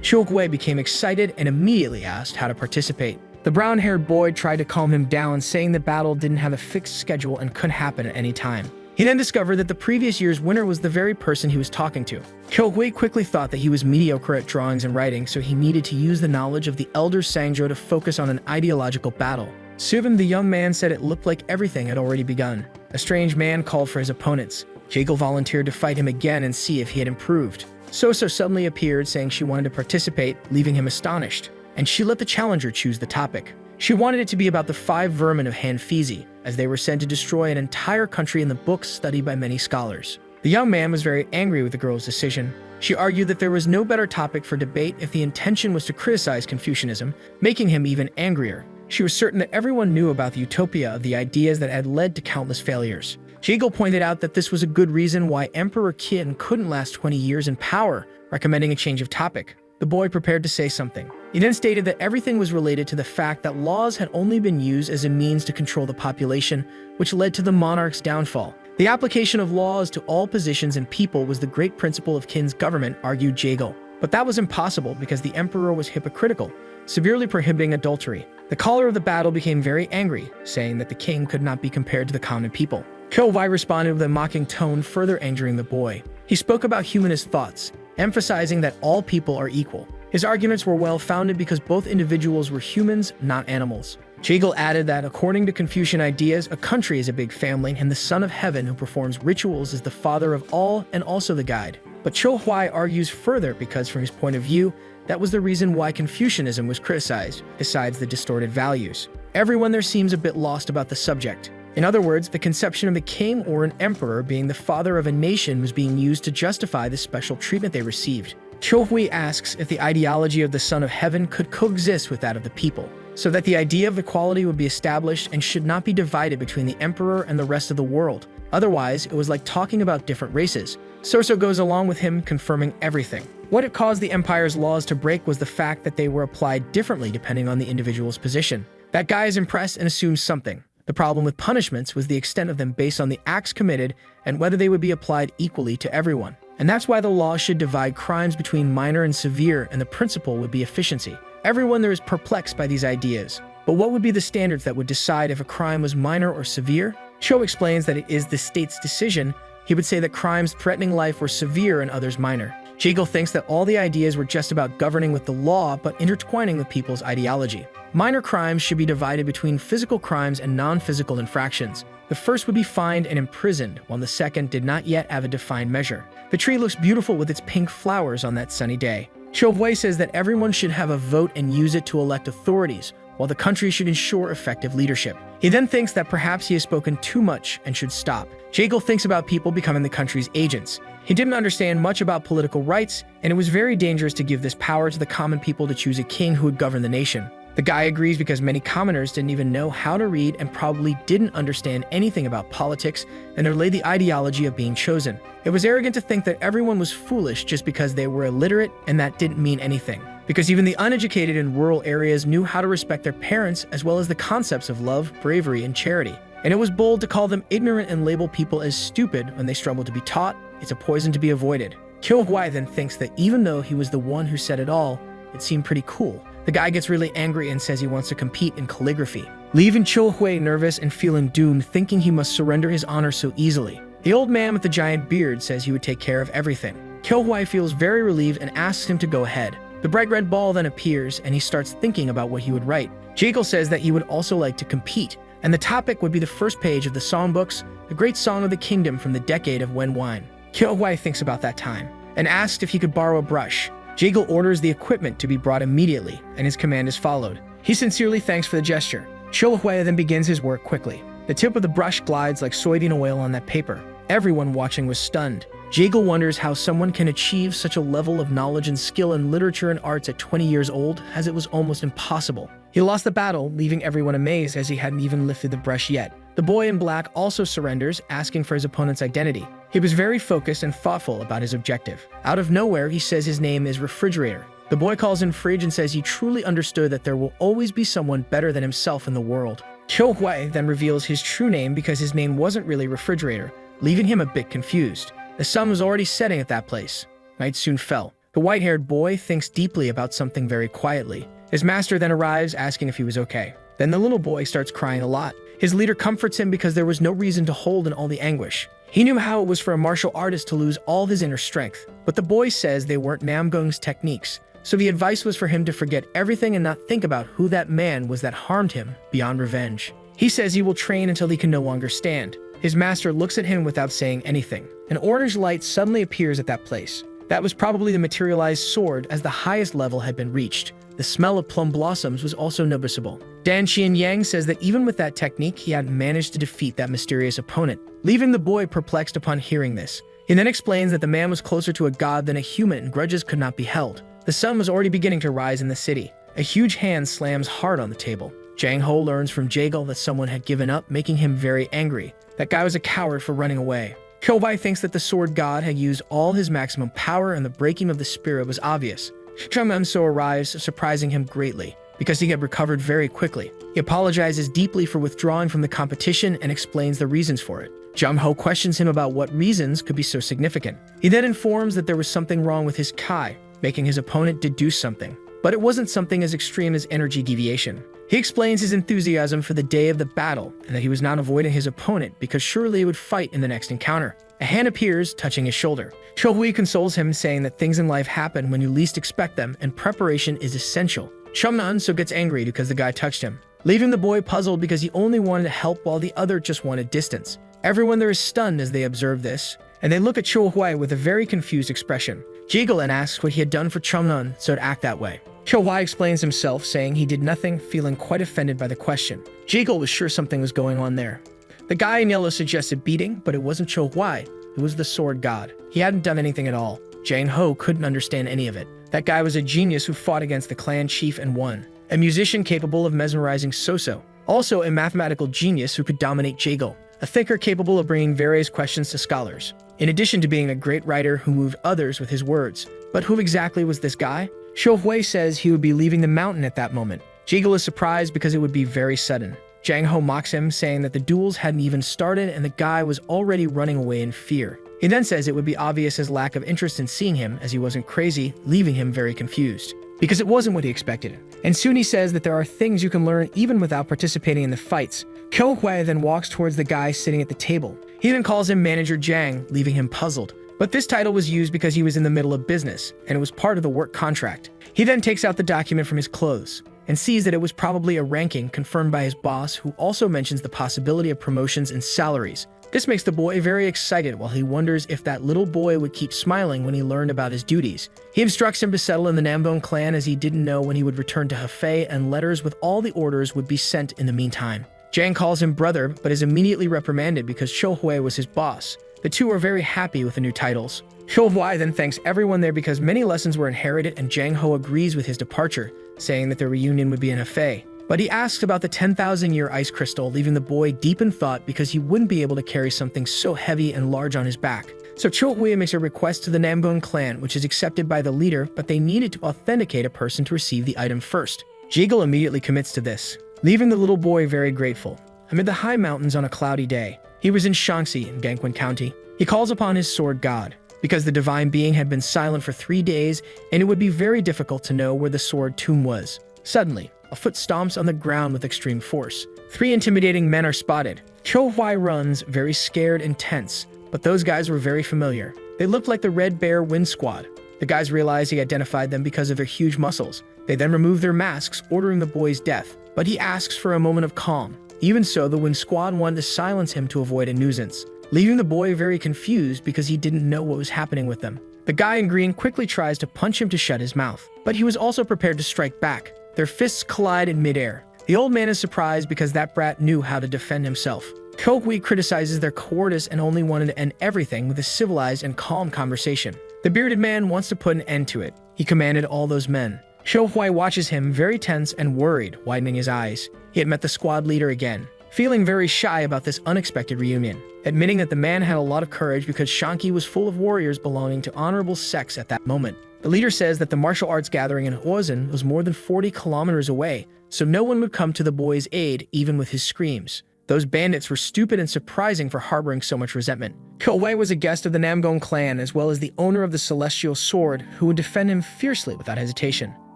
Xiuhui became excited and immediately asked how to participate. The brown-haired boy tried to calm him down, saying the battle didn't have a fixed schedule and could happen at any time. He then discovered that the previous year's winner was the very person he was talking to. Xiuhui quickly thought that he was mediocre at drawings and writing, so he needed to use the knowledge of the elder Sangzhou to focus on an ideological battle. Soon, the young man said it looked like everything had already begun. A strange man called for his opponents. Jagal volunteered to fight him again and see if he had improved. Soso suddenly appeared, saying she wanted to participate, leaving him astonished, and she let the challenger choose the topic. She wanted it to be about the 5 vermin of Hanfizi, as they were said to destroy an entire country in the books studied by many scholars. The young man was very angry with the girl's decision. She argued that there was no better topic for debate if the intention was to criticize Confucianism, making him even angrier. She was certain that everyone knew about the utopia of the ideas that had led to countless failures. Jagal pointed out that this was a good reason why Emperor Qin couldn't last 20 years in power, recommending a change of topic. The boy prepared to say something. He then stated that everything was related to the fact that laws had only been used as a means to control the population, which led to the monarch's downfall. The application of laws to all positions and people was the great principle of Qin's government, argued Jagal. But that was impossible because the emperor was hypocritical, severely prohibiting adultery. The caller of the battle became very angry, saying that the king could not be compared to the common people. Xiuhui responded with a mocking tone, further angering the boy. He spoke about humanist thoughts. emphasizing that all people are equal. His arguments were well-founded because both individuals were humans, not animals. Jaegil added that according to Confucian ideas, a country is a big family, and the Son of Heaven who performs rituals is the father of all and also the guide. But Cho Huai argues further because from his point of view, that was the reason why Confucianism was criticized, besides the distorted values. Everyone there seems a bit lost about the subject. In other words, the conception of a king or an emperor being the father of a nation was being used to justify the special treatment they received. Cho Hui asks if the ideology of the Son of Heaven could coexist with that of the people, so that the idea of equality would be established and should not be divided between the emperor and the rest of the world. Otherwise, it was like talking about different races. Sorso goes along with him, confirming everything. What it caused the empire's laws to break was the fact that they were applied differently depending on the individual's position. That guy is impressed and assumes something. The problem with punishments was the extent of them based on the acts committed and whether they would be applied equally to everyone. And that's why the law should divide crimes between minor and severe, and the principle would be efficiency. Everyone there is perplexed by these ideas. But what would be the standards that would decide if a crime was minor or severe? Cho explains that it is the state's decision. He would say that crimes threatening life were severe and others minor. Jaegil thinks that all the ideas were just about governing with the law but intertwining with people's ideology. Minor crimes should be divided between physical crimes and non-physical infractions. The first would be fined and imprisoned, while the second did not yet have a defined measure. The tree looks beautiful with its pink flowers on that sunny day. Cho Hui says that everyone should have a vote and use it to elect authorities, while the country should ensure effective leadership. He then thinks that perhaps he has spoken too much and should stop. Jaegil thinks about people becoming the country's agents. He didn't understand much about political rights, and it was very dangerous to give this power to the common people to choose a king who would govern the nation. The guy agrees because many commoners didn't even know how to read and probably didn't understand anything about politics, and there lay the ideology of being chosen. It was arrogant to think that everyone was foolish just because they were illiterate, and that didn't mean anything. Because even the uneducated in rural areas knew how to respect their parents as well as the concepts of love, bravery, and charity. And it was bold to call them ignorant and label people as stupid when they struggle to be taught. It's a poison to be avoided. Cho Hui then thinks that even though he was the one who said it all, it seemed pretty cool. The guy gets really angry and says he wants to compete in calligraphy, leaving Cho Hui nervous and feeling doomed, thinking he must surrender his honor so easily. The old man with the giant beard says he would take care of everything. Cho Hui feels very relieved and asks him to go ahead. The bright red ball then appears and he starts thinking about what he would write. Jaegil says that he would also like to compete, and the topic would be the first page of the songbooks, the great song of the kingdom from the decade of Wen Wine. Cho Hui thinks about that time and asks if he could borrow a brush. Jaegil orders the equipment to be brought immediately, and his command is followed. He sincerely thanks for the gesture. Cho Hui then begins his work quickly. The tip of the brush glides like soybean oil on that paper. Everyone watching was stunned. Jaegil wonders how someone can achieve such a level of knowledge and skill in literature and arts at 20 years old, as it was almost impossible. He lost the battle, leaving everyone amazed as he hadn't even lifted the brush yet. The boy in black also surrenders, asking for his opponent's identity. He was very focused and thoughtful about his objective. Out of nowhere, he says his name is Refrigerator. The boy calls him Fridge and says he truly understood that there will always be someone better than himself in the world. Cho Hui then reveals his true name because his name wasn't really Refrigerator, leaving him a bit confused. The sun was already setting at that place. Night soon fell. The white-haired boy thinks deeply about something very quietly. His master then arrives, asking if he was okay. Then the little boy starts crying a lot. His leader comforts him because there was no reason to hold in all the anguish. He knew how it was for a martial artist to lose all his inner strength, but the boy says they weren't Namgung's techniques, so the advice was for him to forget everything and not think about who that man was that harmed him beyond revenge. He says he will train until he can no longer stand. His master looks at him without saying anything. An orange light suddenly appears at that place. That was probably the materialized sword, as the highest level had been reached. The smell of plum blossoms was also noticeable. Dan Xianyang says that even with that technique, he had managed to defeat that mysterious opponent, leaving the boy perplexed upon hearing this. He then explains that the man was closer to a god than a human and grudges could not be held. The sun was already beginning to rise in the city. A huge hand slams hard on the table. Jang Ho learns from Jaegil that someone had given up, making him very angry. That guy was a coward for running away. Cho Hui thinks that the sword god had used all his maximum power and the breaking of the spirit was obvious. Chum Emso arrives, surprising him greatly, because he had recovered very quickly. He apologizes deeply for withdrawing from the competition and explains the reasons for it. Jum Ho questions him about what reasons could be so significant. He then informs that there was something wrong with his Kai, making his opponent deduce something. But it wasn't something as extreme as energy deviation. He explains his enthusiasm for the day of the battle, and that he was not avoiding his opponent because surely he would fight in the next encounter. A hand appears, touching his shoulder. Cho-hui consoles him, saying that things in life happen when you least expect them and preparation is essential. Chumnan so gets angry because the guy touched him, leaving the boy puzzled because he only wanted to help while the other just wanted distance. Everyone there is stunned as they observe this, and they look at Cho-hui with a very confused expression. Jigelin asks what he had done for Chumnan so to act that way. Cho-hui explains himself, saying he did nothing, feeling quite offended by the question. Jigel was sure something was going on there. The guy in yellow suggested beating, but it wasn't Cho-hui, it was the sword god. He hadn't done anything at all. Jang Ho couldn't understand any of it. That guy was a genius who fought against the clan chief and won. A musician capable of mesmerizing Soso. Also a mathematical genius who could dominate Jigel. A thinker capable of bringing various questions to scholars. In addition to being a great writer who moved others with his words. But who exactly was this guy? Cho-hui says he would be leaving the mountain at that moment. Jigel is surprised because it would be very sudden. Jang Ho mocks him, saying that the duels hadn't even started and the guy was already running away in fear. He then says it would be obvious his lack of interest in seeing him as he wasn't crazy, leaving him very confused. Because it wasn't what he expected. And soon he says that there are things you can learn even without participating in the fights. Cho-hui then walks towards the guy sitting at the table. He then calls him Manager Jang, leaving him puzzled. But this title was used because he was in the middle of business, and it was part of the work contract. He then takes out the document from his clothes, and sees that it was probably a ranking confirmed by his boss, who also mentions the possibility of promotions and salaries. This makes the boy very excited while he wonders if that little boy would keep smiling when he learned about his duties. He instructs him to settle in the Nambone clan as he didn't know when he would return to Hefei, and letters with all the orders would be sent in the meantime. Jang calls him brother, but is immediately reprimanded because Cho-hui was his boss. The two are very happy with the new titles. Cho-hui then thanks everyone there because many lessons were inherited, and Jang Ho agrees with his departure, saying that their reunion would be in Hefei. But he asks about the 10,000-year ice crystal, leaving the boy deep in thought because he wouldn't be able to carry something so heavy and large on his back. So Cho-hui makes a request to the Nambone clan, which is accepted by the leader, but they needed to authenticate a person to receive the item first. Jigel immediately commits to this, leaving the little boy very grateful. Amid the high mountains on a cloudy day, he was in Shaanxi in Gangwon County. He calls upon his sword god, because the divine being had been silent for 3 days, and it would be very difficult to know where the sword tomb was. Suddenly, a foot stomps on the ground with extreme force. 3 intimidating men are spotted. Cho-hui runs, very scared and tense, but those guys were very familiar. They looked like the Red Bear Wind Squad. The guys realized he identified them because of their huge muscles. They then remove their masks, ordering the boy's death, but he asks for a moment of calm. Even so, the Wind Squad wanted to silence him to avoid a nuisance, leaving the boy very confused because he didn't know what was happening with them. The guy in green quickly tries to punch him to shut his mouth, but he was also prepared to strike back. Their fists collide in midair. The old man is surprised because that brat knew how to defend himself. Cho-hui criticizes their cowardice and only wanted to end everything with a civilized and calm conversation. The bearded man wants to put an end to it. He commanded all those men. Cho-hui watches him, very tense and worried, widening his eyes. He had met the squad leader again, feeling very shy about this unexpected reunion, admitting that the man had a lot of courage because Shanxi was full of warriors belonging to honorable sects at that moment. The leader says that the martial arts gathering in Huozhen was more than 40 kilometers away, so no one would come to the boy's aid even with his screams. Those bandits were stupid and surprising for harboring so much resentment. Cho-hui was a guest of the Namgong clan as well as the owner of the Celestial Sword, who would defend him fiercely without hesitation.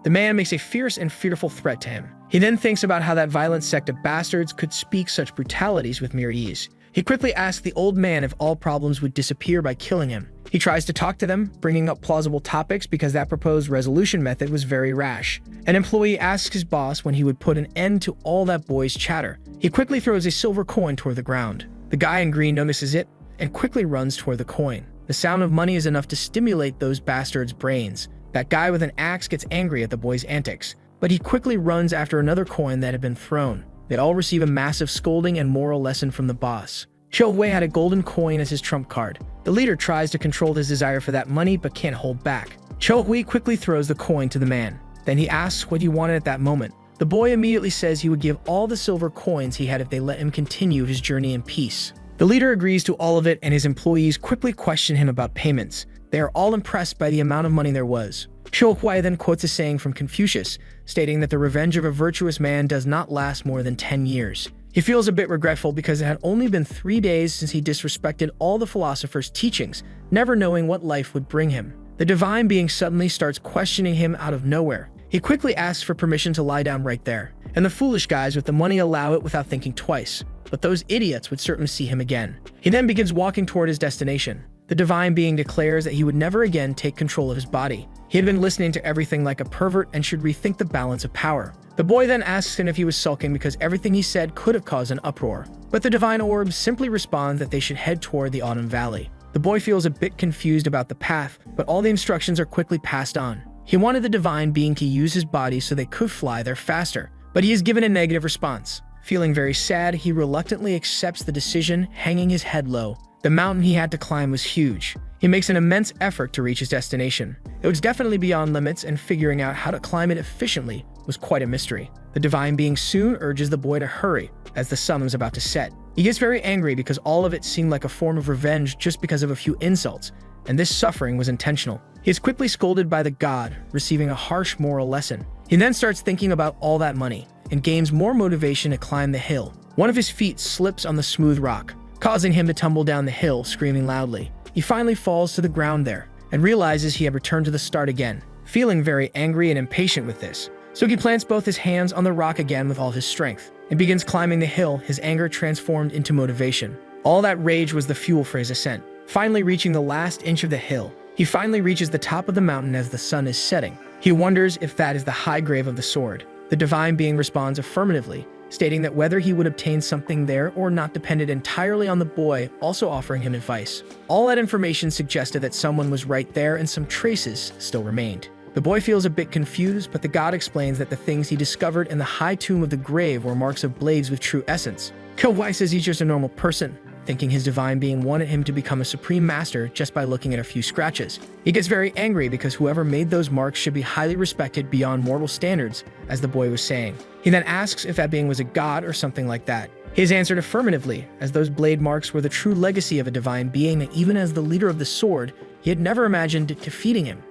The man makes a fierce and fearful threat to him. He then thinks about how that violent sect of bastards could speak such brutalities with mere ease. He quickly asks the old man if all problems would disappear by killing him. He tries to talk to them, bringing up plausible topics because that proposed resolution method was very rash. An employee asks his boss when he would put an end to all that boy's chatter. He quickly throws a silver coin toward the ground. The guy in green notices it and quickly runs toward the coin. The sound of money is enough to stimulate those bastards' brains. That guy with an axe gets angry at the boy's antics, but he quickly runs after another coin that had been thrown. They'd all receive a massive scolding and moral lesson from the boss. Cho-hui had a golden coin as his trump card. The leader tries to control his desire for that money but can't hold back. Cho-hui quickly throws the coin to the man. Then he asks what he wanted at that moment. The boy immediately says he would give all the silver coins he had if they let him continue his journey in peace. The leader agrees to all of it, and his employees quickly question him about payments. They are all impressed by the amount of money there was. Cho-hui then quotes a saying from Confucius, stating that the revenge of a virtuous man does not last more than 10 years. He feels a bit regretful because it had only been 3 days since he disrespected all the philosopher's teachings, never knowing what life would bring him. The divine being suddenly starts questioning him out of nowhere. He quickly asks for permission to lie down right there, and the foolish guys with the money allow it without thinking twice. But those idiots would certainly see him again. He then begins walking toward his destination. The divine being declares that he would never again take control of his body. He had been listening to everything like a pervert and should rethink the balance of power. The boy then asks him if he was sulking because everything he said could have caused an uproar. But the divine orb simply responds that they should head toward the autumn valley. The boy feels a bit confused about the path, but all the instructions are quickly passed on. He wanted the divine being to use his body so they could fly there faster, but he is given a negative response. Feeling very sad, he reluctantly accepts the decision, hanging his head low. The mountain he had to climb was huge. He makes an immense effort to reach his destination. It was definitely beyond limits, and figuring out how to climb it efficiently was quite a mystery. The divine being soon urges the boy to hurry, as the sun was about to set. He gets very angry because all of it seemed like a form of revenge just because of a few insults, and this suffering was intentional. He is quickly scolded by the god, receiving a harsh moral lesson. He then starts thinking about all that money, and gains more motivation to climb the hill. One of his feet slips on the smooth rock, causing him to tumble down the hill, screaming loudly. He finally falls to the ground there, and realizes he had returned to the start again, feeling very angry and impatient with this. So he plants both his hands on the rock again with all his strength, and begins climbing the hill, his anger transformed into motivation. All that rage was the fuel for his ascent. Finally reaching the last inch of the hill, he finally reaches the top of the mountain as the sun is setting. He wonders if that is the high grave of the sword. The divine being responds affirmatively, stating that whether he would obtain something there or not depended entirely on the boy, also offering him advice. All that information suggested that someone was right there and some traces still remained. The boy feels a bit confused, but the god explains that the things he discovered in the high tomb of the grave were marks of blades with true essence. Killwai says he's just a normal person, thinking his divine being wanted him to become a supreme master just by looking at a few scratches. He gets very angry because whoever made those marks should be highly respected beyond mortal standards, as the boy was saying. He then asks if that being was a god or something like that. He is answered affirmatively, as those blade marks were the true legacy of a divine being that even as the leader of the sword, he had never imagined defeating him.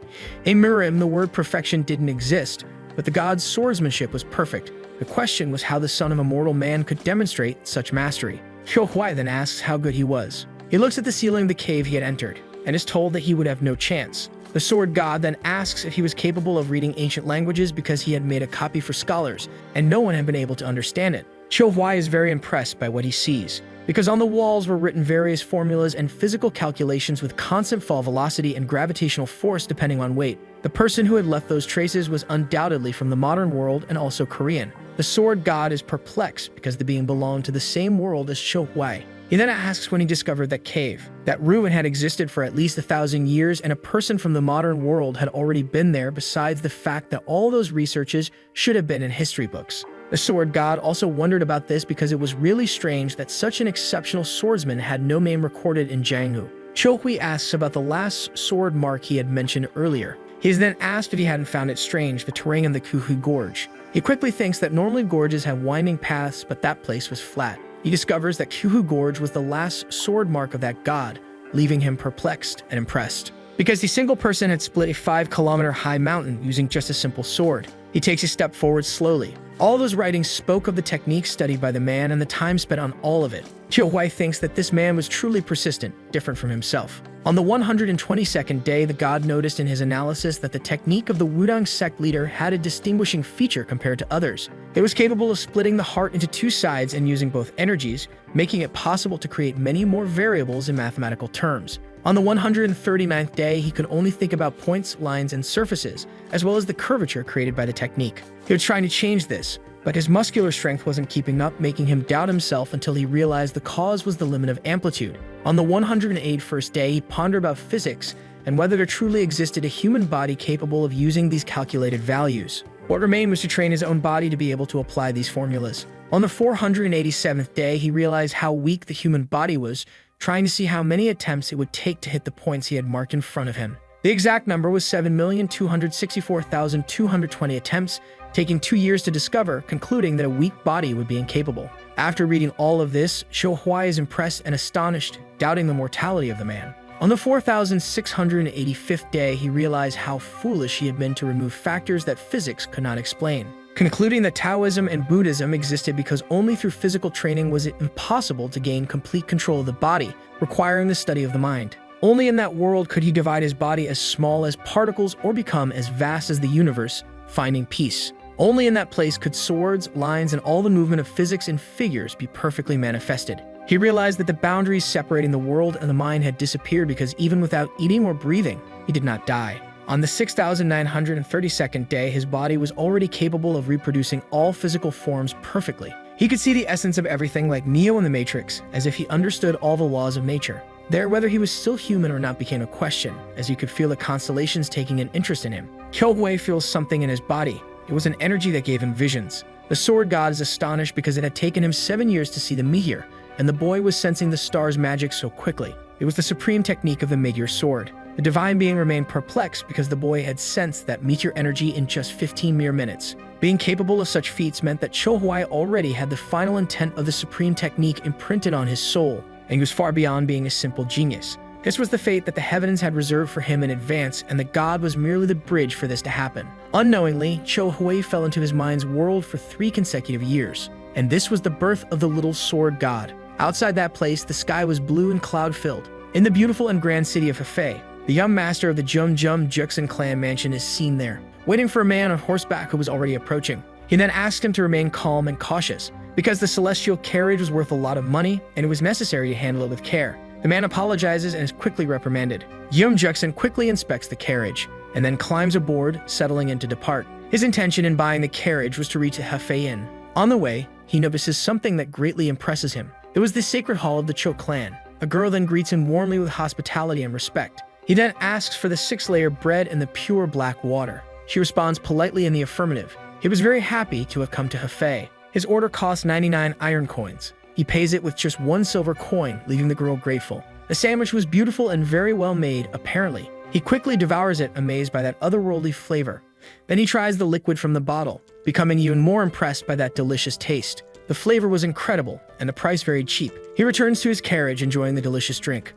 In Murim, the word perfection didn't exist, but the god's swordsmanship was perfect. The question was how the son of a mortal man could demonstrate such mastery. Kyohwai then asks how good he was. He looks at the ceiling of the cave he had entered, and is told that he would have no chance. The sword god then asks if he was capable of reading ancient languages because he had made a copy for scholars, and no one had been able to understand it. Kyohwai is very impressed by what he sees, because on the walls were written various formulas and physical calculations with constant fall velocity and gravitational force depending on weight. The person who had left those traces was undoubtedly from the modern world and also Korean. The sword god is perplexed because the being belonged to the same world as Kyohwai. He then asks when he discovered that cave. That ruin had existed for at least 1,000 years, and a person from the modern world had already been there, besides the fact that all those researches should have been in history books. The sword god also wondered about this because it was really strange that such an exceptional swordsman had no name recorded in Janghu. Kyohwai asks about the last sword mark he had mentioned earlier. He is then asked if he hadn't found it strange, the terrain in the Kuhu Gorge. He quickly thinks that normally gorges have winding paths, but that place was flat. He discovers that Kuhu Gorge was the last sword mark of that god, leaving him perplexed and impressed. Because the single person had split a 5-kilometer high mountain using just a simple sword. He takes a step forward slowly. All those writings spoke of the techniques studied by the man and the time spent on all of it. Kyohwai thinks that this man was truly persistent, different from himself. On the 122nd day, the god noticed in his analysis that the technique of the Wudang sect leader had a distinguishing feature compared to others. It was capable of splitting the heart into two sides and using both energies, making it possible to create many more variables in mathematical terms. On the 139th day, he could only think about points, lines, and surfaces, as well as the curvature created by the technique. He was trying to change this, but his muscular strength wasn't keeping up, making him doubt himself until he realized the cause was the limit of amplitude. On the 181st day, he pondered about physics and whether there truly existed a human body capable of using these calculated values. What remained was to train his own body to be able to apply these formulas. On the 487th day, he realized how weak the human body was, trying to see how many attempts it would take to hit the points he had marked in front of him. The exact number was 7,264,220 attempts, taking 2 years to discover, concluding that a weak body would be incapable. After reading all of this, Kyohwai is impressed and astonished, doubting the mortality of the man. On the 4,685th day, he realized how foolish he had been to remove factors that physics could not explain, concluding that Taoism and Buddhism existed because only through physical training was it impossible to gain complete control of the body, requiring the study of the mind. Only in that world could he divide his body as small as particles or become as vast as the universe, finding peace. Only in that place could swords, lines, and all the movement of physics and figures be perfectly manifested. He realized that the boundaries separating the world and the mind had disappeared because even without eating or breathing, he did not die. On the 6,932nd day, his body was already capable of reproducing all physical forms perfectly. He could see the essence of everything like Neo in the Matrix, as if he understood all the laws of nature. There, whether he was still human or not became a question, as he could feel the constellations taking an interest in him. Kyohei feels something in his body. It was an energy that gave him visions. The sword god is astonished because it had taken him 7 years to see the meteor, and the boy was sensing the star's magic so quickly. It was the supreme technique of the meteor sword. The divine being remained perplexed because the boy had sensed that meteor energy in just 15 mere minutes. Being capable of such feats meant that Kyohei already had the final intent of the supreme technique imprinted on his soul, and he was far beyond being a simple genius. This was the fate that the heavens had reserved for him in advance, and the god was merely the bridge for this to happen. Unknowingly, Kyohei fell into his mind's world for 3 consecutive years, and this was the birth of the little sword god. Outside that place, the sky was blue and cloud-filled. In the beautiful and grand city of Hefei, the young master of the Jum clan mansion is seen there, waiting for a man on horseback who was already approaching. He then asked him to remain calm and cautious, because the celestial carriage was worth a lot of money, and it was necessary to handle it with care. The man apologizes and is quickly reprimanded. Juksen quickly inspects the carriage, and then climbs aboard, settling in to depart. His intention in buying the carriage was to reach the Hefei Inn. On the way, he notices something that greatly impresses him. It was the sacred hall of the Cho clan. A girl then greets him warmly with hospitality and respect. He then asks for the 6-layer bread and the pure black water. She responds politely in the affirmative. He was very happy to have come to Hefei. His order cost 99 iron coins. He pays it with just 1 silver coin, leaving the girl grateful. The sandwich was beautiful and very well made, apparently. He quickly devours it, amazed by that otherworldly flavor. Then he tries the liquid from the bottle, becoming even more impressed by that delicious taste. The flavor was incredible, and the price very cheap. He returns to his carriage, enjoying the delicious drink.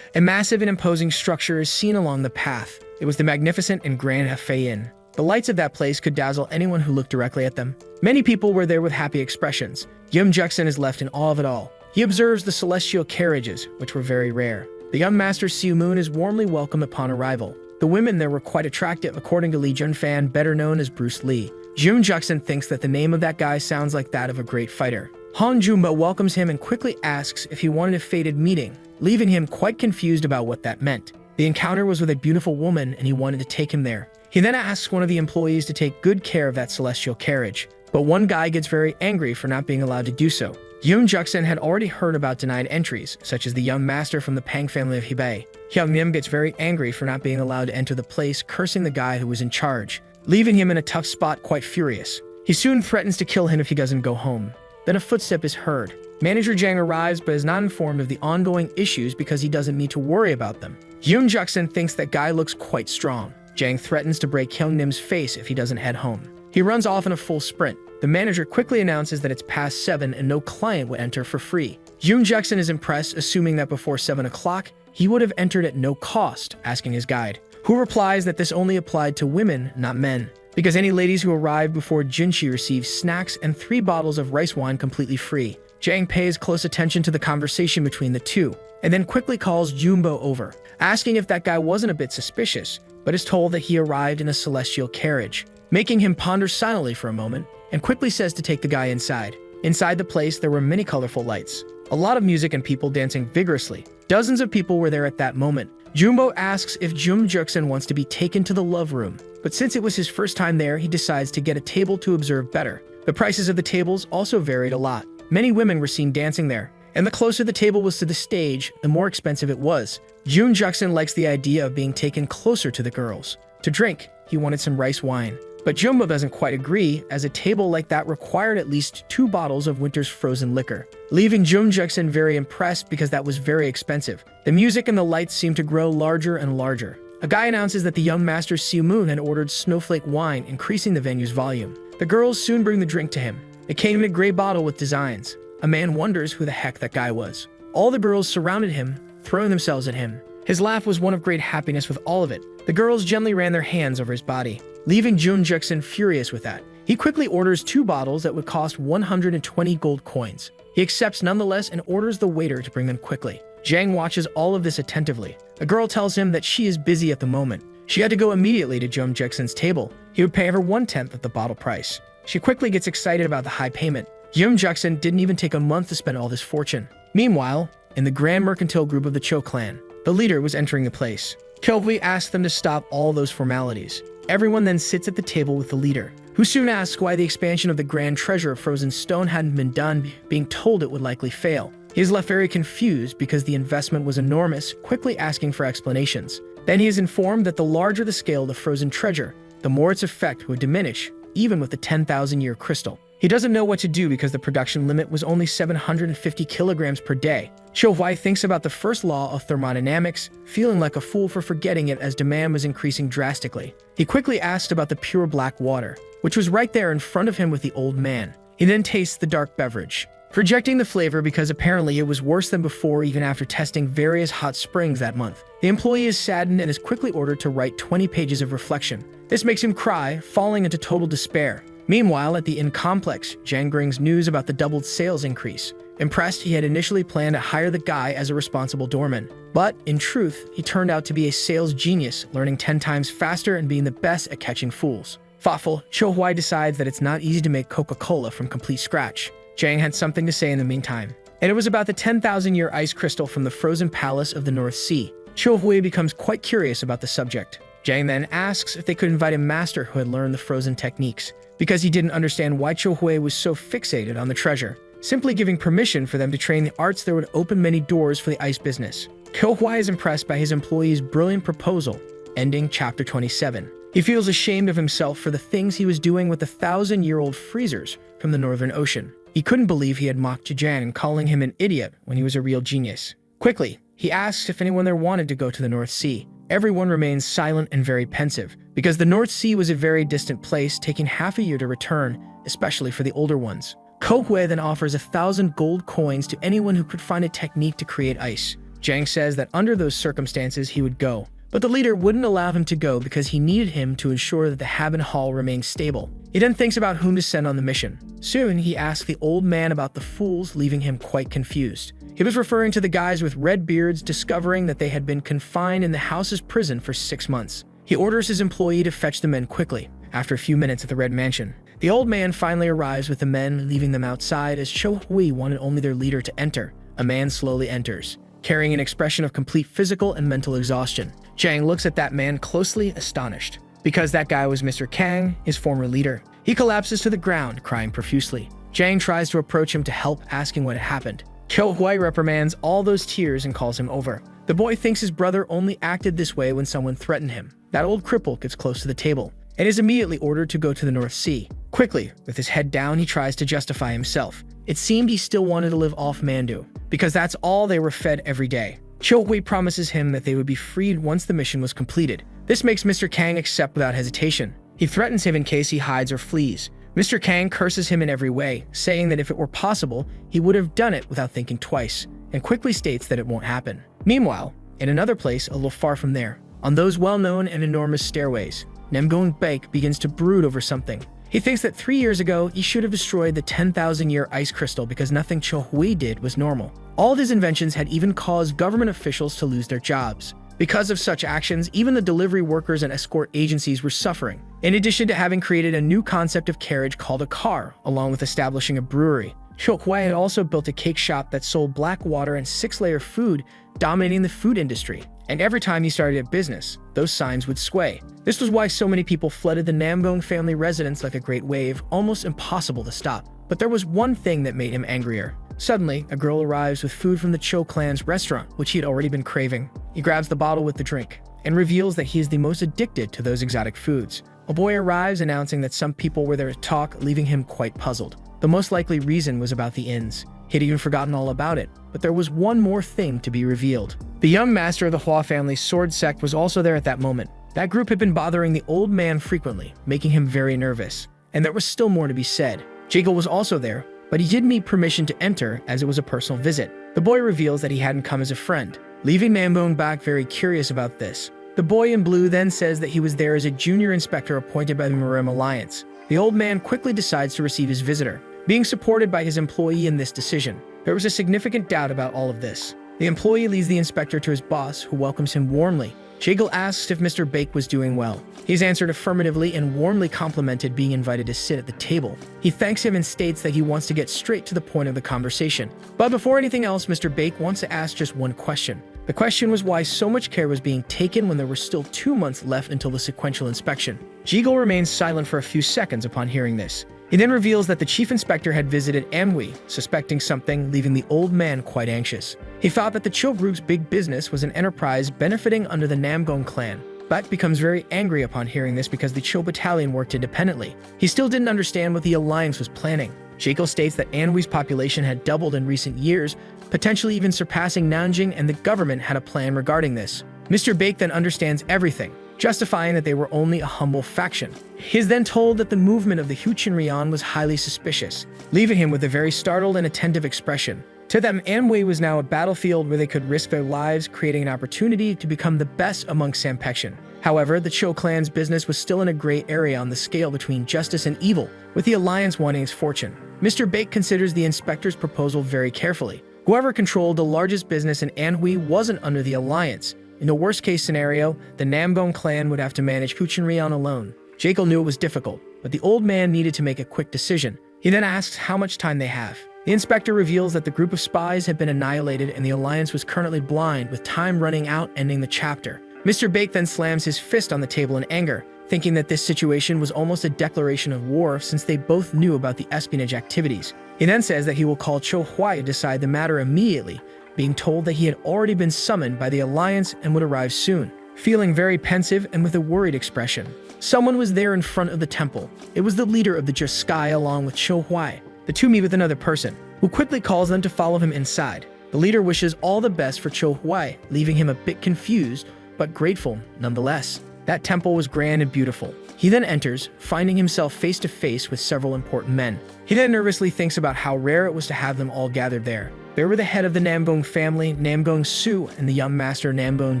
A massive and imposing structure is seen along the path. It was the magnificent and grand Hefei Inn. The lights of that place could dazzle anyone who looked directly at them. Many people were there with happy expressions. Juksen is left in awe of it all. He observes the celestial carriages, which were very rare. The young master Siu Moon is warmly welcomed upon arrival. The women there were quite attractive, according to Lee Junfan, better known as Bruce Lee. Juksen thinks that the name of that guy sounds like that of a great fighter. Han Jumbo welcomes him and quickly asks if he wanted a fated meeting, leaving him quite confused about what that meant. The encounter was with a beautiful woman, and he wanted to take him there. He then asks one of the employees to take good care of that celestial carriage, but one guy gets very angry for not being allowed to do so. Juksen had already heard about denied entries, such as the young master from the Pang family of Hebei. Nim gets very angry for not being allowed to enter the place, cursing the guy who was in charge, leaving him in a tough spot, quite furious. He soon threatens to kill him if he doesn't go home. Then a footstep is heard. Manager Jang arrives but is not informed of the ongoing issues because he doesn't need to worry about them. Juksen thinks that guy looks quite strong. Jang threatens to break Nim's face if he doesn't head home. He runs off in a full sprint. The manager quickly announces that it's past 7 and no client would enter for free. Juksen is impressed, assuming that before 7 o'clock, he would have entered at no cost, asking his guide, who replies that this only applied to women, not men, because any ladies who arrived before Jinshi received snacks and 3 bottles of rice wine completely free. Jang pays close attention to the conversation between the two, and then quickly calls Jumbo over, asking if that guy wasn't a bit suspicious, but is told that he arrived in a celestial carriage, making him ponder silently for a moment, and quickly says to take the guy inside. Inside the place, there were many colorful lights, a lot of music and people dancing vigorously. Dozens of people were there at that moment. Jumbo asks if Juksen wants to be taken to the love room, but since it was his first time there, he decides to get a table to observe better. The prices of the tables also varied a lot. Many women were seen dancing there, and the closer the table was to the stage, the more expensive it was. Juksen likes the idea of being taken closer to the girls. To drink, he wanted some rice wine. But Jumbo doesn't quite agree, as a table like that required at least 2 bottles of winter's frozen liquor, leaving Juksen very impressed because that was very expensive. The music and the lights seemed to grow larger and larger. A guy announces that the young master Siu Moon had ordered snowflake wine, increasing the venue's volume. The girls soon bring the drink to him. It came in a gray bottle with designs. A man wonders who the heck that guy was. All the girls surrounded him, throwing themselves at him. His laugh was one of great happiness with all of it. The girls gently ran their hands over his body, leaving Juksen furious with that. He quickly orders 2 bottles that would cost 120 gold coins. He accepts nonetheless and orders the waiter to bring them quickly. Jang watches all of this attentively. A girl tells him that she is busy at the moment. She had to go immediately to Juksen's table. He would pay her 1/10 of the bottle price. She quickly gets excited about the high payment. Yeom Juksun didn't even take a month to spend all this fortune. Meanwhile, in the Grand Mercantile Group of the Cho clan, the leader was entering the place. Cho asked them to stop all those formalities. Everyone then sits at the table with the leader, who soon asks why the expansion of the Grand Treasure of Frozen Stone hadn't been done, being told it would likely fail. He is left very confused because the investment was enormous, quickly asking for explanations. Then he is informed that the larger the scale of the frozen treasure, the more its effect would diminish, even with the 10,000-year crystal. He doesn't know what to do because the production limit was only 750 kilograms per day. Cho Hui thinks about the first law of thermodynamics, feeling like a fool for forgetting it as demand was increasing drastically. He quickly asked about the pure black water, which was right there in front of him with the old man. He then tastes the dark beverage, rejecting the flavor because apparently it was worse than before even after testing various hot springs that month. The employee is saddened and is quickly ordered to write 20 pages of reflection. This makes him cry, falling into total despair. Meanwhile, at the inn complex, Jang brings news about the doubled sales increase. Impressed, he had initially planned to hire the guy as a responsible doorman. But, in truth, he turned out to be a sales genius, learning 10 times faster and being the best at catching fools. Thoughtful, Cho Hui decides that it's not easy to make Coca-Cola from complete scratch. Jang had something to say in the meantime, and it was about the 10,000-year ice crystal from the frozen palace of the North Sea. Cho Hui becomes quite curious about the subject. Jang then asks if they could invite a master who had learned the frozen techniques, because he didn't understand why Cho Hui was so fixated on the treasure. Simply giving permission for them to train the arts there would open many doors for the ice business. Cho Hui is impressed by his employee's brilliant proposal, ending chapter 27. He feels ashamed of himself for the things he was doing with the 1,000-year-old freezers from the Northern Ocean. He couldn't believe he had mocked Jijan, calling him an idiot when he was a real genius. Quickly, he asks if anyone there wanted to go to the North Sea. Everyone remains silent and very pensive, because the North Sea was a very distant place, taking half a year to return, especially for the older ones. Ko Hui then offers 1,000 gold coins to anyone who could find a technique to create ice. Jang says that under those circumstances he would go, but the leader wouldn't allow him to go because he needed him to ensure that the Haben Hall remained stable. He then thinks about whom to send on the mission. Soon, he asks the old man about the fools, leaving him quite confused. He was referring to the guys with red beards, discovering that they had been confined in the house's prison for 6 months. He orders his employee to fetch the men quickly. After a few minutes at the Red Mansion, the old man finally arrives with the men, leaving them outside as Cho Hui wanted only their leader to enter. A man slowly enters, carrying an expression of complete physical and mental exhaustion. Jang looks at that man closely, astonished, because that guy was Mr. Kang, his former leader. He collapses to the ground, crying profusely. Jang tries to approach him to help, asking what had happened. Cho Hui reprimands all those tears and calls him over. The boy thinks his brother only acted this way when someone threatened him. That old cripple gets close to the table and is immediately ordered to go to the North Sea. Quickly, with his head down, he tries to justify himself. It seemed he still wanted to live off Mandu, because that's all they were fed every day. Cho Hui promises him that they would be freed once the mission was completed. This makes Mr. Kang accept without hesitation. He threatens him in case he hides or flees. Mr. Kang curses him in every way, saying that if it were possible, he would have done it without thinking twice, and quickly states that it won't happen. Meanwhile, in another place a little far from there, on those well-known and enormous stairways, Namgong Baek begins to brood over something. He thinks that 3 years ago, he should have destroyed the 10,000-year ice crystal because nothing Cho Hui did was normal. All of his inventions had even caused government officials to lose their jobs. Because of such actions, even the delivery workers and escort agencies were suffering. In addition to having created a new concept of carriage called a car, along with establishing a brewery, Cho Hui had also built a cake shop that sold black water and 6-layer food, dominating the food industry. And every time he started a business, those signs would sway. This was why so many people flooded the Namgong family residence like a great wave, almost impossible to stop. But there was one thing that made him angrier. Suddenly, a girl arrives with food from the Cho clan's restaurant, which he had already been craving. He grabs the bottle with the drink and reveals that he is the most addicted to those exotic foods. A boy arrives announcing that some people were there to talk, leaving him quite puzzled. The most likely reason was about the inns. He had even forgotten all about it, but there was one more thing to be revealed. The young master of the Hua family's sword sect was also there at that moment. That group had been bothering the old man frequently, making him very nervous. And there was still more to be said. Jiggle was also there, but he didn't need permission to enter as it was a personal visit. The boy reveals that he hadn't come as a friend, leaving Namgong back very curious about this. The boy in blue then says that he was there as a junior inspector appointed by the Marim Alliance. The old man quickly decides to receive his visitor, being supported by his employee in this decision. There was a significant doubt about all of this. The employee leads the inspector to his boss, who welcomes him warmly. Jagal asks if Mr. Bake was doing well. He's answered affirmatively and warmly complimented being invited to sit at the table. He thanks him and states that he wants to get straight to the point of the conversation. But before anything else, Mr. Bake wants to ask just one question. The question was why so much care was being taken when there were still 2 months left until the sequential inspection. Jagal remains silent for a few seconds upon hearing this. He then reveals that the chief inspector had visited Anhui, suspecting something, leaving the old man quite anxious. He thought that the Cho group's big business was an enterprise benefiting under the Namgong clan, but becomes very angry upon hearing this because the Cho battalion worked independently. He still didn't understand what the alliance was planning. Jagal states that Anhui's population had doubled in recent years, potentially even surpassing Nanjing, and the government had a plan regarding this. Mr. Bake then understands everything, justifying that they were only a humble faction. He is then told that the movement of the Huchinryan was highly suspicious, leaving him with a very startled and attentive expression. To them, Anhui was now a battlefield where they could risk their lives, creating an opportunity to become the best among Sampection. However, the Cho clan's business was still in a gray area on the scale between justice and evil, with the alliance wanting its fortune. Mr. Bake considers the inspector's proposal very carefully. Whoever controlled the largest business in Anhui wasn't under the alliance. In the worst-case scenario, the Namgong clan would have to manage Huchinryan alone. Jagal knew it was difficult, but the old man needed to make a quick decision. He then asks how much time they have. The inspector reveals that the group of spies had been annihilated and the alliance was currently blind, with time running out, ending the chapter. Mr. Bake then slams his fist on the table in anger, thinking that this situation was almost a declaration of war since they both knew about the espionage activities. He then says that he will call Cho Huai to decide the matter immediately, being told that he had already been summoned by the alliance and would arrive soon. Feeling very pensive and with a worried expression, someone was there in front of the temple. It was the leader of the Just Sky along with Cho Huai. The two meet with another person, who quickly calls them to follow him inside. The leader wishes all the best for Cho Huai, leaving him a bit confused, but grateful nonetheless. That temple was grand and beautiful. He then enters, finding himself face to face with several important men. He then nervously thinks about how rare it was to have them all gathered there. There were the head of the Namgong family, Namgong Su, and the young master Namgong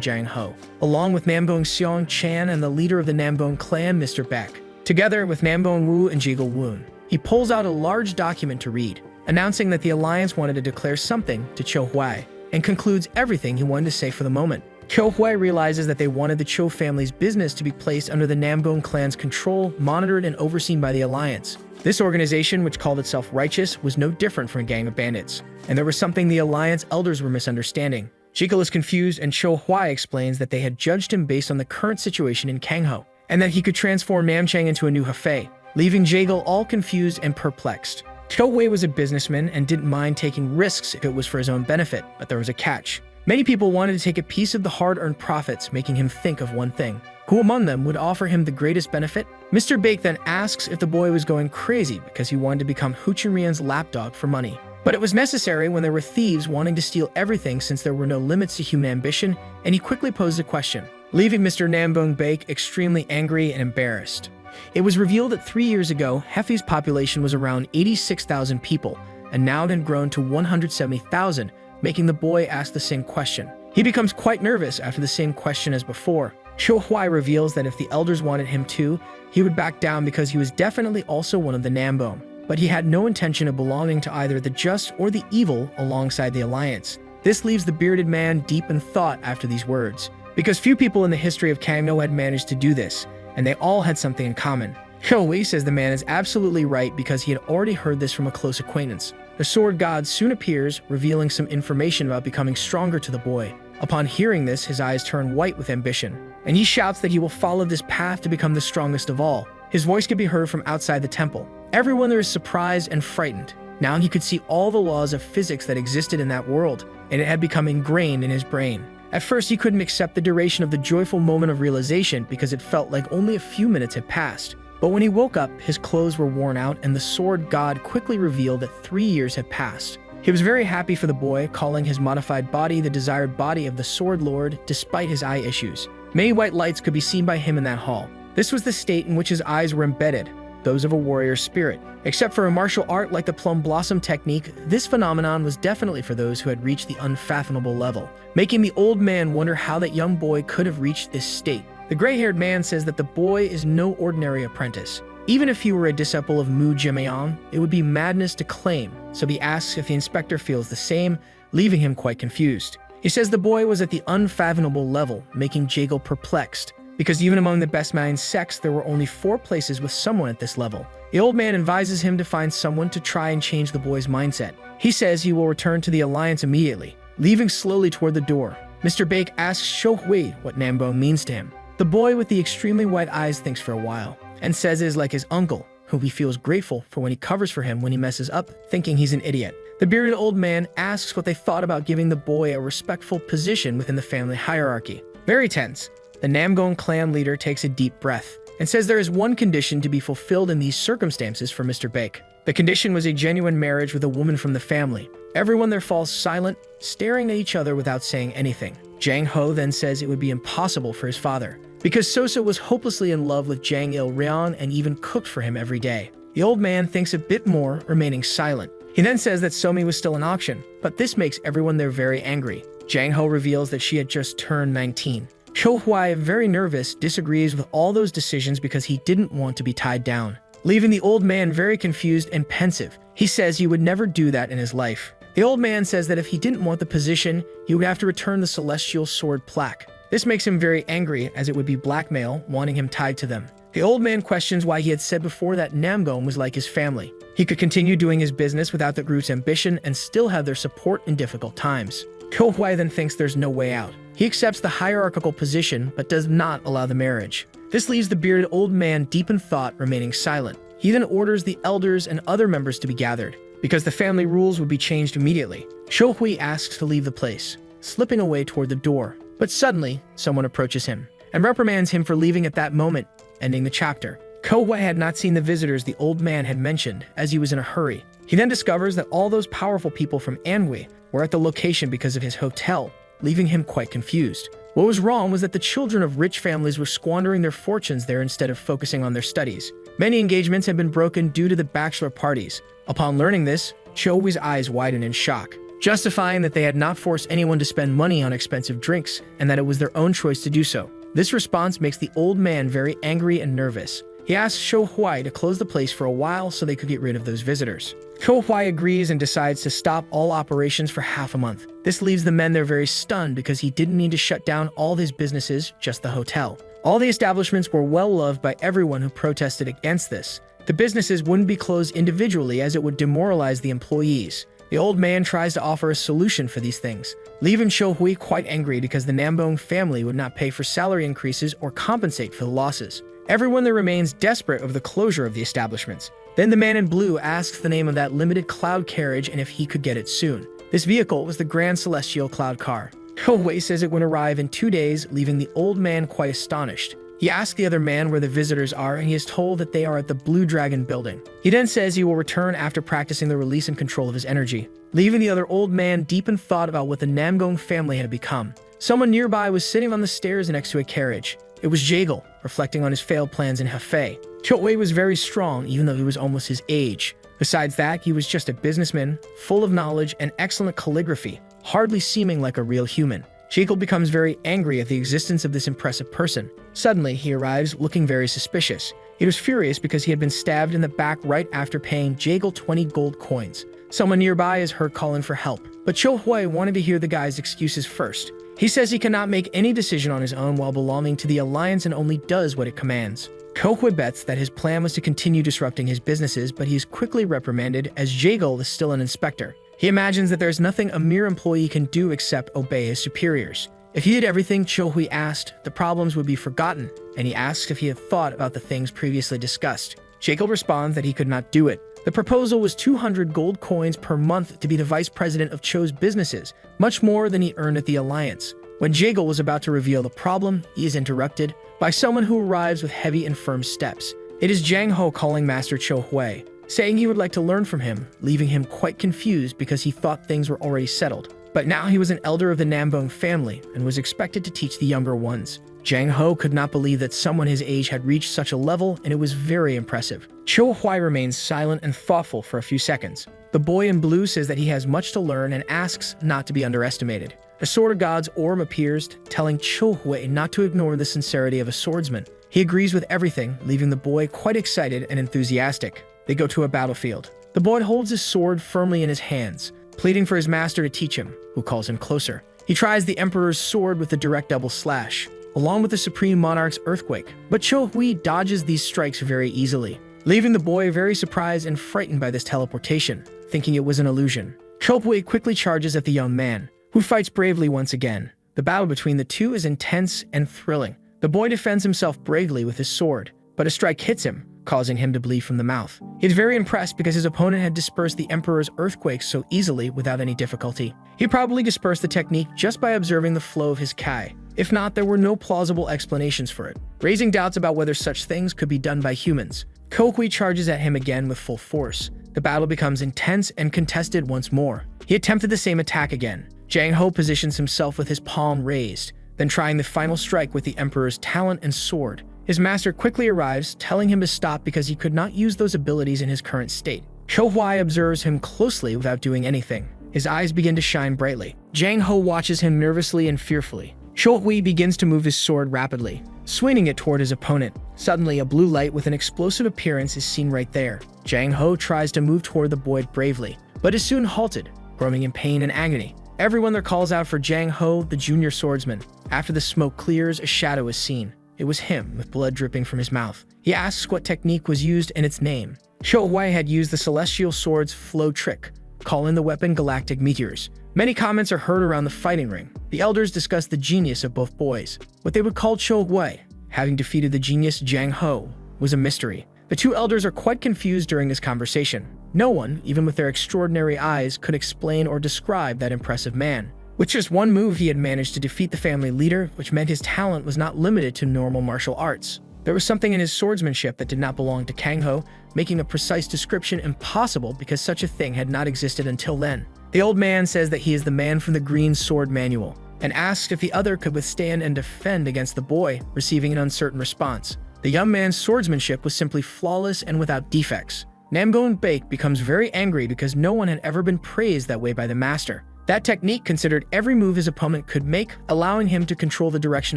Jang Ho, along with Namgong Xiong Chan and the leader of the Namgong clan, Mr. Beck, together with Namgong Wu and Jigal Woon. He pulls out a large document to read, announcing that the alliance wanted to declare something to Cho Huai, and concludes everything he wanted to say for the moment. Cho Huai realizes that they wanted the Cho family's business to be placed under the Namgong clan's control, monitored and overseen by the alliance. This organization, which called itself Righteous, was no different from a gang of bandits, and there was something the alliance elders were misunderstanding. Jigal is confused, and Cho Huai explains that they had judged him based on the current situation in Kangho, and that he could transform Namchang into a new Hefei, leaving Jagal all confused and perplexed. Cho Huai was a businessman and didn't mind taking risks if it was for his own benefit, but there was a catch. Many people wanted to take a piece of the hard-earned profits, making him think of one thing. Who among them would offer him the greatest benefit? Mr. Bake then asks if the boy was going crazy because he wanted to become Huchinryan's lapdog for money. But it was necessary when there were thieves wanting to steal everything since there were no limits to human ambition, and he quickly posed a question, leaving Mr. Nambong Bake extremely angry and embarrassed. It was revealed that 3 years ago, Hefei's population was around 86,000 people, and now it had grown to 170,000, making the boy ask the same question. He becomes quite nervous after the same question as before. Cho Huai reveals that if the elders wanted him too, he would back down because he was definitely also one of the Nambong, but he had no intention of belonging to either the just or the evil alongside the alliance. This leaves the bearded man deep in thought after these words, because few people in the history of Kangno had managed to do this, and they all had something in common. Cho Huai says the man is absolutely right because he had already heard this from a close acquaintance. The sword god soon appears, revealing some information about becoming stronger to the boy. Upon hearing this, his eyes turn white with ambition, and he shouts that he will follow this path to become the strongest of all. His voice could be heard from outside the temple. Everyone there is surprised and frightened. Now he could see all the laws of physics that existed in that world, and it had become ingrained in his brain. At first, he couldn't accept the duration of the joyful moment of realization because it felt like only a few minutes had passed. But when he woke up, his clothes were worn out, and the sword god quickly revealed that 3 years had passed. He was very happy for the boy, calling his modified body the desired body of the Sword Lord, despite his eye issues. Many white lights could be seen by him in that hall. This was the state in which his eyes were embedded, those of a warrior's spirit. Except for a martial art like the plum blossom technique, this phenomenon was definitely for those who had reached the unfathomable level, making the old man wonder how that young boy could have reached this state. The gray-haired man says that the boy is no ordinary apprentice. Even if he were a disciple of Mu Jimayang, it would be madness to claim, so he asks if the inspector feels the same, leaving him quite confused. He says the boy was at the unfathomable level, making Jagal perplexed, because even among the best man's sex, there were only 4 places with someone at this level. The old man advises him to find someone to try and change the boy's mindset. He says he will return to the alliance immediately, leaving slowly toward the door. Mr. Bake asks Shohui what Nambo means to him. The boy with the extremely white eyes thinks for a while, and says it is like his uncle, whom he feels grateful for when he covers for him when he messes up, thinking he's an idiot. The bearded old man asks what they thought about giving the boy a respectful position within the family hierarchy. Very tense. The Namgong clan leader takes a deep breath and says there is one condition to be fulfilled in these circumstances for Mr. Bake. The condition was a genuine marriage with a woman from the family. Everyone there falls silent, staring at each other without saying anything. Jang Ho then says it would be impossible for his father, because Sosa was hopelessly in love with Jang Il-ryan and even cooked for him every day. The old man thinks a bit more, remaining silent. He then says that Somi was still in auction, but this makes everyone there very angry. Jang Ho reveals that she had just turned 19. Cho Huai, very nervous, disagrees with all those decisions because he didn't want to be tied down, leaving the old man very confused and pensive. He says he would never do that in his life. The old man says that if he didn't want the position, he would have to return the celestial sword plaque. This makes him very angry, as it would be blackmail, wanting him tied to them. The old man questions why he had said before that Namgong was like his family. He could continue doing his business without the group's ambition and still have their support in difficult times. Cho Huai then thinks there's no way out. He accepts the hierarchical position, but does not allow the marriage. This leaves the bearded old man deep in thought, remaining silent. He then orders the elders and other members to be gathered, because the family rules would be changed immediately. Cho Hui asks to leave the place, slipping away toward the door. But suddenly, someone approaches him and reprimands him for leaving at that moment, ending the chapter. Ko Hui had not seen the visitors the old man had mentioned, as he was in a hurry. He then discovers that all those powerful people from Anhui were at the location because of his hotel, leaving him quite confused. What was wrong was that the children of rich families were squandering their fortunes there instead of focusing on their studies. Many engagements had been broken due to the bachelor parties. Upon learning this, Cho Hui's eyes widen in shock, justifying that they had not forced anyone to spend money on expensive drinks and that it was their own choice to do so. This response makes the old man very angry and nervous. He asks Cho Huai to close the place for a while so they could get rid of those visitors. Cho Huai agrees and decides to stop all operations for half a month. This leaves the men there very stunned because he didn't need to shut down all his businesses, just the hotel. All the establishments were well loved by everyone who protested against this. The businesses wouldn't be closed individually as it would demoralize the employees. The old man tries to offer a solution for these things, leaving Cho Hui quite angry because the Nambong family would not pay for salary increases or compensate for the losses. Everyone there remains desperate over the closure of the establishments. Then the man in blue asks the name of that limited cloud carriage and if he could get it soon. This vehicle was the Grand Celestial Cloud Car. Cho Hui says it would arrive in 2 days, leaving the old man quite astonished. He asks the other man where the visitors are, and he is told that they are at the Blue Dragon building. He then says he will return after practicing the release and control of his energy, leaving the other old man deep in thought about what the Namgong family had become. Someone nearby was sitting on the stairs next to a carriage. It was Jagal, reflecting on his failed plans in Hefei. Cho Hui was very strong, even though he was almost his age. Besides that, he was just a businessman, full of knowledge and excellent calligraphy, hardly seeming like a real human. Jagal becomes very angry at the existence of this impressive person. Suddenly, he arrives looking very suspicious. He was furious because he had been stabbed in the back right after paying Jagal 20 gold coins. Someone nearby is heard calling for help, but Cho Hui wanted to hear the guy's excuses first. He says he cannot make any decision on his own while belonging to the Alliance and only does what it commands. Cho Hui bets that his plan was to continue disrupting his businesses, but he is quickly reprimanded as Jagal is still an inspector. He imagines that there's nothing a mere employee can do except obey his superiors. If he did everything Cho Hui asked, the problems would be forgotten, and he asks if he had thought about the things previously discussed. Jagal responds that he could not do it. The proposal was 200 gold coins per month to be the vice president of Cho's businesses, much more than he earned at the Alliance. When Jagal was about to reveal the problem, he is interrupted by someone who arrives with heavy and firm steps. It is Jang Ho calling Master Cho Hui, saying he would like to learn from him, leaving him quite confused because he thought things were already settled. But now he was an elder of the Nambong family and was expected to teach the younger ones. Jang Ho could not believe that someone his age had reached such a level, and it was very impressive. Cho Hui remains silent and thoughtful for a few seconds. The boy in blue says that he has much to learn and asks not to be underestimated. A sword of God's orb appears, telling Cho Hui not to ignore the sincerity of a swordsman. He agrees with everything, leaving the boy quite excited and enthusiastic. They go to a battlefield. The boy holds his sword firmly in his hands, pleading for his master to teach him, who calls him closer. He tries the Emperor's sword with a direct double slash, along with the Supreme Monarch's earthquake, but Cho Hui dodges these strikes very easily, leaving the boy very surprised and frightened by this teleportation, thinking it was an illusion. Cho Hui quickly charges at the young man, who fights bravely once again. The battle between the two is intense and thrilling. The boy defends himself bravely with his sword, but a strike hits him, causing him to bleed from the mouth. He is very impressed because his opponent had dispersed the Emperor's earthquake so easily without any difficulty. He probably dispersed the technique just by observing the flow of his Kai. If not, there were no plausible explanations for it, raising doubts about whether such things could be done by humans. Cho Hui charges at him again with full force. The battle becomes intense and contested once more. He attempted the same attack again. Jang Ho positions himself with his palm raised, then trying the final strike with the Emperor's talent and sword. His master quickly arrives, telling him to stop because he could not use those abilities in his current state. Cho Hui observes him closely without doing anything. His eyes begin to shine brightly. Jang Ho watches him nervously and fearfully. Cho Hui begins to move his sword rapidly, swinging it toward his opponent. Suddenly, a blue light with an explosive appearance is seen right there. Jang Ho tries to move toward the boy bravely, but is soon halted, groaning in pain and agony. Everyone there calls out for Jang Ho, the junior swordsman. After the smoke clears, a shadow is seen. It was him, with blood dripping from his mouth. He asks what technique was used and its name. Cho Hui had used the celestial sword's flow trick, calling the weapon galactic meteors. Many comments are heard around the fighting ring. The elders discuss the genius of both boys. What they would call Cho Hui, having defeated the genius Jang Ho, was a mystery. The two elders are quite confused during this conversation. No one, even with their extraordinary eyes, could explain or describe that impressive man. With just one move, he had managed to defeat the family leader, which meant his talent was not limited to normal martial arts. There was something in his swordsmanship that did not belong to Kang Ho, making a precise description impossible because such a thing had not existed until then. The old man says that he is the man from the Green Sword Manual, and asks if the other could withstand and defend against the boy, receiving an uncertain response. The young man's swordsmanship was simply flawless and without defects. Namgon Baek becomes very angry because no one had ever been praised that way by the master. That technique considered every move his opponent could make, allowing him to control the direction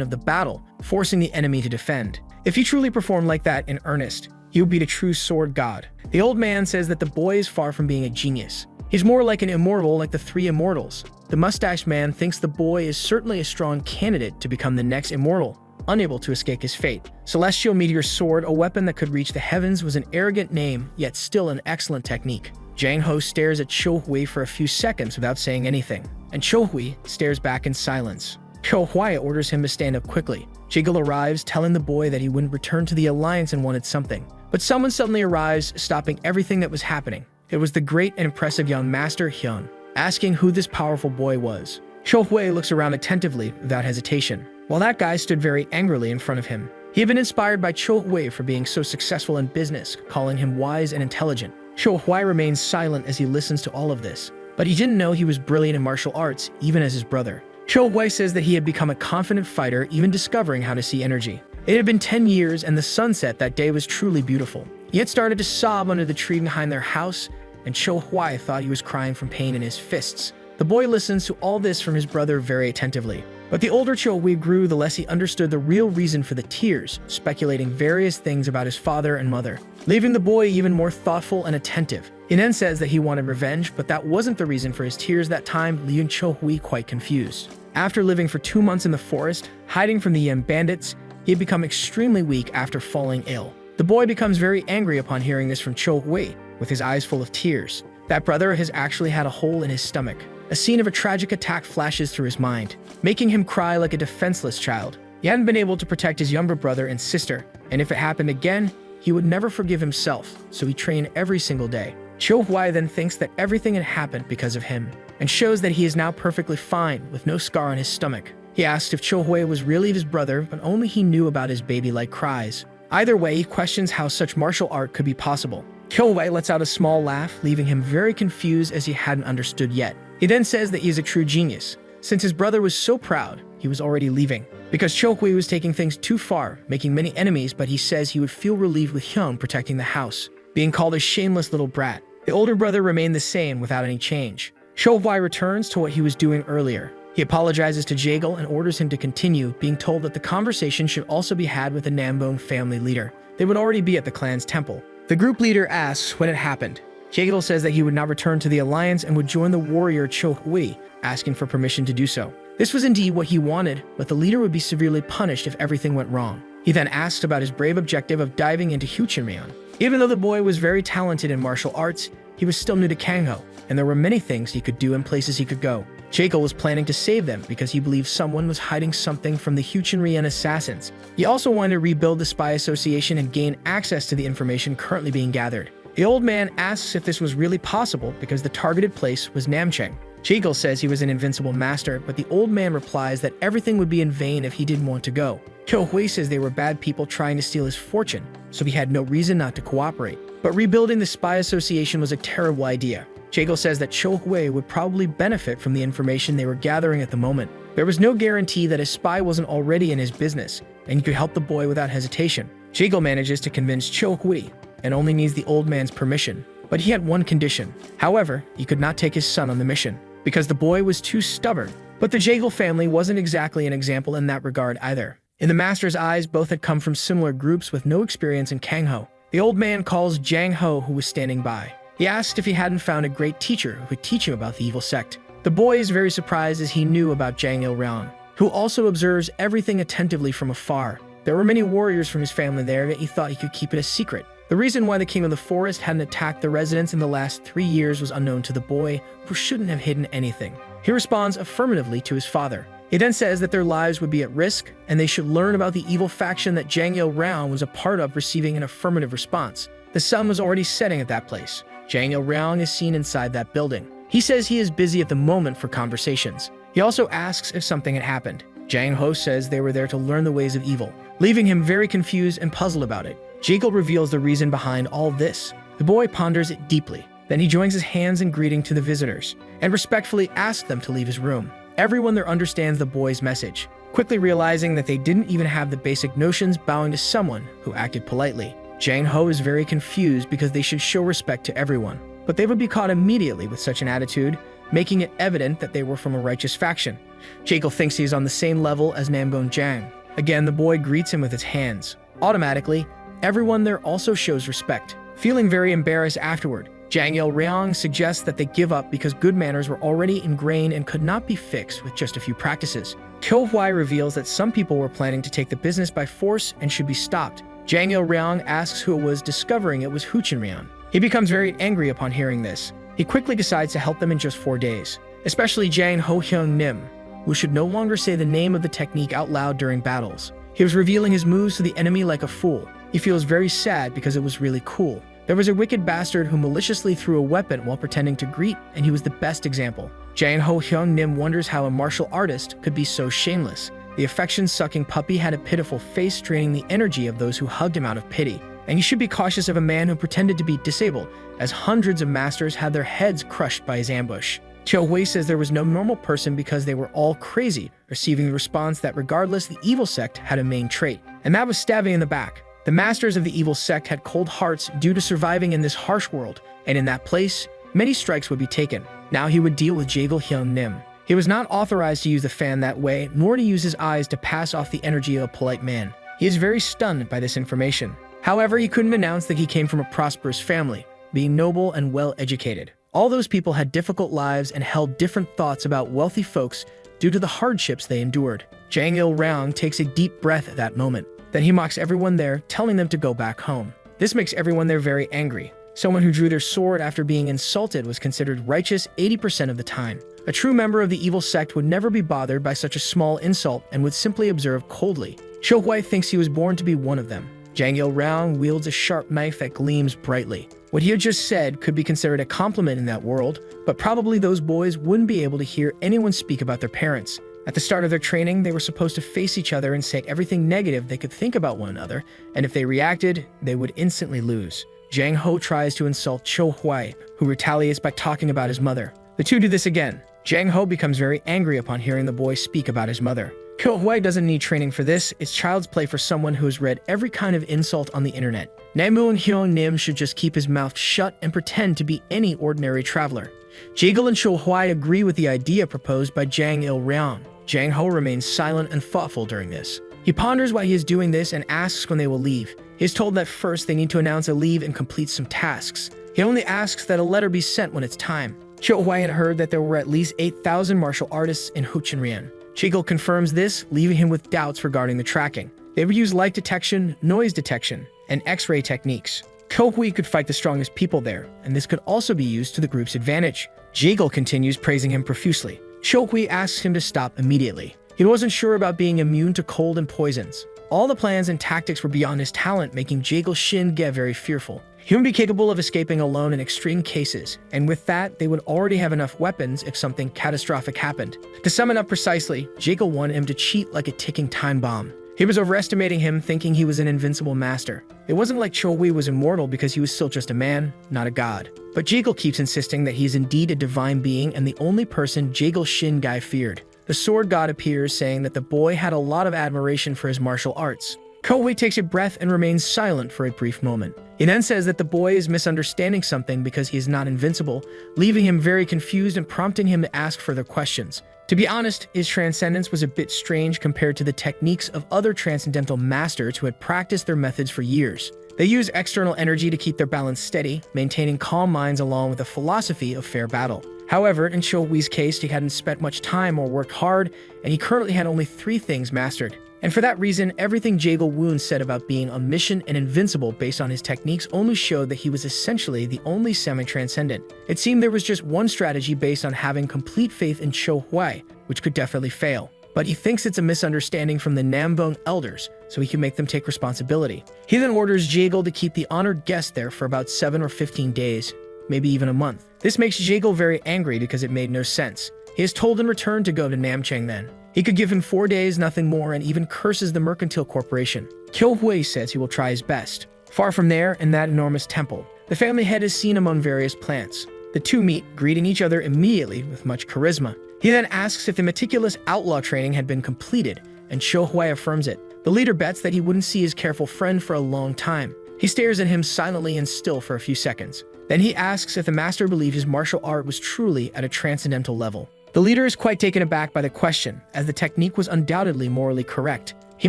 of the battle, forcing the enemy to defend. If he truly performed like that in earnest, he would be the true sword god. The old man says that the boy is far from being a genius. He's more like an immortal like the three immortals. The mustached man thinks the boy is certainly a strong candidate to become the next immortal, unable to escape his fate. Celestial Meteor Sword, a weapon that could reach the heavens, was an arrogant name, yet still an excellent technique. Jang Ho stares at Cho Hui for a few seconds without saying anything, and Cho Hui stares back in silence. Cho Hui orders him to stand up quickly. Jiggle arrives, telling the boy that he wouldn't return to the Alliance and wanted something. But someone suddenly arrives, stopping everything that was happening. It was the great and impressive young master Hyun, asking who this powerful boy was. Cho Hui looks around attentively without hesitation, while that guy stood very angrily in front of him. He had been inspired by Cho Hui for being so successful in business, calling him wise and intelligent. Cho Hui remains silent as he listens to all of this, but he didn't know he was brilliant in martial arts, even as his brother. Cho Hui says that he had become a confident fighter, even discovering how to see energy. It had been 10 years, and the sunset that day was truly beautiful. He had started to sob under the tree behind their house, and Cho Hui thought he was crying from pain in his fists. The boy listens to all this from his brother very attentively. But the older Cho Hui grew, the less he understood the real reason for the tears, speculating various things about his father and mother, leaving the boy even more thoughtful and attentive. He then says that he wanted revenge, but that wasn't the reason for his tears that time, leaving Cho Hui quite confused. After living for 2 months in the forest, hiding from the Yen bandits, he had become extremely weak after falling ill. The boy becomes very angry upon hearing this from Cho Hui, with his eyes full of tears. That brother has actually had a hole in his stomach. A scene of a tragic attack flashes through his mind, making him cry like a defenseless child. He hadn't been able to protect his younger brother and sister, and if it happened again, he would never forgive himself, so he trained every single day. Cho Hui then thinks that everything had happened because of him, and shows that he is now perfectly fine, with no scar on his stomach. He asked if Cho Hui was really his brother, but only he knew about his baby-like cries. Either way, he questions how such martial art could be possible. Cho Hui lets out a small laugh, leaving him very confused as he hadn't understood yet. He then says that he is a true genius. Since his brother was so proud, he was already leaving. Because Cho Hui was taking things too far, making many enemies, but he says he would feel relieved with Hyun protecting the house, being called a shameless little brat. The older brother remained the same without any change. Cho Hui returns to what he was doing earlier. He apologizes to Jaegal and orders him to continue, being told that the conversation should also be had with the Nambone family leader. They would already be at the clan's temple. The group leader asks when it happened. Jaegal says that he would not return to the Alliance and would join the warrior Cho Hui, asking for permission to do so. This was indeed what he wanted, but the leader would be severely punished if everything went wrong. He then asked about his brave objective of diving into Huchinryeon. Even though the boy was very talented in martial arts, he was still new to Kangho, and there were many things he could do and places he could go. Jaegal was planning to save them because he believed someone was hiding something from the Huchinryeon assassins. He also wanted to rebuild the spy association and gain access to the information currently being gathered. The old man asks if this was really possible because the targeted place was Namcheng. Jaegal says he was an invincible master, but the old man replies that everything would be in vain if he didn't want to go. Kyo-hui says they were bad people trying to steal his fortune, so he had no reason not to cooperate. But rebuilding the spy association was a terrible idea. Jaegal says that Cho-hui would probably benefit from the information they were gathering at the moment. There was no guarantee that a spy wasn't already in his business, and he could help the boy without hesitation. Jaegal manages to convince Cho-hui, and only needs the old man's permission. But he had one condition. However, he could not take his son on the mission, because the boy was too stubborn. But the Jaegal family wasn't exactly an example in that regard either. In the master's eyes, both had come from similar groups with no experience in Kangho. The old man calls Jang Ho, who was standing by. He asked if he hadn't found a great teacher who could teach him about the evil sect. The boy is very surprised as he knew about Jang Il-ryang, who also observes everything attentively from afar. There were many warriors from his family there, yet he thought he could keep it a secret. The reason why the king of the forest hadn't attacked the residents in the last 3 years was unknown to the boy, who shouldn't have hidden anything. He responds affirmatively to his father. He then says that their lives would be at risk, and they should learn about the evil faction that Jang Il-ryang was a part of, receiving an affirmative response. The sun was already setting at that place. Jang Il-ryang is seen inside that building. He says he is busy at the moment for conversations. He also asks if something had happened. Jang Ho says they were there to learn the ways of evil, leaving him very confused and puzzled about it. Jaegal reveals the reason behind all this. The boy ponders it deeply. Then he joins his hands in greeting to the visitors, and respectfully asks them to leave his room. Everyone there understands the boy's message, quickly realizing that they didn't even have the basic notions, bowing to someone who acted politely. Jang Ho is very confused because they should show respect to everyone, but they would be caught immediately with such an attitude, making it evident that they were from a righteous faction. Jaegal thinks he is on the same level as Namgon Jang. Again, the boy greets him with his hands. Automatically, everyone there also shows respect. Feeling very embarrassed afterward, Jang Il-ryang suggests that they give up because good manners were already ingrained and could not be fixed with just a few practices. Kyo-hui reveals that some people were planning to take the business by force and should be stopped. Jang Il-ryang asks who it was, discovering it was Huchinryeon. He becomes very angry upon hearing this. He quickly decides to help them in just 4 days, especially Jang Ho-hyung-nim, who should no longer say the name of the technique out loud during battles. He was revealing his moves to the enemy like a fool. He feels very sad because it was really cool. There was a wicked bastard who maliciously threw a weapon while pretending to greet, and he was the best example. Jang Ho-hyung-nim wonders how a martial artist could be so shameless. The affection-sucking puppy had a pitiful face, draining the energy of those who hugged him out of pity. And you should be cautious of a man who pretended to be disabled, as hundreds of masters had their heads crushed by his ambush. Kyo-hui says there was no normal person because they were all crazy, receiving the response that regardless, the evil sect had a main trait, and that was stabbing in the back. The masters of the evil sect had cold hearts due to surviving in this harsh world, and in that place, many strikes would be taken. Now he would deal with Jaegal Hyung-nim. He was not authorized to use the fan that way, nor to use his eyes to pass off the energy of a polite man. He is very stunned by this information. However, he couldn't announce that he came from a prosperous family, being noble and well-educated. All those people had difficult lives and held different thoughts about wealthy folks due to the hardships they endured. Jang Il-ryang takes a deep breath at that moment. Then he mocks everyone there, telling them to go back home. This makes everyone there very angry. Someone who drew their sword after being insulted was considered righteous 80% of the time. A true member of the evil sect would never be bothered by such a small insult and would simply observe coldly. Cho-hui thinks he was born to be one of them. Jang Il-ryang wields a sharp knife that gleams brightly. What he had just said could be considered a compliment in that world, but probably those boys wouldn't be able to hear anyone speak about their parents. At the start of their training, they were supposed to face each other and say everything negative they could think about one another, and if they reacted, they would instantly lose. Jang Ho tries to insult Cho-hui, who retaliates by talking about his mother. The two do this again. Jang Ho becomes very angry upon hearing the boy speak about his mother. Kyo-hui doesn't need training for this. It's child's play for someone who has read every kind of insult on the internet. Namgon-hyung-nim should just keep his mouth shut and pretend to be any ordinary traveler. Jaegal and Cho-hui agree with the idea proposed by Jang Il-ryang. Jang Ho remains silent and thoughtful during this. He ponders why he is doing this and asks when they will leave. He is told that first they need to announce a leave and complete some tasks. He only asks that a letter be sent when it's time. Cho-hui had heard that there were at least 8,000 martial artists in Huchinryeon. Jekyll confirms this, leaving him with doubts regarding the tracking. They would use light detection, noise detection, and X-ray techniques. Kohui could fight the strongest people there, and this could also be used to the group's advantage. Jekyll continues praising him profusely. Kohui asks him to stop immediately. He wasn't sure about being immune to cold and poisons. All the plans and tactics were beyond his talent, making Jekyll Shin-ge very fearful. He would be capable of escaping alone in extreme cases, and with that, they would already have enough weapons if something catastrophic happened. To sum it up precisely, Jekyll wanted him to cheat like a ticking time bomb. He was overestimating him, thinking he was an invincible master. It wasn't like Chohui was immortal because he was still just a man, not a god. But Jekyll keeps insisting that he is indeed a divine being and the only person Jekyll Shin-ge feared. The sword god appears, saying that the boy had a lot of admiration for his martial arts. Kohui takes a breath and remains silent for a brief moment. He then says that the boy is misunderstanding something because he is not invincible, leaving him very confused and prompting him to ask further questions. To be honest, his transcendence was a bit strange compared to the techniques of other transcendental masters who had practiced their methods for years. They use external energy to keep their balance steady, maintaining calm minds along with a philosophy of fair battle. However, in Chohui's case, he hadn't spent much time or worked hard, and he currently had only 3 things mastered. And for that reason, everything Jekyll Woon said about being omniscient and invincible based on his techniques only showed that he was essentially the only semi-transcendent. It seemed there was just one strategy based on having complete faith in Chohui, which could definitely fail. But he thinks it's a misunderstanding from the Nambong elders, so he can make them take responsibility. He then orders Jekyll to keep the honored guest there for about 7 or 15 days, maybe even a month. This makes Jekyll very angry because it made no sense. He is told in return to go to Namchang then. He could give him 4 days, nothing more, and even curses the mercantile corporation. Kyohui says he will try his best. Far from there, in that enormous temple, the family head is seen among various plants. The two meet, greeting each other immediately with much charisma. He then asks if the meticulous outlaw training had been completed, and Kyohui affirms it. The leader bets that he wouldn't see his careful friend for a long time. He stares at him silently and still for a few seconds. Then he asks if the master believed his martial art was truly at a transcendental level. The leader is quite taken aback by the question, as the technique was undoubtedly morally correct. He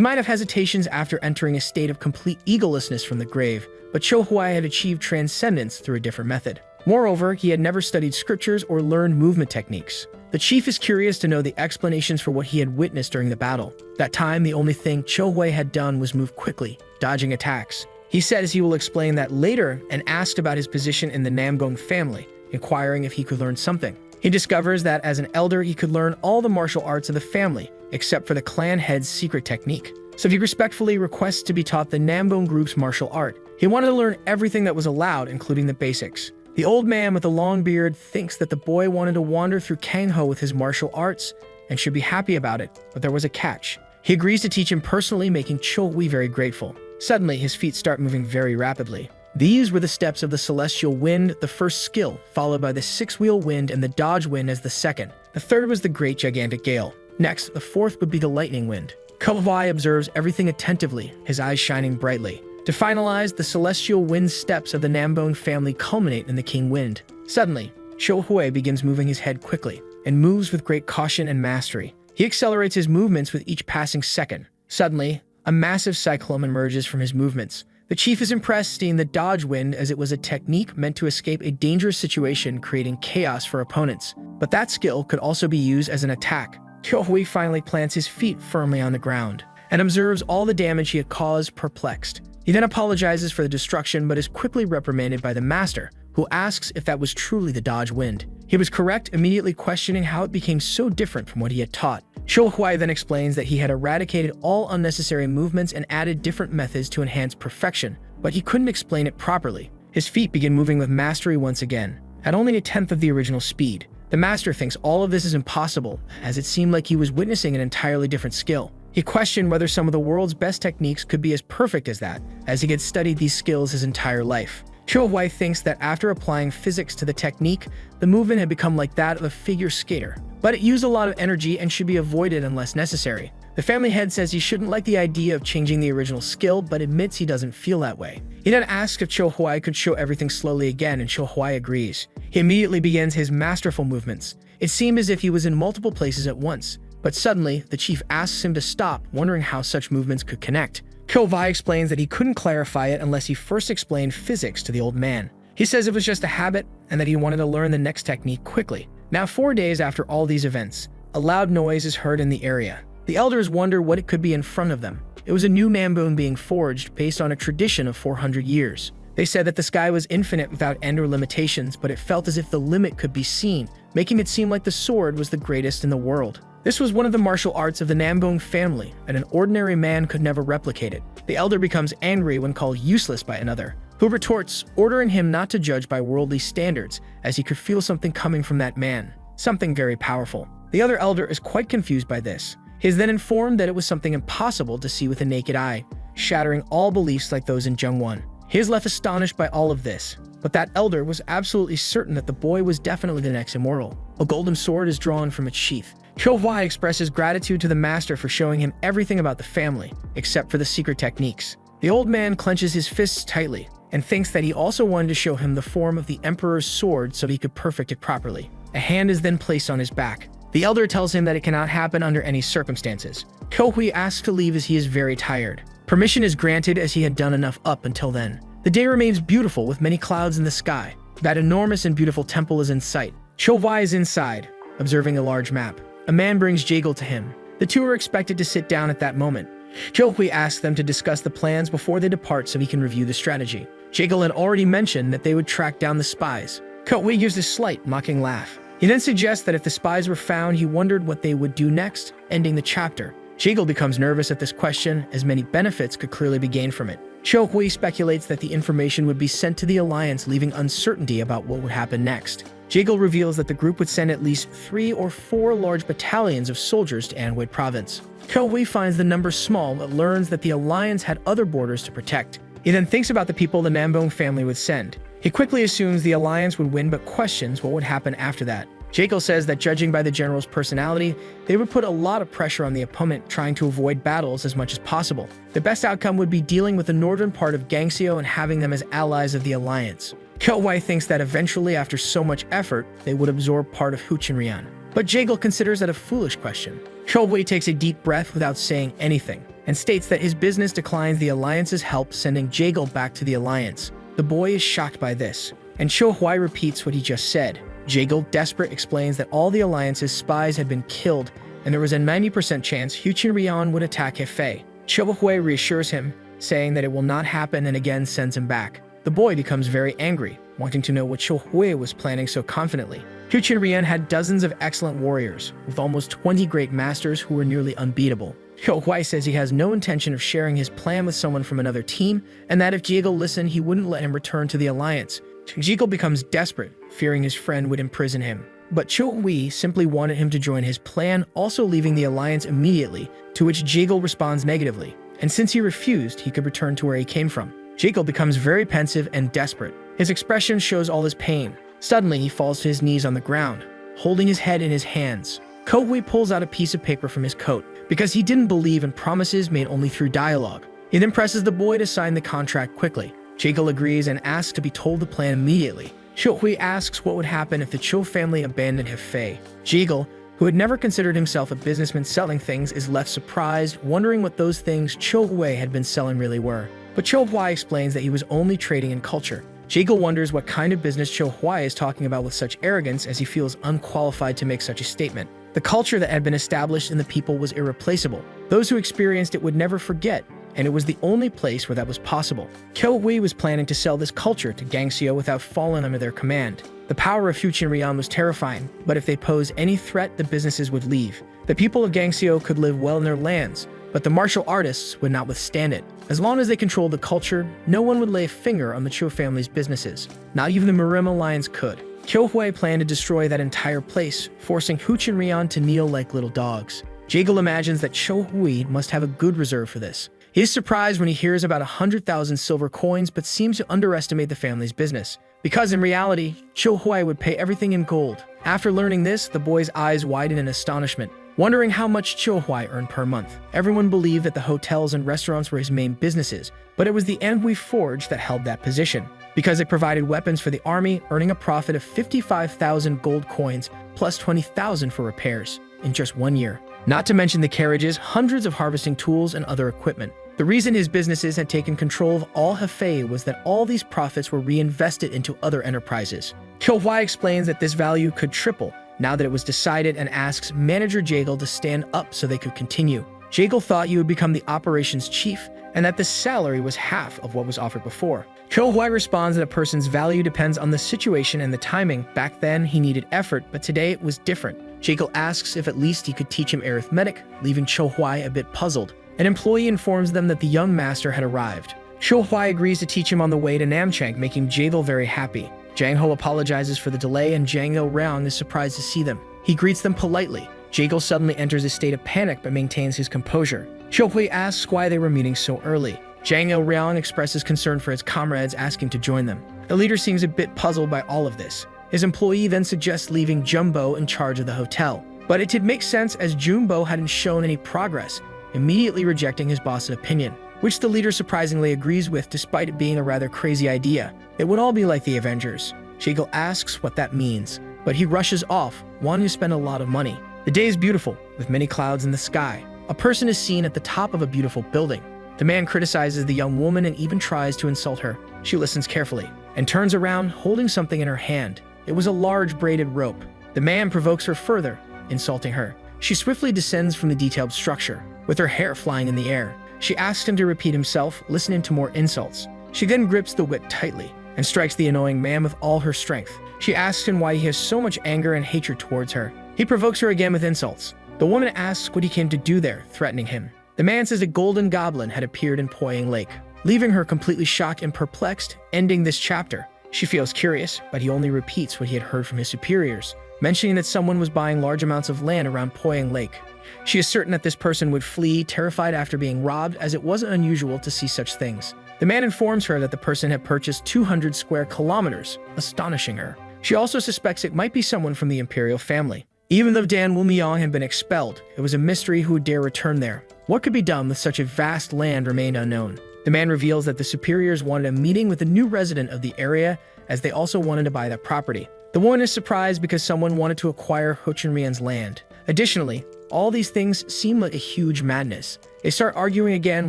might have hesitations after entering a state of complete egolessness from the grave, but Chohui had achieved transcendence through a different method. Moreover, he had never studied scriptures or learned movement techniques. The chief is curious to know the explanations for what he had witnessed during the battle. That time, the only thing Chohui had done was move quickly, dodging attacks. He says he will explain that later and asked about his position in the Namgong family, inquiring if he could learn something. He discovers that as an elder, he could learn all the martial arts of the family, except for the clan head's secret technique. So he respectfully requests to be taught the Nambong group's martial art. He wanted to learn everything that was allowed, including the basics. The old man with the long beard thinks that the boy wanted to wander through Kangho with his martial arts and should be happy about it, but there was a catch. He agrees to teach him personally, making Chohui very grateful. Suddenly, his feet start moving very rapidly. These were the steps of the Celestial Wind, the first skill, followed by the Six-Wheel Wind and the Dodge Wind as the second. The third was the Great Gigantic Gale. Next, the fourth would be the Lightning Wind. Kohui observes everything attentively, his eyes shining brightly. To finalize, the Celestial Wind steps of the Nambong family culminate in the King Wind. Suddenly, Chohui begins moving his head quickly, and moves with great caution and mastery. He accelerates his movements with each passing second. Suddenly, a massive cyclone emerges from his movements. The chief is impressed, seeing the Dodge Wind as it was a technique meant to escape a dangerous situation, creating chaos for opponents. But that skill could also be used as an attack. Kyohui finally plants his feet firmly on the ground and observes all the damage he had caused, perplexed. He then apologizes for the destruction, but is quickly reprimanded by the master, who asks if that was truly the Dodge Wind. He was correct, immediately questioning how it became so different from what he had taught. Chohui then explains that he had eradicated all unnecessary movements and added different methods to enhance perfection, but he couldn't explain it properly. His feet begin moving with mastery once again, at only a tenth of the original speed. The master thinks all of this is impossible, as it seemed like he was witnessing an entirely different skill. He questioned whether some of the world's best techniques could be as perfect as that, as he had studied these skills his entire life. Chohui thinks that after applying physics to the technique, the movement had become like that of a figure skater, but it used a lot of energy and should be avoided unless necessary. The family head says he shouldn't like the idea of changing the original skill, but admits he doesn't feel that way. He then asks if Chohui could show everything slowly again, and Chohui agrees. He immediately begins his masterful movements. It seemed as if he was in multiple places at once, but suddenly, the chief asks him to stop, wondering how such movements could connect. Kohui explains that he couldn't clarify it unless he first explained physics to the old man. He says it was just a habit and that he wanted to learn the next technique quickly. Now, 4 days after all these events, A loud noise is heard in the area. The elders wonder what it could be in front of them. It was a new Namboon being forged based on a tradition of 400 years. They said that the sky was infinite without end or limitations, but it felt as if the limit could be seen, making it seem like the sword was the greatest in the world. This was one of the martial arts of the Namboon family, and an ordinary man could never replicate it. The elder becomes angry when called useless by another, who retorts, ordering him not to judge by worldly standards, as he could feel something coming from that man, something very powerful. The other elder is quite confused by this. He is then informed that it was something impossible to see with the naked eye, shattering all beliefs like those in Jungwon. He is left astonished by all of this, but that elder was absolutely certain that the boy was definitely the next immortal. A golden sword is drawn from its sheath. Cho-hwai expresses gratitude to the master for showing him everything about the family, except for the secret techniques. The old man clenches his fists tightly, and thinks that he also wanted to show him the form of the emperor's sword so he could perfect it properly. A hand is then placed on his back. The elder tells him that it cannot happen under any circumstances. Cho-hwai asks to leave as he is very tired. Permission is granted as he had done enough up until then. The day remains beautiful with many clouds in the sky. That enormous and beautiful temple is in sight. Cho-hwai is inside, observing a large map. A man brings Jaegal to him. The two are expected to sit down at that moment. Cho-hwai asks them to discuss the plans before they depart so he can review the strategy. Jaegal had already mentioned that they would track down the spies. Cho-hwai gives a slight, mocking laugh. He then suggests that if the spies were found, he wondered what they would do next, ending the chapter. Jaegal becomes nervous at this question, as many benefits could clearly be gained from it. Cho-hwai speculates that the information would be sent to the Alliance, leaving uncertainty about what would happen next. Jaegal reveals that the group would send at least 3 or 4 large battalions of soldiers to Anhui province. Cho-hwai finds the number small but learns that the Alliance had other borders to protect. He then thinks about the people the Namboon family would send. He quickly assumes the Alliance would win but questions what would happen after that. Jaegal says that judging by the general's personality, they would put a lot of pressure on the opponent, trying to avoid battles as much as possible. The best outcome would be dealing with the northern part of Gangseo and having them as allies of the Alliance. Cho-hwai thinks that eventually, after so much effort, they would absorb part of Huchinryan. But Jaegal considers that a foolish question. Cho-hwai takes a deep breath without saying anything, and states that his business declines the Alliance's help, sending Jaegal back to the Alliance. The boy is shocked by this, and Cho-hwai repeats what he just said. Jaegal, desperate, explains that all the Alliance's spies had been killed, and there was a 90% chance Huchinryan would attack Hefei. Cho-hwai reassures him, saying that it will not happen, and again sends him back. The boy becomes very angry, wanting to know what Cho-hwai was planning so confidently. Huchinryan had dozens of excellent warriors, with almost 20 great masters who were nearly unbeatable. Cho-hwai says he has no intention of sharing his plan with someone from another team, and that if Jaegal listened, he wouldn't let him return to the Alliance. Jaegal becomes desperate, fearing his friend would imprison him. But Cho-hwai simply wanted him to join his plan, also leaving the Alliance immediately, to which Jaegal responds negatively. And since he refused, he could return to where he came from. Jaegal becomes very pensive and desperate. His expression shows all his pain. Suddenly, he falls to his knees on the ground, holding his head in his hands. Cho-hwai pulls out a piece of paper from his coat, because he didn't believe in promises made only through dialogue. He then presses the boy to sign the contract quickly. Jaegal agrees and asks to be told the plan immediately. Cho-hwai asks what would happen if the Cho family abandoned Hefei. Jaegal, who had never considered himself a businessman selling things, is left surprised, wondering what those things Cho-hwai had been selling really were. But Cho-hwai explains that he was only trading in culture. Jaegal wonders what kind of business Cho-hwai is talking about with such arrogance, as he feels unqualified to make such a statement. The culture that had been established in the people was irreplaceable. Those who experienced it would never forget, and it was the only place where that was possible. Cho-hwai was planning to sell this culture to Gangseo without falling under their command. The power of Huchinryan was terrifying, but if they posed any threat, the businesses would leave. The people of Gangseo could live well in their lands, but the martial artists would not withstand it. As long as they controlled the culture, no one would lay a finger on the Cho family's businesses. Not even the Mirim Alliance could. Cho-hwai planned to destroy that entire place, forcing Huchinryan to kneel like little dogs. Jaegal imagines that Cho-hwai must have a good reserve for this. He is surprised when he hears about 100,000 silver coins, but seems to underestimate the family's business, because in reality, Cho-hwai would pay everything in gold. After learning this, the boy's eyes widen in astonishment, wondering how much Cho-hwai earned per month. Everyone believed that the hotels and restaurants were his main businesses, but it was the Anhui Forge that held that position, because it provided weapons for the army, earning a profit of 55,000 gold coins plus 20,000 for repairs in just 1 year. Not to mention the carriages, hundreds of harvesting tools, and other equipment. The reason his businesses had taken control of all Hefei was that all these profits were reinvested into other enterprises. Cho-hwai explains that this value could triple, now that it was decided, and asks manager Jagal to stand up so they could continue. Jagal thought he would become the operations chief and that the salary was half of what was offered before. Cho Huai responds that a person's value depends on the situation and the timing. Back then, he needed effort, but today it was different. Jagal asks if at least he could teach him arithmetic, leaving Cho Huai a bit puzzled. An employee informs them that the young master had arrived. Cho Huai agrees to teach him on the way to Namchang, making Jagal very happy. Jang Ho apologizes for the delay, and Jang Il Raong is surprised to see them. He greets them politely. Jagal suddenly enters a state of panic but maintains his composure. Cho Hui asks why they were meeting so early. Jang Il Raong expresses concern for his comrades, asking to join them. The leader seems a bit puzzled by all of this. His employee then suggests leaving Jumbo in charge of the hotel. But it did make sense, as Jumbo hadn't shown any progress, immediately rejecting his boss's opinion, which the leader surprisingly agrees with despite it being a rather crazy idea. It would all be like the Avengers. Jagal asks what that means, but he rushes off, wanting to spend a lot of money. The day is beautiful, with many clouds in the sky. A person is seen at the top of a beautiful building. The man criticizes the young woman and even tries to insult her. She listens carefully and turns around, holding something in her hand. It was a large braided rope. The man provokes her further, insulting her. She swiftly descends from the detailed structure, with her hair flying in the air. She asks him to repeat himself, listening to more insults. She then grips the whip tightly and strikes the annoying man with all her strength. She asks him why he has so much anger and hatred towards her. He provokes her again with insults. The woman asks what he came to do there, threatening him. The man says a golden goblin had appeared in Poyang Lake, leaving her completely shocked and perplexed, ending this chapter. She feels curious, but he only repeats what he had heard from his superiors, mentioning that someone was buying large amounts of land around Poyang Lake. She is certain that this person would flee, terrified after being robbed, as it wasn't unusual to see such things. The man informs her that the person had purchased 200 square kilometers, astonishing her. She also suspects it might be someone from the imperial family. Even though Dan Wumyong had been expelled, it was a mystery who would dare return there. What could be done with such a vast land remained unknown. The man reveals that the superiors wanted a meeting with a new resident of the area, as they also wanted to buy that property. The woman is surprised because someone wanted to acquire Ho Chun Rian's land. Additionally, all these things seem like a huge madness. They start arguing again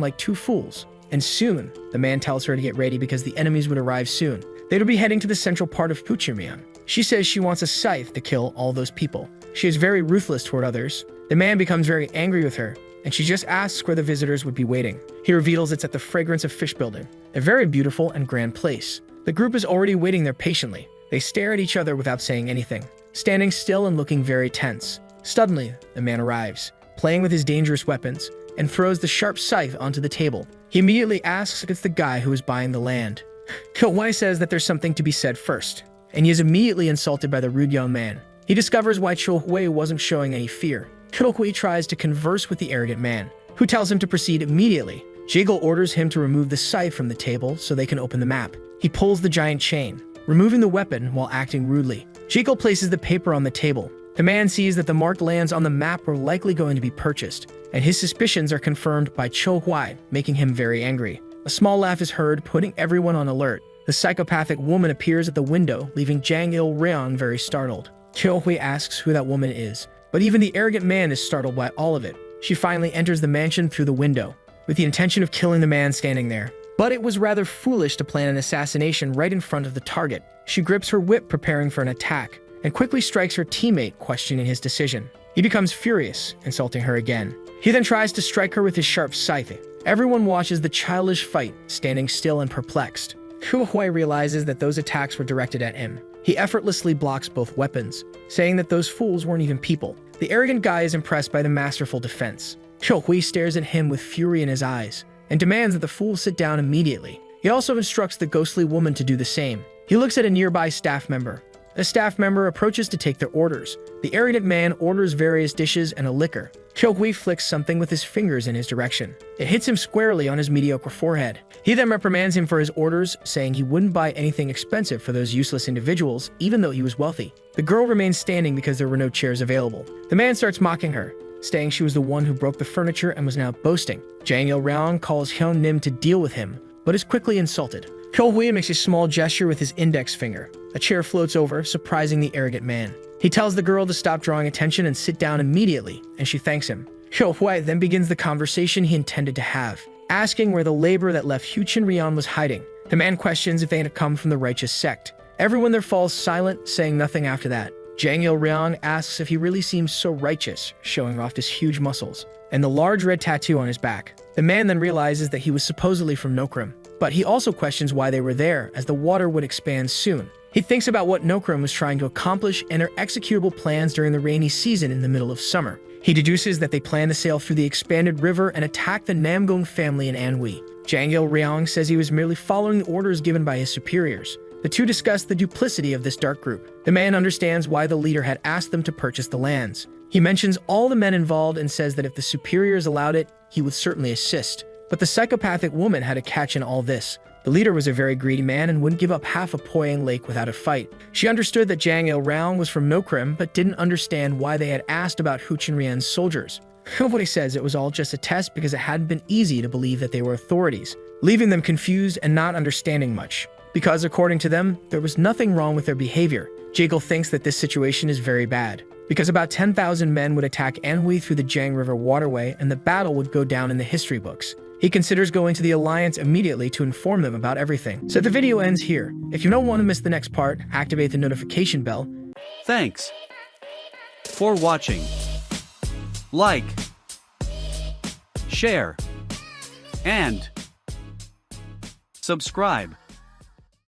like two fools. And soon, the man tells her to get ready because the enemies would arrive soon. They would be heading to the central part of Ho Chun Rian. She says she wants a scythe to kill all those people. She is very ruthless toward others. The man becomes very angry with her, and she just asks where the visitors would be waiting. He reveals it's at the Fragrance of Fish building, a very beautiful and grand place. The group is already waiting there patiently. They stare at each other without saying anything, standing still and looking very tense. Suddenly, the man arrives, playing with his dangerous weapons, and throws the sharp scythe onto the table. He immediately asks if it's the guy who is buying the land. Kilwai says that there's something to be said first, and he is immediately insulted by the rude young man. He discovers why Cho Hui wasn't showing any fear. Cho Hui tries to converse with the arrogant man, who tells him to proceed immediately. Jagal orders him to remove the scythe from the table so they can open the map. He pulls the giant chain, removing the weapon while acting rudely. Jagal places the paper on the table. The man sees that the marked lands on the map were likely going to be purchased, and his suspicions are confirmed by Cho Hui, making him very angry. A small laugh is heard, putting everyone on alert. The psychopathic woman appears at the window, leaving Jang Il Raong very startled. Cho Hui asks who that woman is, but even the arrogant man is startled by all of it. She finally enters the mansion through the window, with the intention of killing the man standing there. But it was rather foolish to plan an assassination right in front of the target. She grips her whip, preparing for an attack, and quickly strikes her teammate, questioning his decision. He becomes furious, insulting her again. He then tries to strike her with his sharp scythe. Everyone watches the childish fight, standing still and perplexed. Hu Hui realizes that those attacks were directed at him. He effortlessly blocks both weapons, saying that those fools weren't even people. The arrogant guy is impressed by the masterful defense. Cho Hui stares at him with fury in his eyes, and demands that the fool sit down immediately. He also instructs the ghostly woman to do the same. He looks at a nearby staff member. A staff member approaches to take their orders. The arrogant man orders various dishes and a liquor. Cho Hui flicks something with his fingers in his direction. It hits him squarely on his mediocre forehead. He then reprimands him for his orders, saying he wouldn't buy anything expensive for those useless individuals, even though he was wealthy. The girl remains standing because there were no chairs available. The man starts mocking her, saying she was the one who broke the furniture and was now boasting. Jang Il Raong calls Hyun Nim to deal with him, but is quickly insulted. Cho Hui makes a small gesture with his index finger. A chair floats over, surprising the arrogant man. He tells the girl to stop drawing attention and sit down immediately, and she thanks him. Cho Hui then begins the conversation he intended to have, asking where the labor that left Ho Chun Rian was hiding. The man questions if they had come from the righteous sect. Everyone there falls silent, saying nothing after that. Jang Il-ryong asks if he really seems so righteous, showing off his huge muscles and the large red tattoo on his back. The man then realizes that he was supposedly from Nokrim, but he also questions why they were there, as the water would expand soon. He thinks about what Nokrim was trying to accomplish and their executable plans during the rainy season in the middle of summer. He deduces that they plan to sail through the expanded river and attack the Namgung family in Anhui. Jang Il-ryong says he was merely following the orders given by his superiors. The two discuss the duplicity of this dark group. The man understands why the leader had asked them to purchase the lands. He mentions all the men involved and says that if the superiors allowed it, he would certainly assist. But the psychopathic woman had a catch in all this. The leader was a very greedy man and wouldn't give up half of Poyang Lake without a fight. She understood that Jang Il-ryong was from Nokrim, but didn't understand why they had asked about Hu Chenrian's soldiers. What he says, it was all just a test because it hadn't been easy to believe that they were authorities, leaving them confused and not understanding much. Because according to them, there was nothing wrong with their behavior. Jekyll thinks that this situation is very bad, because about 10,000 men would attack Anhui through the Jiang River waterway and the battle would go down in the history books. He considers going to the Alliance immediately to inform them about everything. So the video ends here. If you don't want to miss the next part, activate the notification bell. Thanks for watching. Like, share, and subscribe.